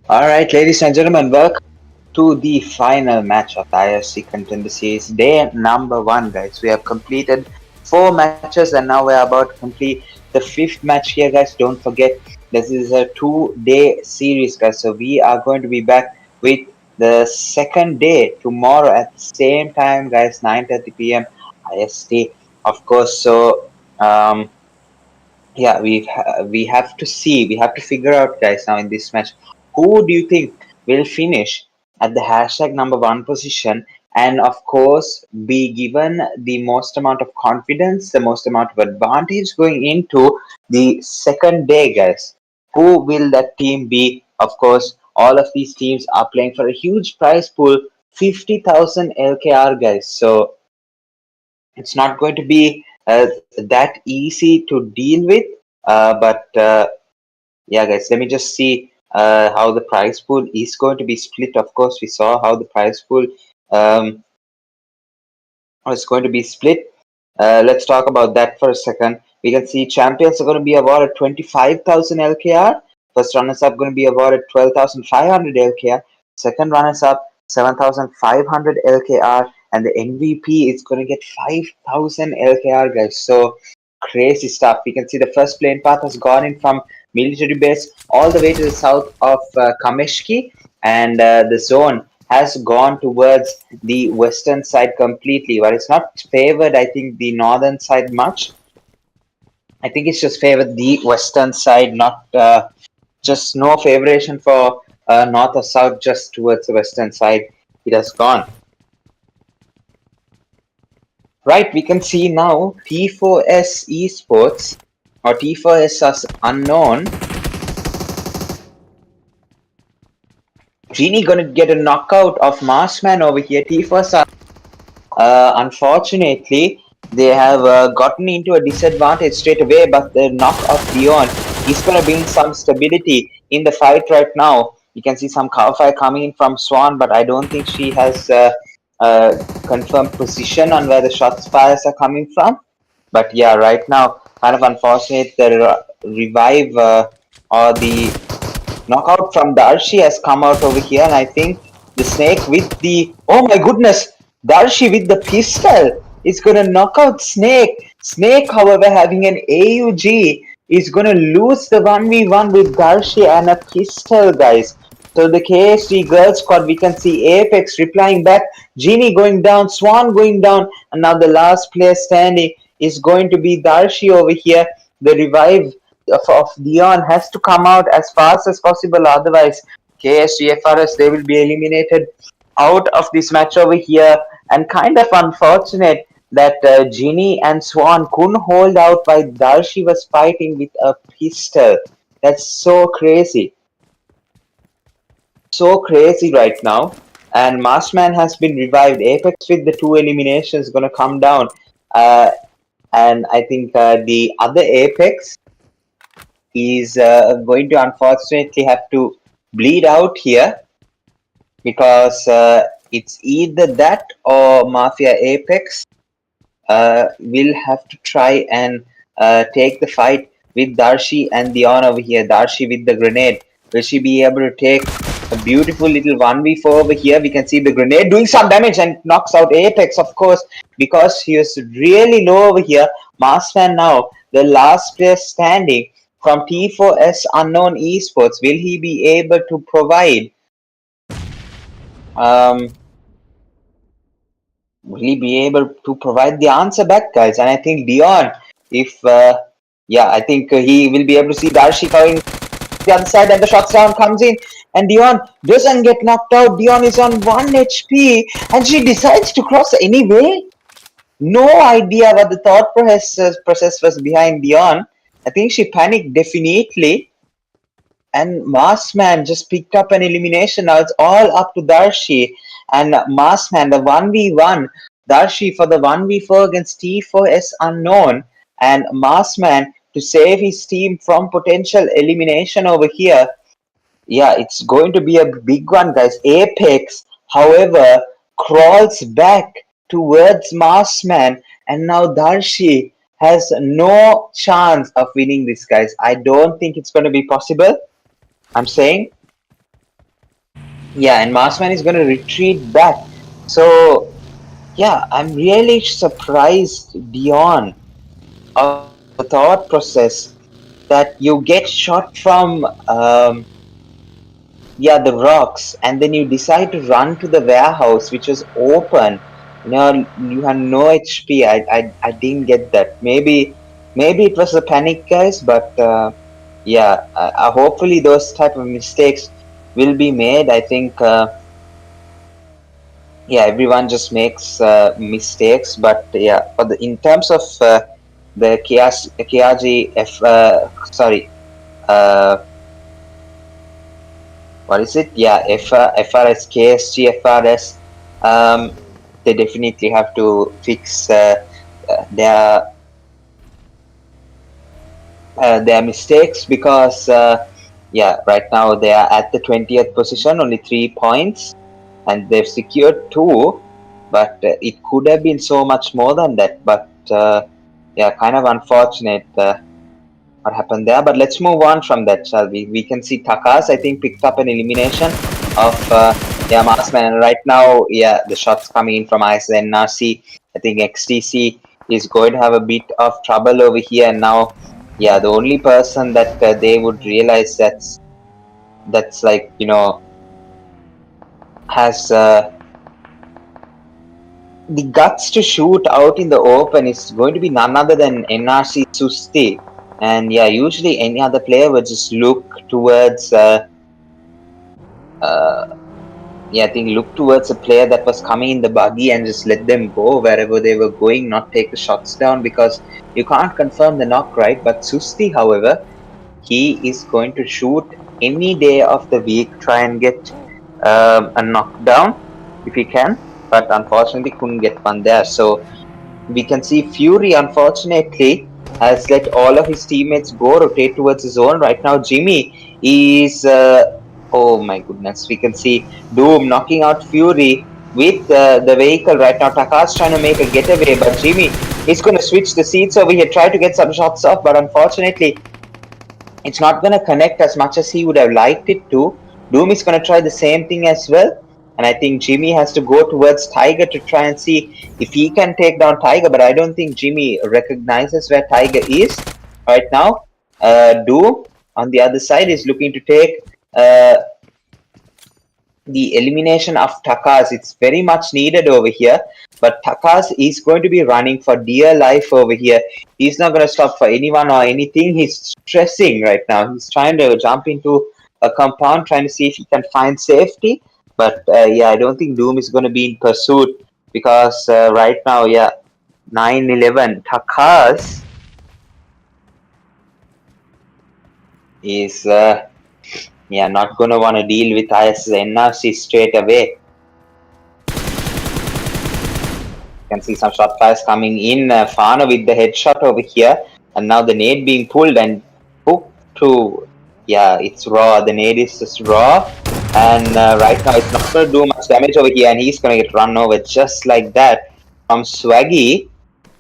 Alright, ladies and gentlemen, welcome to the final match of the ISC Contender Series, day number 1, guys. We have completed 4 matches and now we're about to complete the 5th match here, guys. Don't forget, this is a 2-day series, guys. So we are going to be back with the second day tomorrow at the same time, guys, 9:30 p.m. IST, of course. So, yeah, we have to see, we have to figure out, guys, now in this match, who do you think will finish at the hashtag number 1 position, and of course be given the most amount of confidence, the most amount of advantage going into the second day, guys. Who will that team be? Of course, all of these teams are playing for a huge prize pool, 50,000 LKR, guys. So it's not going to be that easy to deal with. But yeah, guys, let me just see how the prize pool is going to be split. Of course, we saw how the prize pool um, is going to be split. Let's talk about that for a second. We can see champions are going to be awarded 25,000 LKR. First runners up going to be awarded 12,500 LKR. Second runners up 7,500 LKR, and the MVP is going to get 5,000 LKR, guys. So crazy stuff. We can see the first plane path has gone in from military base all the way to the south of Kameshki, and the zone has gone towards the western side completely, but it's not favored, I think, the northern side much. I think it's just favored the western side, not just no favoration for north or south, just towards the western side. It has gone. Right, we can see now T4S Esports or T4S as unknown. Genie gonna get a knockout of Marsman over here. T4S, unfortunately, they have gotten into a disadvantage straight away, but the knock of Dion is going to bring some stability in the fight right now. You can see some cover fire coming in from Swan, but I don't think she has confirmed position on where the shots fires are coming from. But yeah, right now, kind of unfortunate, the revive or the knockout from Darshi has come out over here, and I think the Snake with the, oh my goodness, Darshi with the pistol is gonna knock out Snake. Snake, however, having an AUG is gonna lose the 1v1 with Darshi and a pistol, guys. So the KSG girl squad, we can see Apex replying back, Genie going down, Swan going down, and now the last player standing is going to be Darshi over here. The revive of Dion has to come out as fast as possible, otherwise KSGFRS, they will be eliminated out of this match over here. And kind of unfortunate that Ginny and Swan couldn't hold out while Darshi was fighting with a pistol. That's so crazy. So crazy right now. And Marsman has been revived. Apex with the 2 eliminations gonna come down. And I think the other Apex is going to unfortunately have to bleed out here, because it's either that or Mafia Apex will have to try and take the fight with Darshi and Dion over here. Darshi with the grenade. Will she be able to take a beautiful little 1v4 over here? We can see the grenade doing some damage and knocks out Apex, of course, because he was really low over here. Marsman now, the last player standing from T4S Unknown Esports. Will he be able to provide um, will he be able to provide the answer back, guys? And I think Dion, if yeah, I think he will be able to see Darshi coming the other side, and the shots down comes in, and Dion doesn't get knocked out. Dion is on 1 HP, and she decides to cross anyway. No idea what the thought process was behind Dion. I think she panicked definitely, and Marsman just picked up an elimination. Now it's all up to Darshi and Marsman, the 1v1. Darshi for the 1v4 against T4S Unknown, and Marsman to save his team from potential elimination over here. Yeah, it's going to be a big one, guys. Apex, however, crawls back towards Marsman, and now Darshi has no chance of winning this, guys. I don't think it's going to be possible. I'm saying Yeah, and Marsman is going to retreat back. So yeah, I'm really surprised beyond of the thought process that you get shot from yeah, the rocks, and then you decide to run to the warehouse which was open. You know, you had no HP. I didn't get that. Maybe it was a panic, guys, but yeah, hopefully those type of mistakes will be made. I think yeah, everyone just makes mistakes, but yeah, for the in terms of the KRG F sorry, uh, what is it? Yeah, FRS, KSG, FRS. Um, they definitely have to fix their their mistakes, because yeah, right now they are at the 20th position, only 3 points, and they've secured 2, but it could have been so much more than that. But yeah, kind of unfortunate. What happened there? But let's move on from that, shall we? We can see Takas, I think, picked up an elimination of yeah, Marsman. And right now, yeah, the shots coming in from ISSLNRC. I think XTC is going to have a bit of trouble over here. And now, yeah, the only person that they would realize that's like, you know, has the guts to shoot out in the open is going to be none other than NRC Susti. And yeah, usually any other player would just look towards yeah, I think look towards a player that was coming in the buggy and just let them go wherever they were going, not take the shots down, because you can't confirm the knock, right? But Susti, however, he is going to shoot any day of the week, try and get a knockdown if he can, but unfortunately couldn't get one there. So we can see Fury, unfortunately, has let all of his teammates go rotate towards his zone. Right now, Jimmy is, oh my goodness, we can see Doom knocking out Fury with the vehicle right now. Taka's trying to make a getaway, but Jimmy is going to switch the seats over here, try to get some shots off, but unfortunately, it's not going to connect as much as he would have liked it to. Doom is going to try the same thing as well. And I think Jimmy has to go towards Tiger to try and see if he can take down Tiger. But I don't think Jimmy recognizes where Tiger is right now. Doom, on the other side, is looking to take the elimination of Takas. It's very much needed over here. But Takas is going to be running for dear life over here. He's not going to stop for anyone or anything. He's stressing right now. He's trying to jump into a compound, trying to see if he can find safety. But yeah, I don't think Doom is going to be in pursuit, because right now, yeah, 9-11. Takas is yeah, not going to want to deal with ISSNRC straight away. Can see some shot fires coming in. Fana with the headshot over here, and now the nade being pulled and hooked to. Yeah, it's raw. The nade is just raw, and right now it's not going to do much damage over here, and he's going to get run over just like that from Swaggy.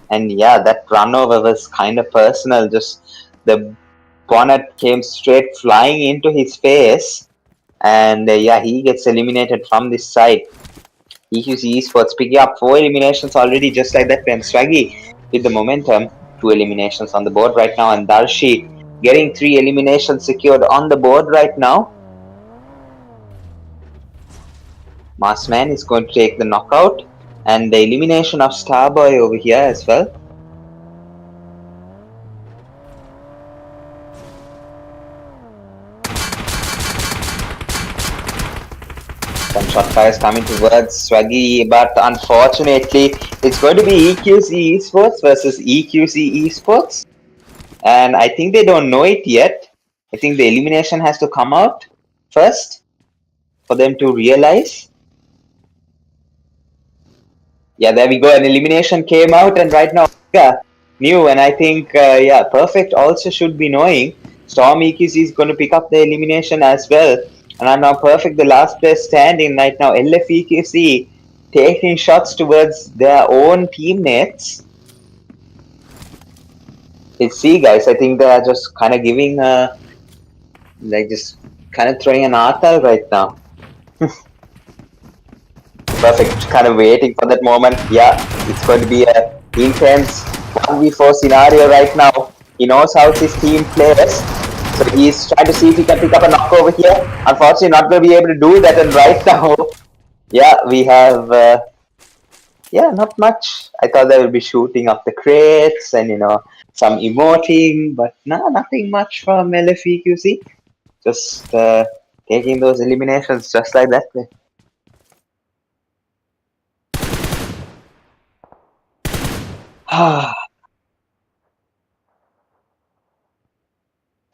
And yeah, that run over was kind of personal. Just the bonnet came straight flying into his face, and yeah, he gets eliminated from this side. EQC Esports picking up 4 eliminations already, just like that. And Swaggy with the momentum, 2 eliminations on the board right now, and Darshi getting 3 eliminations secured on the board right now. Marsman is going to take the knockout, and the elimination of Starboy over here as well. Some shot fires coming towards Swaggy, but unfortunately, it's going to be EQC Esports versus EQC Esports. And I think they don't know it yet. I think the elimination has to come out first for them to realize. Yeah, there we go. An elimination came out, and right now knew, and I think yeah, Perfect also should be knowing. Storm EQC is going to pick up the elimination as well, and I'm now Perfect, the last player standing right now. LF EQC taking shots towards their own teammates. Let's see, guys. I think they are just kind of giving like just kind of throwing an artal right now. Perfect. Kind of waiting for that moment. Yeah, it's going to be a intense 1v4 scenario right now. He knows how his team plays. So he's trying to see if he can pick up a knock over here. Unfortunately, not going to be able to do that. And right now, yeah, we have, yeah, not much. I thought they would be shooting up the crates and, some emoting, but no, nothing much from LFEQC. Just taking those eliminations just like that.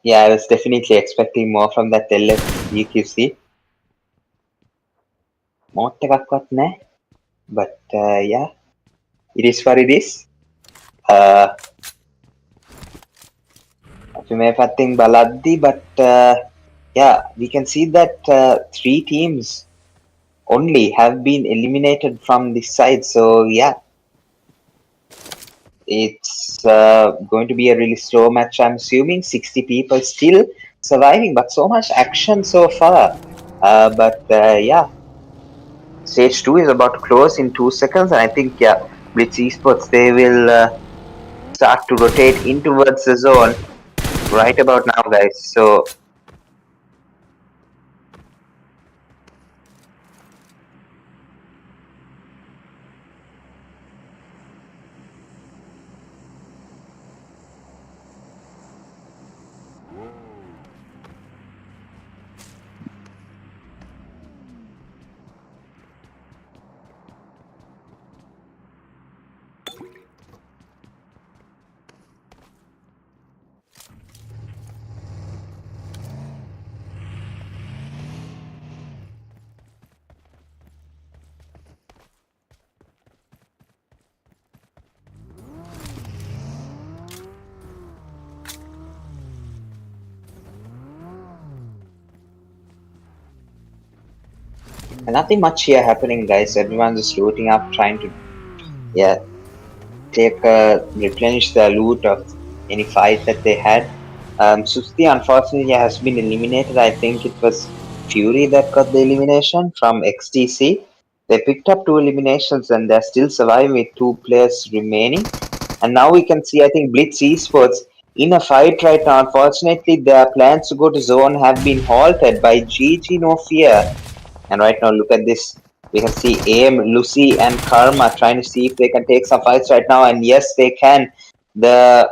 Yeah, I was definitely expecting more from that LFEQC. More එකක්වත් නැහැ. But yeah, it is what it is. අපි මේ පැත්තෙන් බලද්දි, but yeah, we can see that 3 teams only have been eliminated from this side. So yeah, it's going to be a really slow match. I'm assuming 60 people still surviving, but so much action so far. But yeah, stage 2 is about to close in 2 seconds, and I think, yeah, BLITZZ Esports, they will start to rotate in towards the zone right about now, guys. So nothing much here happening, guys. Everyone's just looting up, trying to, yeah, replenish the loot of any fight that they had. Susti, unfortunately, has been eliminated. I think it was Fury that got the elimination from XTC. They picked up 2 eliminations and they're still surviving with 2 players remaining. And now we can see, I think, BLITZZ Esports in a fight right now. Unfortunately, their plans to go to zone have been halted by GG No Fear. And right now, look at this. We can see Aim, Lucy, and Karma trying to see if they can take some fights right now. And yes, they can. The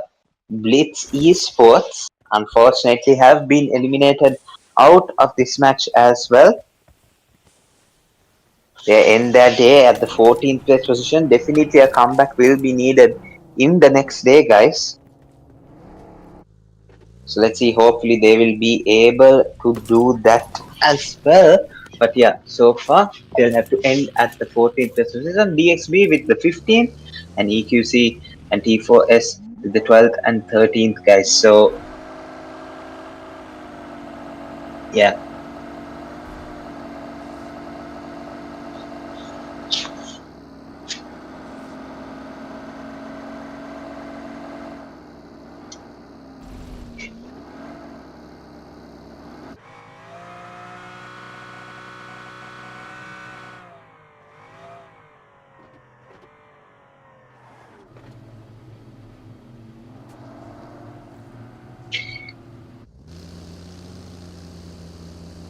BLITZZ Esports, unfortunately, have been eliminated out of this match as well. They end their day at the 14th place position. Definitely a comeback will be needed in the next day, guys. So let's see, hopefully they will be able to do that as well. But yeah, so far they'll have to end at the 14th position. DXB with the 15th, and EQC and T4S with the 12th and 13th, guys. So yeah.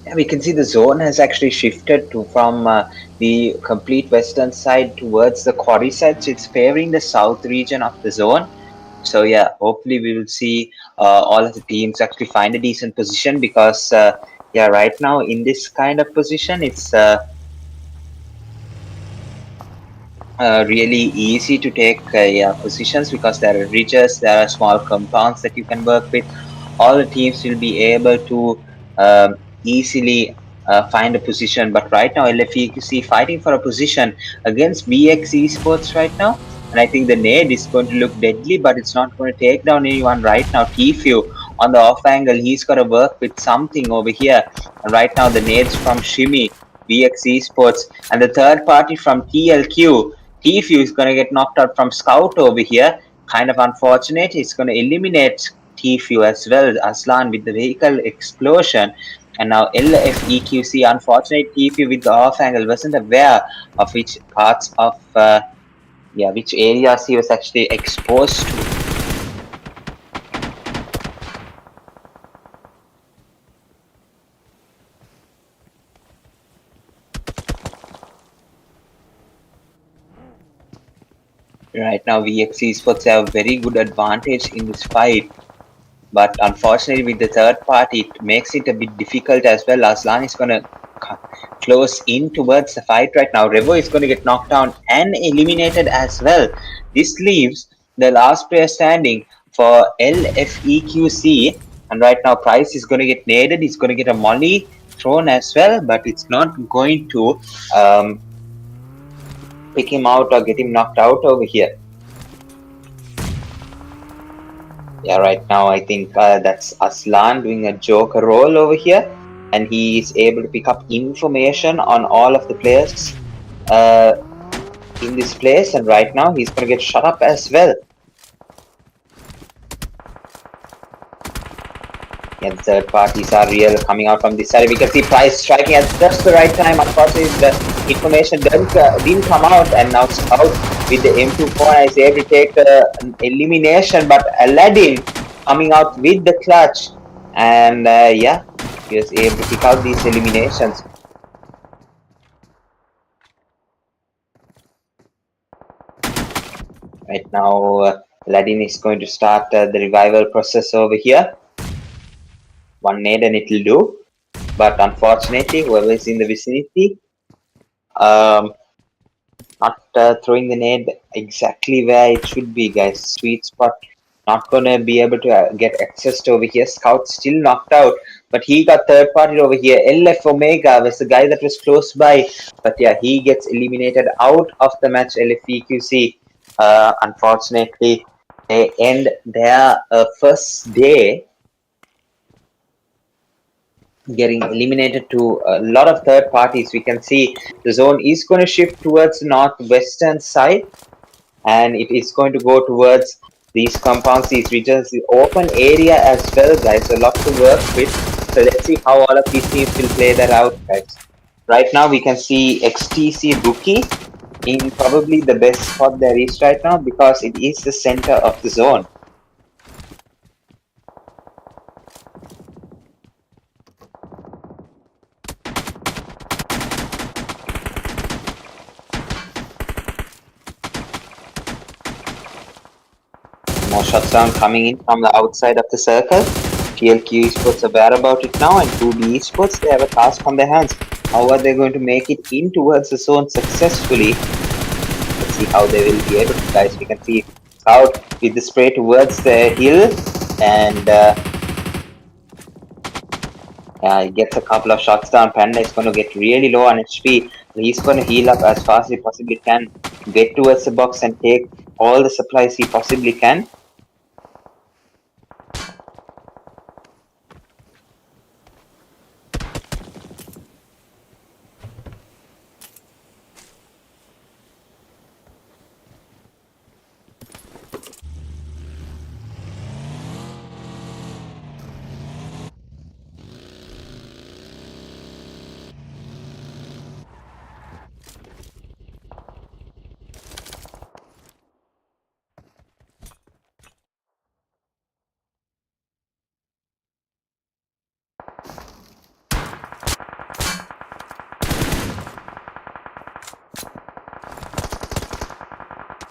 Yeah, we can see the zone has actually shifted from the complete western side towards the quarry side. So it's favoring the south region of the zone. So yeah, hopefully we will see all of the teams actually find a decent position, because yeah, right now in this kind of position, it's really easy to take yeah, positions, because there are ridges, there are small compounds that you can work with. All the teams will be able to easily find a position. But right now, LFEQC fighting for a position against BX Esports right now. And I think the nade is going to look deadly, but it's not going to take down anyone right now. Tfue on the off angle, he's got to work with something over here. And right now, the nades from Shimi, BX Esports, and the third party from TLQ. Tfue is going to get knocked out from Scout over here. Kind of unfortunate. It's going to eliminate Tfue as well, Aslan, with the vehicle explosion. And now LFEQC, unfortunate TP with the off angle, wasn't aware of which parts of which areas he was actually exposed to. Right now, VX Esports have a very good advantage in this fight, but unfortunately, with the third party, it makes it a bit difficult as well. Aslan is going to close in towards the fight right now. Revo is going to get knocked down and eliminated as well. This leaves the last player standing for LFEQC, and right now, Price is going to get naded. He's going to get a molly thrown as well, but it's not going to pick him out or get him knocked out over here. Yeah, right now I think that's Aslan doing a joker role over here, and he is able to pick up information on all of the players in this place, and right now he's going to get shut up as well. Yeah, the third parties are real coming out from this side. We can see Price striking at just the right time. Unfortunately, the information didn't come out, and now Scout with the M24 is able to take an elimination, but Aladdin coming out with the clutch, and yeah, he was able to pick out these eliminations. Right now, Aladdin is going to start the revival process over here. One nade and it'll do, but unfortunately, whoever is in the vicinity, not throwing the nade exactly where it should be, guys. Sweet spot. Not gonna be able to get access to over here. Scout still knocked out, but he got third party over here. LF Omega was the guy that was close by, but yeah, he gets eliminated out of the match. LFEQC, unfortunately, they end their first day getting eliminated to a lot of third parties. We can see the zone is going to shift towards the northwestern side, and it is going to go towards these compounds, these regions, the open area as well, guys. A lot to work with. So let's see how all of these teams will play that out, guys. Right now, we can see XTC Rookie in probably the best spot there is right now because it is the center of the zone. More shots down coming in from the outside of the circle. TLQ Esports aware about it now, and 2B Esports, they have a task on their hands. How are they going to make it in towards the zone successfully? Let's see how they will be able to, guys. We can see Scout with the spray towards the hill, and he gets a couple of shots down. Panda is going to get really low on HP. He's going to heal up as fast as he possibly can, get towards the box and take all the supplies he possibly can.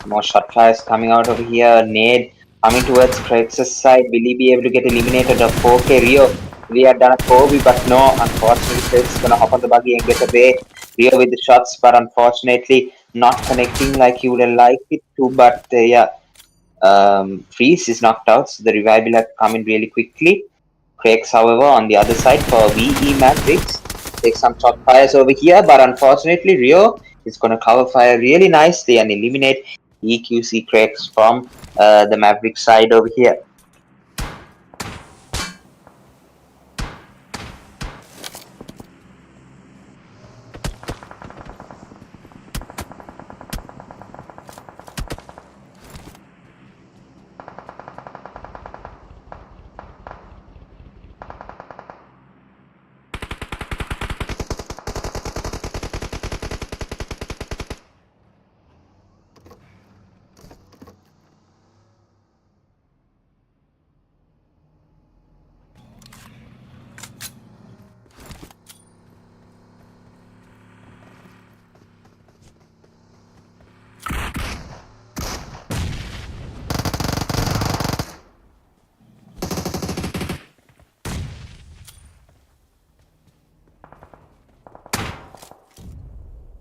More shot fires coming out over here. Nade coming towards Craig's side. Will he be able to get eliminated? Of 4K Rio. We had done a Kobe, but no. Unfortunately, Craig's gonna hop on the buggy and get away. Rio with the shots, but unfortunately not connecting like he would have liked it to. But yeah, Freeze is knocked out, so the revive will have to come in really quickly. Craig's, however, on the other side for VE Mavericks. Take some shot fires over here, but unfortunately, Rio is going to cover fire really nicely and eliminate EQC Craigs from the Maverick side over here.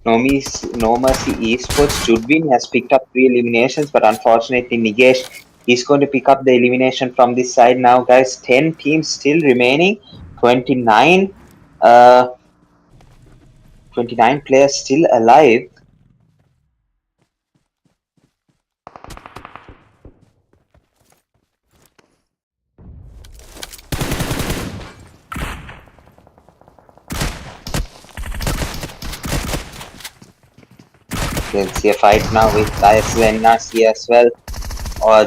No Mercy Esports should win, has picked up 3 eliminations, but unfortunately Nigesh is going to pick up the elimination from this side now, guys. 10 teams still remaining, 29 uh 29 players still alive. You can see a fight now with ISSLNRC as well.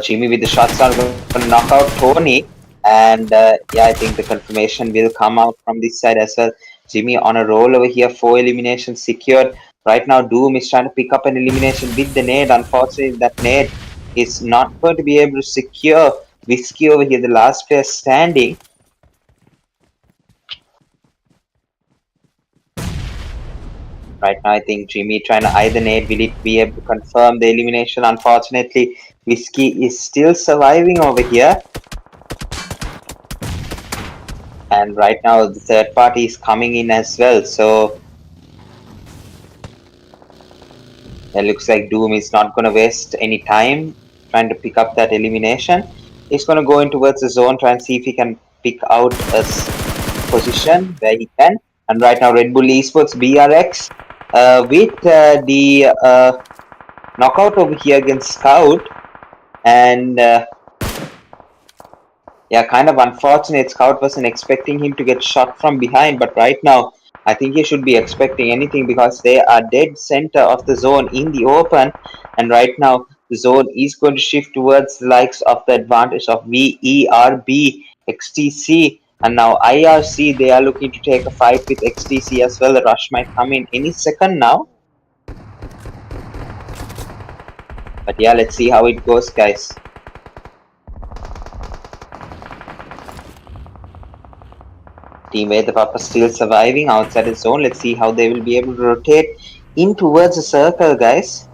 Jimmy with the shots are going to knock out Tony. And yeah, I think the confirmation will come out from this side as well. Jimmy on a roll over here, 4 eliminations secured. Right now, Doom is trying to pick up an elimination with the nade. Unfortunately, that nade is not going to be able to secure Whiskey over here, the last player standing. Right now, I think Jimmy trying to either nade. Will it be able to confirm the elimination? Unfortunately, Whiskey is still surviving over here. And right now, the third party is coming in as well. So it looks like Doom is not going to waste any time trying to pick up that elimination. He's going to go in towards the zone, try and see if he can pick out a position where he can. And right now, Red Bull Esports BRX with the knockout over here against Scout. And yeah, kind of unfortunate. Scout wasn't expecting him to get shot from behind, but right now, I think he should be expecting anything because they are dead center of the zone in the open. And right now, the zone is going to shift towards the likes of the advantage of VERB, XTC, and now IRC. They are looking to take a fight with XTC as well. The rush might come in any second now. But yeah, let's see how it goes, guys. Team WEDHA PAPPA still surviving outside the zone. Let's see how they will be able to rotate in towards the circle, guys.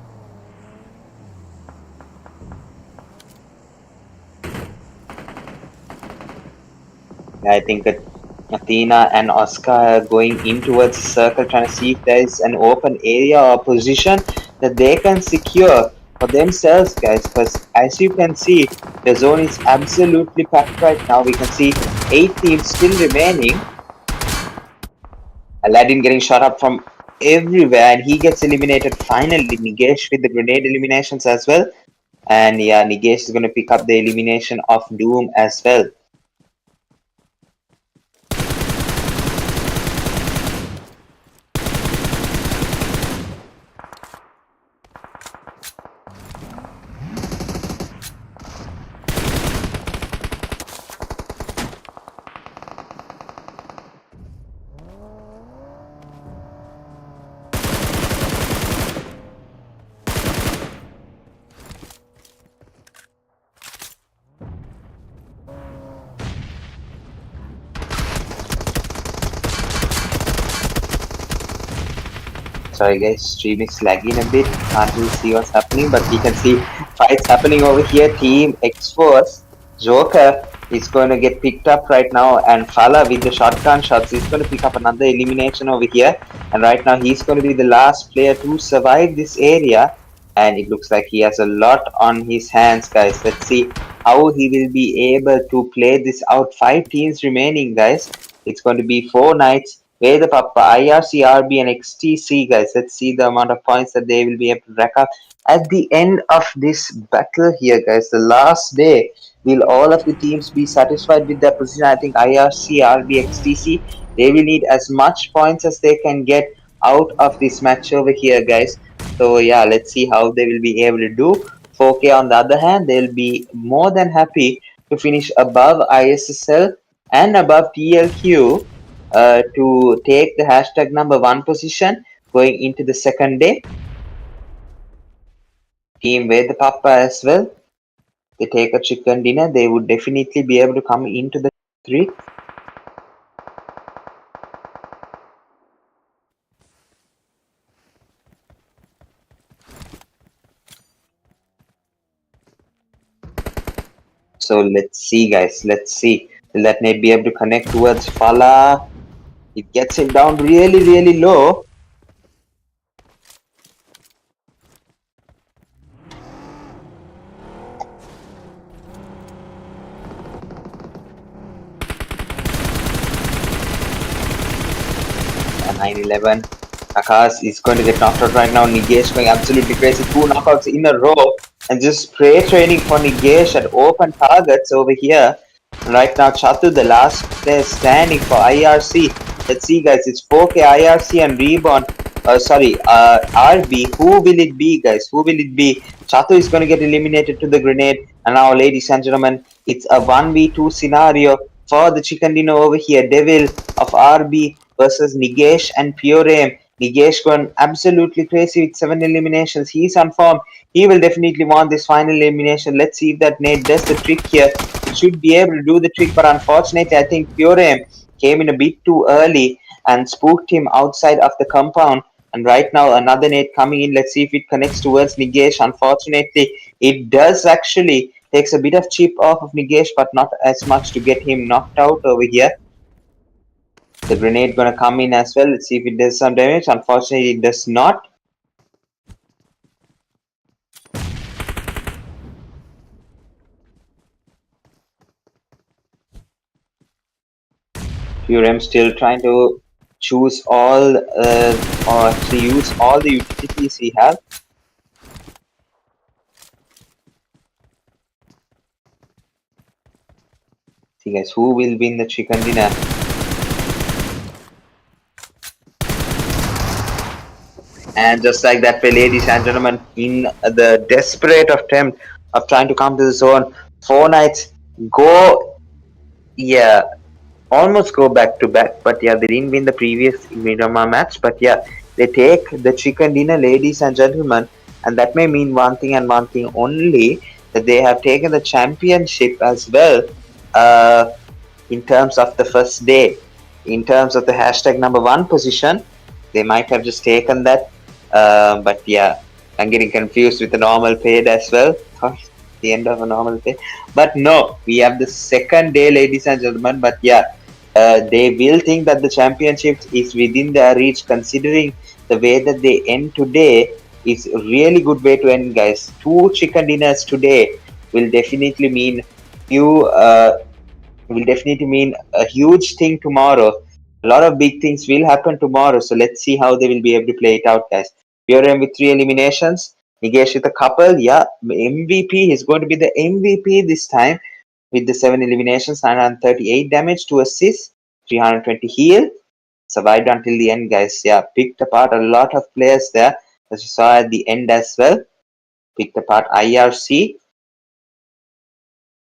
I think that Athena and Oscar are going in towards the circle, trying to see if there is an open area or position that they can secure for themselves, guys. Because as you can see, the zone is absolutely packed right now. We can see 8 teams still remaining. Aladdin getting shot up from everywhere, and he gets eliminated finally. Nigesh with the grenade eliminations as well. And yeah, Nigesh is going to pick up the elimination of Doom as well. Sorry guys, stream is lagging a bit. Can't really see what's happening, but we can see fights happening over here. Team X-Force, Joker is going to get picked up right now, and Fala with the shotgun shots is going to pick up another elimination over here. And right now he's going to be the last player to survive this area, and it looks like he has a lot on his hands, guys. Let's see how he will be able to play this out. 5 teams remaining, guys. It's going to be 4 nights. WEDHA PAPPA, IRC, RB, and XTC, guys. Let's see the amount of points that they will be able to rack up at the end of this battle here, guys. The last day, will all of the teams be satisfied with their position? I think IRC, RB, XTC, they will need as much points as they can get out of this match over here, guys. So yeah, let's see how they will be able to do. 4K on the other hand, they'll be more than happy to finish above ISSL and above TLQ to take the hashtag number 1 position going into the second day. Team WEDHA PAPPA as well. They take a chicken dinner. They would definitely be able to come into the 3. So let's see, guys. Let's see. Will that net be able to connect towards Fala? It gets him down really, really low. 9-11. Akash is going to get knocked out right now. Nigesh going absolutely crazy. 2 knockouts in a row. And just spray training for Nigesh at open targets over here. And right now, Chatu, the last player standing for IRC. Let's see, guys. It's 4K, IRC, and Reborn. RB. Who will it be, guys? Who will it be? Chatu is going to get eliminated to the grenade. And now, ladies and gentlemen, it's a 1v2 scenario for the chicken dinner over here. Devil of RB versus Nigesh and Pure Aim. Nigesh gone absolutely crazy with 7 eliminations. He's on form. He will definitely want this final elimination. Let's see if that nade does the trick here. It should be able to do the trick, but unfortunately, I think Pure Aim came in a bit too early and spooked him outside of the compound. And right now, another nade coming in. Let's see if it connects towards Nigesh. Unfortunately, it does actually. Takes a bit of chip off of Nigesh, but not as much to get him knocked out over here. The grenade gonna come in as well. Let's see if it does some damage. Unfortunately, it does not. Purem still trying to choose all or to use all the utilities he has. See guys, who will win the chicken dinner? And just like that way, ladies and gentlemen, in the desperate attempt of trying to come to the zone, 4 Knights go, yeah, almost go back to back, but yeah, they didn't win the previous Miramar match, but yeah, they take the chicken dinner, ladies and gentlemen, and that may mean one thing and one thing only, that they have taken the championship as well, in terms of the first day. In terms of the hashtag #1 position, they might have just taken that, but yeah, I'm getting confused with the normal paid as well. The end of a normal pay, but no, we have the second day, ladies and gentlemen, but yeah, they will think that the championship is within their reach, considering the way that they end today is a really good way to end, guys. 2 chicken dinners today will definitely mean a huge thing tomorrow. A lot of big things will happen tomorrow, so let's see how they will be able to play it out, guys. Pure with 3 eliminations. Nigesh with a couple, yeah. MVP, he's going to be the MVP this time with the 7 eliminations, 938 damage, 2 assists, 320 heal. Survived until the end, guys. Yeah, picked apart a lot of players there, as you saw at the end as well. Picked apart IRC.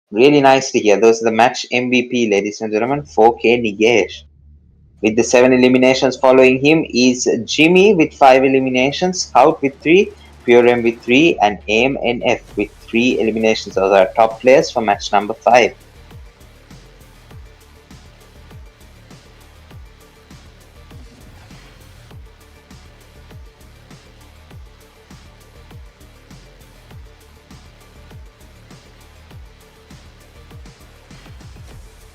Really nice to hear. Those are the match MVP, ladies and gentlemen. 4K Nigesh. With the 7 eliminations following him is Jimmy with 5 eliminations, Scout with 3, Pure M with 3, and Aim NF with 3 eliminations. Those are top players for match number 5.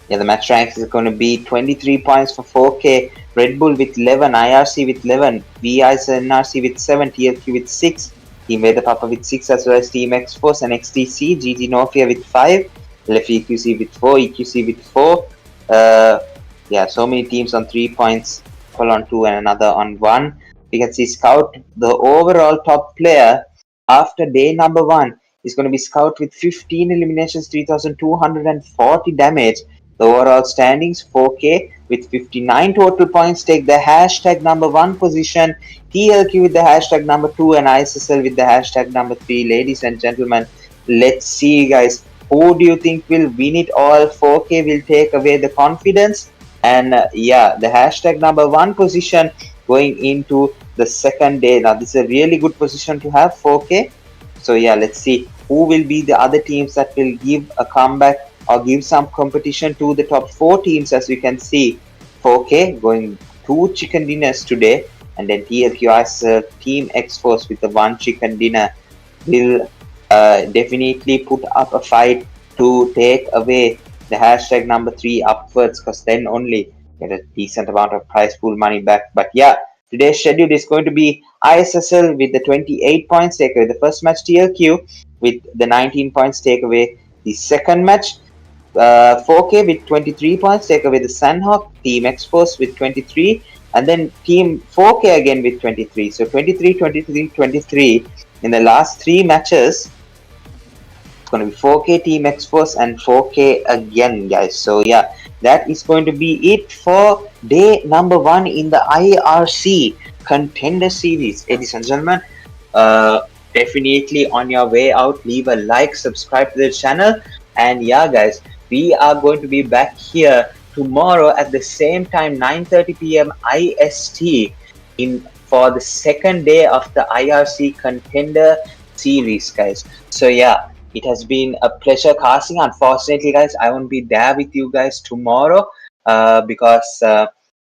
Yeah, the match ranks is going to be 23 points for 4K, Red Bull with 11, IRC with 11, VE ISSLnRC with 7, TLQ with 6, Team PAPPA with 6, as well as Team X-Force and XTC, GG Nofia with 5, LF EQC with 4, EQC with 4. Yeah, so many teams on 3 points, couple on 2 and another on 1. We can see Scout, the overall top player after day number 1 is going to be Scout with 15 eliminations, 3,240 damage. The overall standings, 4K with 59 total points, take the hashtag #1 position, TLQ with the hashtag #2, and ISSL with the hashtag #3. Ladies and gentlemen, let's see, guys. Who do you think will win it all? 4K will take away the confidence, and yeah, the hashtag #1 position going into the second day. Now, this is a really good position to have, 4K. So yeah, let's see who will be the other teams that will give a comeback or give some competition to the top 4 teams. As you can see, 4K going 2 chicken dinners today, and then TLQ as Team X-Force with the 1 chicken dinner will definitely put up a fight to take away the hashtag #3 upwards, because then only get a decent amount of prize pool money back. But yeah, today's schedule is going to be ISSL with the 28 points take away the first match, TLQ with the 19 points take away the second match, 4K with 23 points take away the Sandhawk, Team X-Force with 23, and then team 4K again with 23. So 23, 23, 23 in the last 3 matches. It's going to be 4K Team Expos and 4K again, guys. So yeah, that is going to be it for day number 1 in the IRC Contender Series. Ladies and gentlemen, definitely on your way out, leave a like, subscribe to the channel, and yeah, guys, we are going to be back here tomorrow at the same time, 9:30 p.m. IST, in for the second day of the IRC Contender Series, guys. So yeah, it has been a pleasure casting. Unfortunately, guys, I won't be there with you guys tomorrow because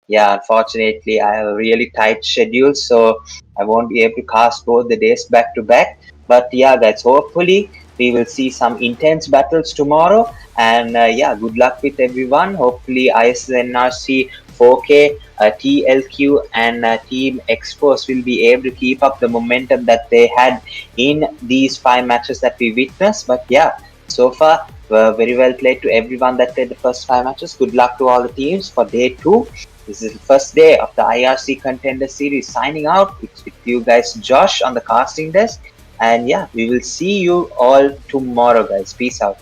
yeah, unfortunately, I have a really tight schedule, so I won't be able to cast both the days back to back. But yeah, guys, hopefully we will see some intense battles tomorrow. And yeah, good luck with everyone. Hopefully, ISSLNRC 4K, TLQ, and Team Expos will be able to keep up the momentum that they had in these 5 matches that we witnessed. But yeah, so far, very well played to everyone that played the first 5 matches. Good luck to all the teams for day 2. This is the first day of the IRC Contender Series. Signing out, it's with you guys, Josh, on the casting desk. And yeah, we will see you all tomorrow, guys. Peace out.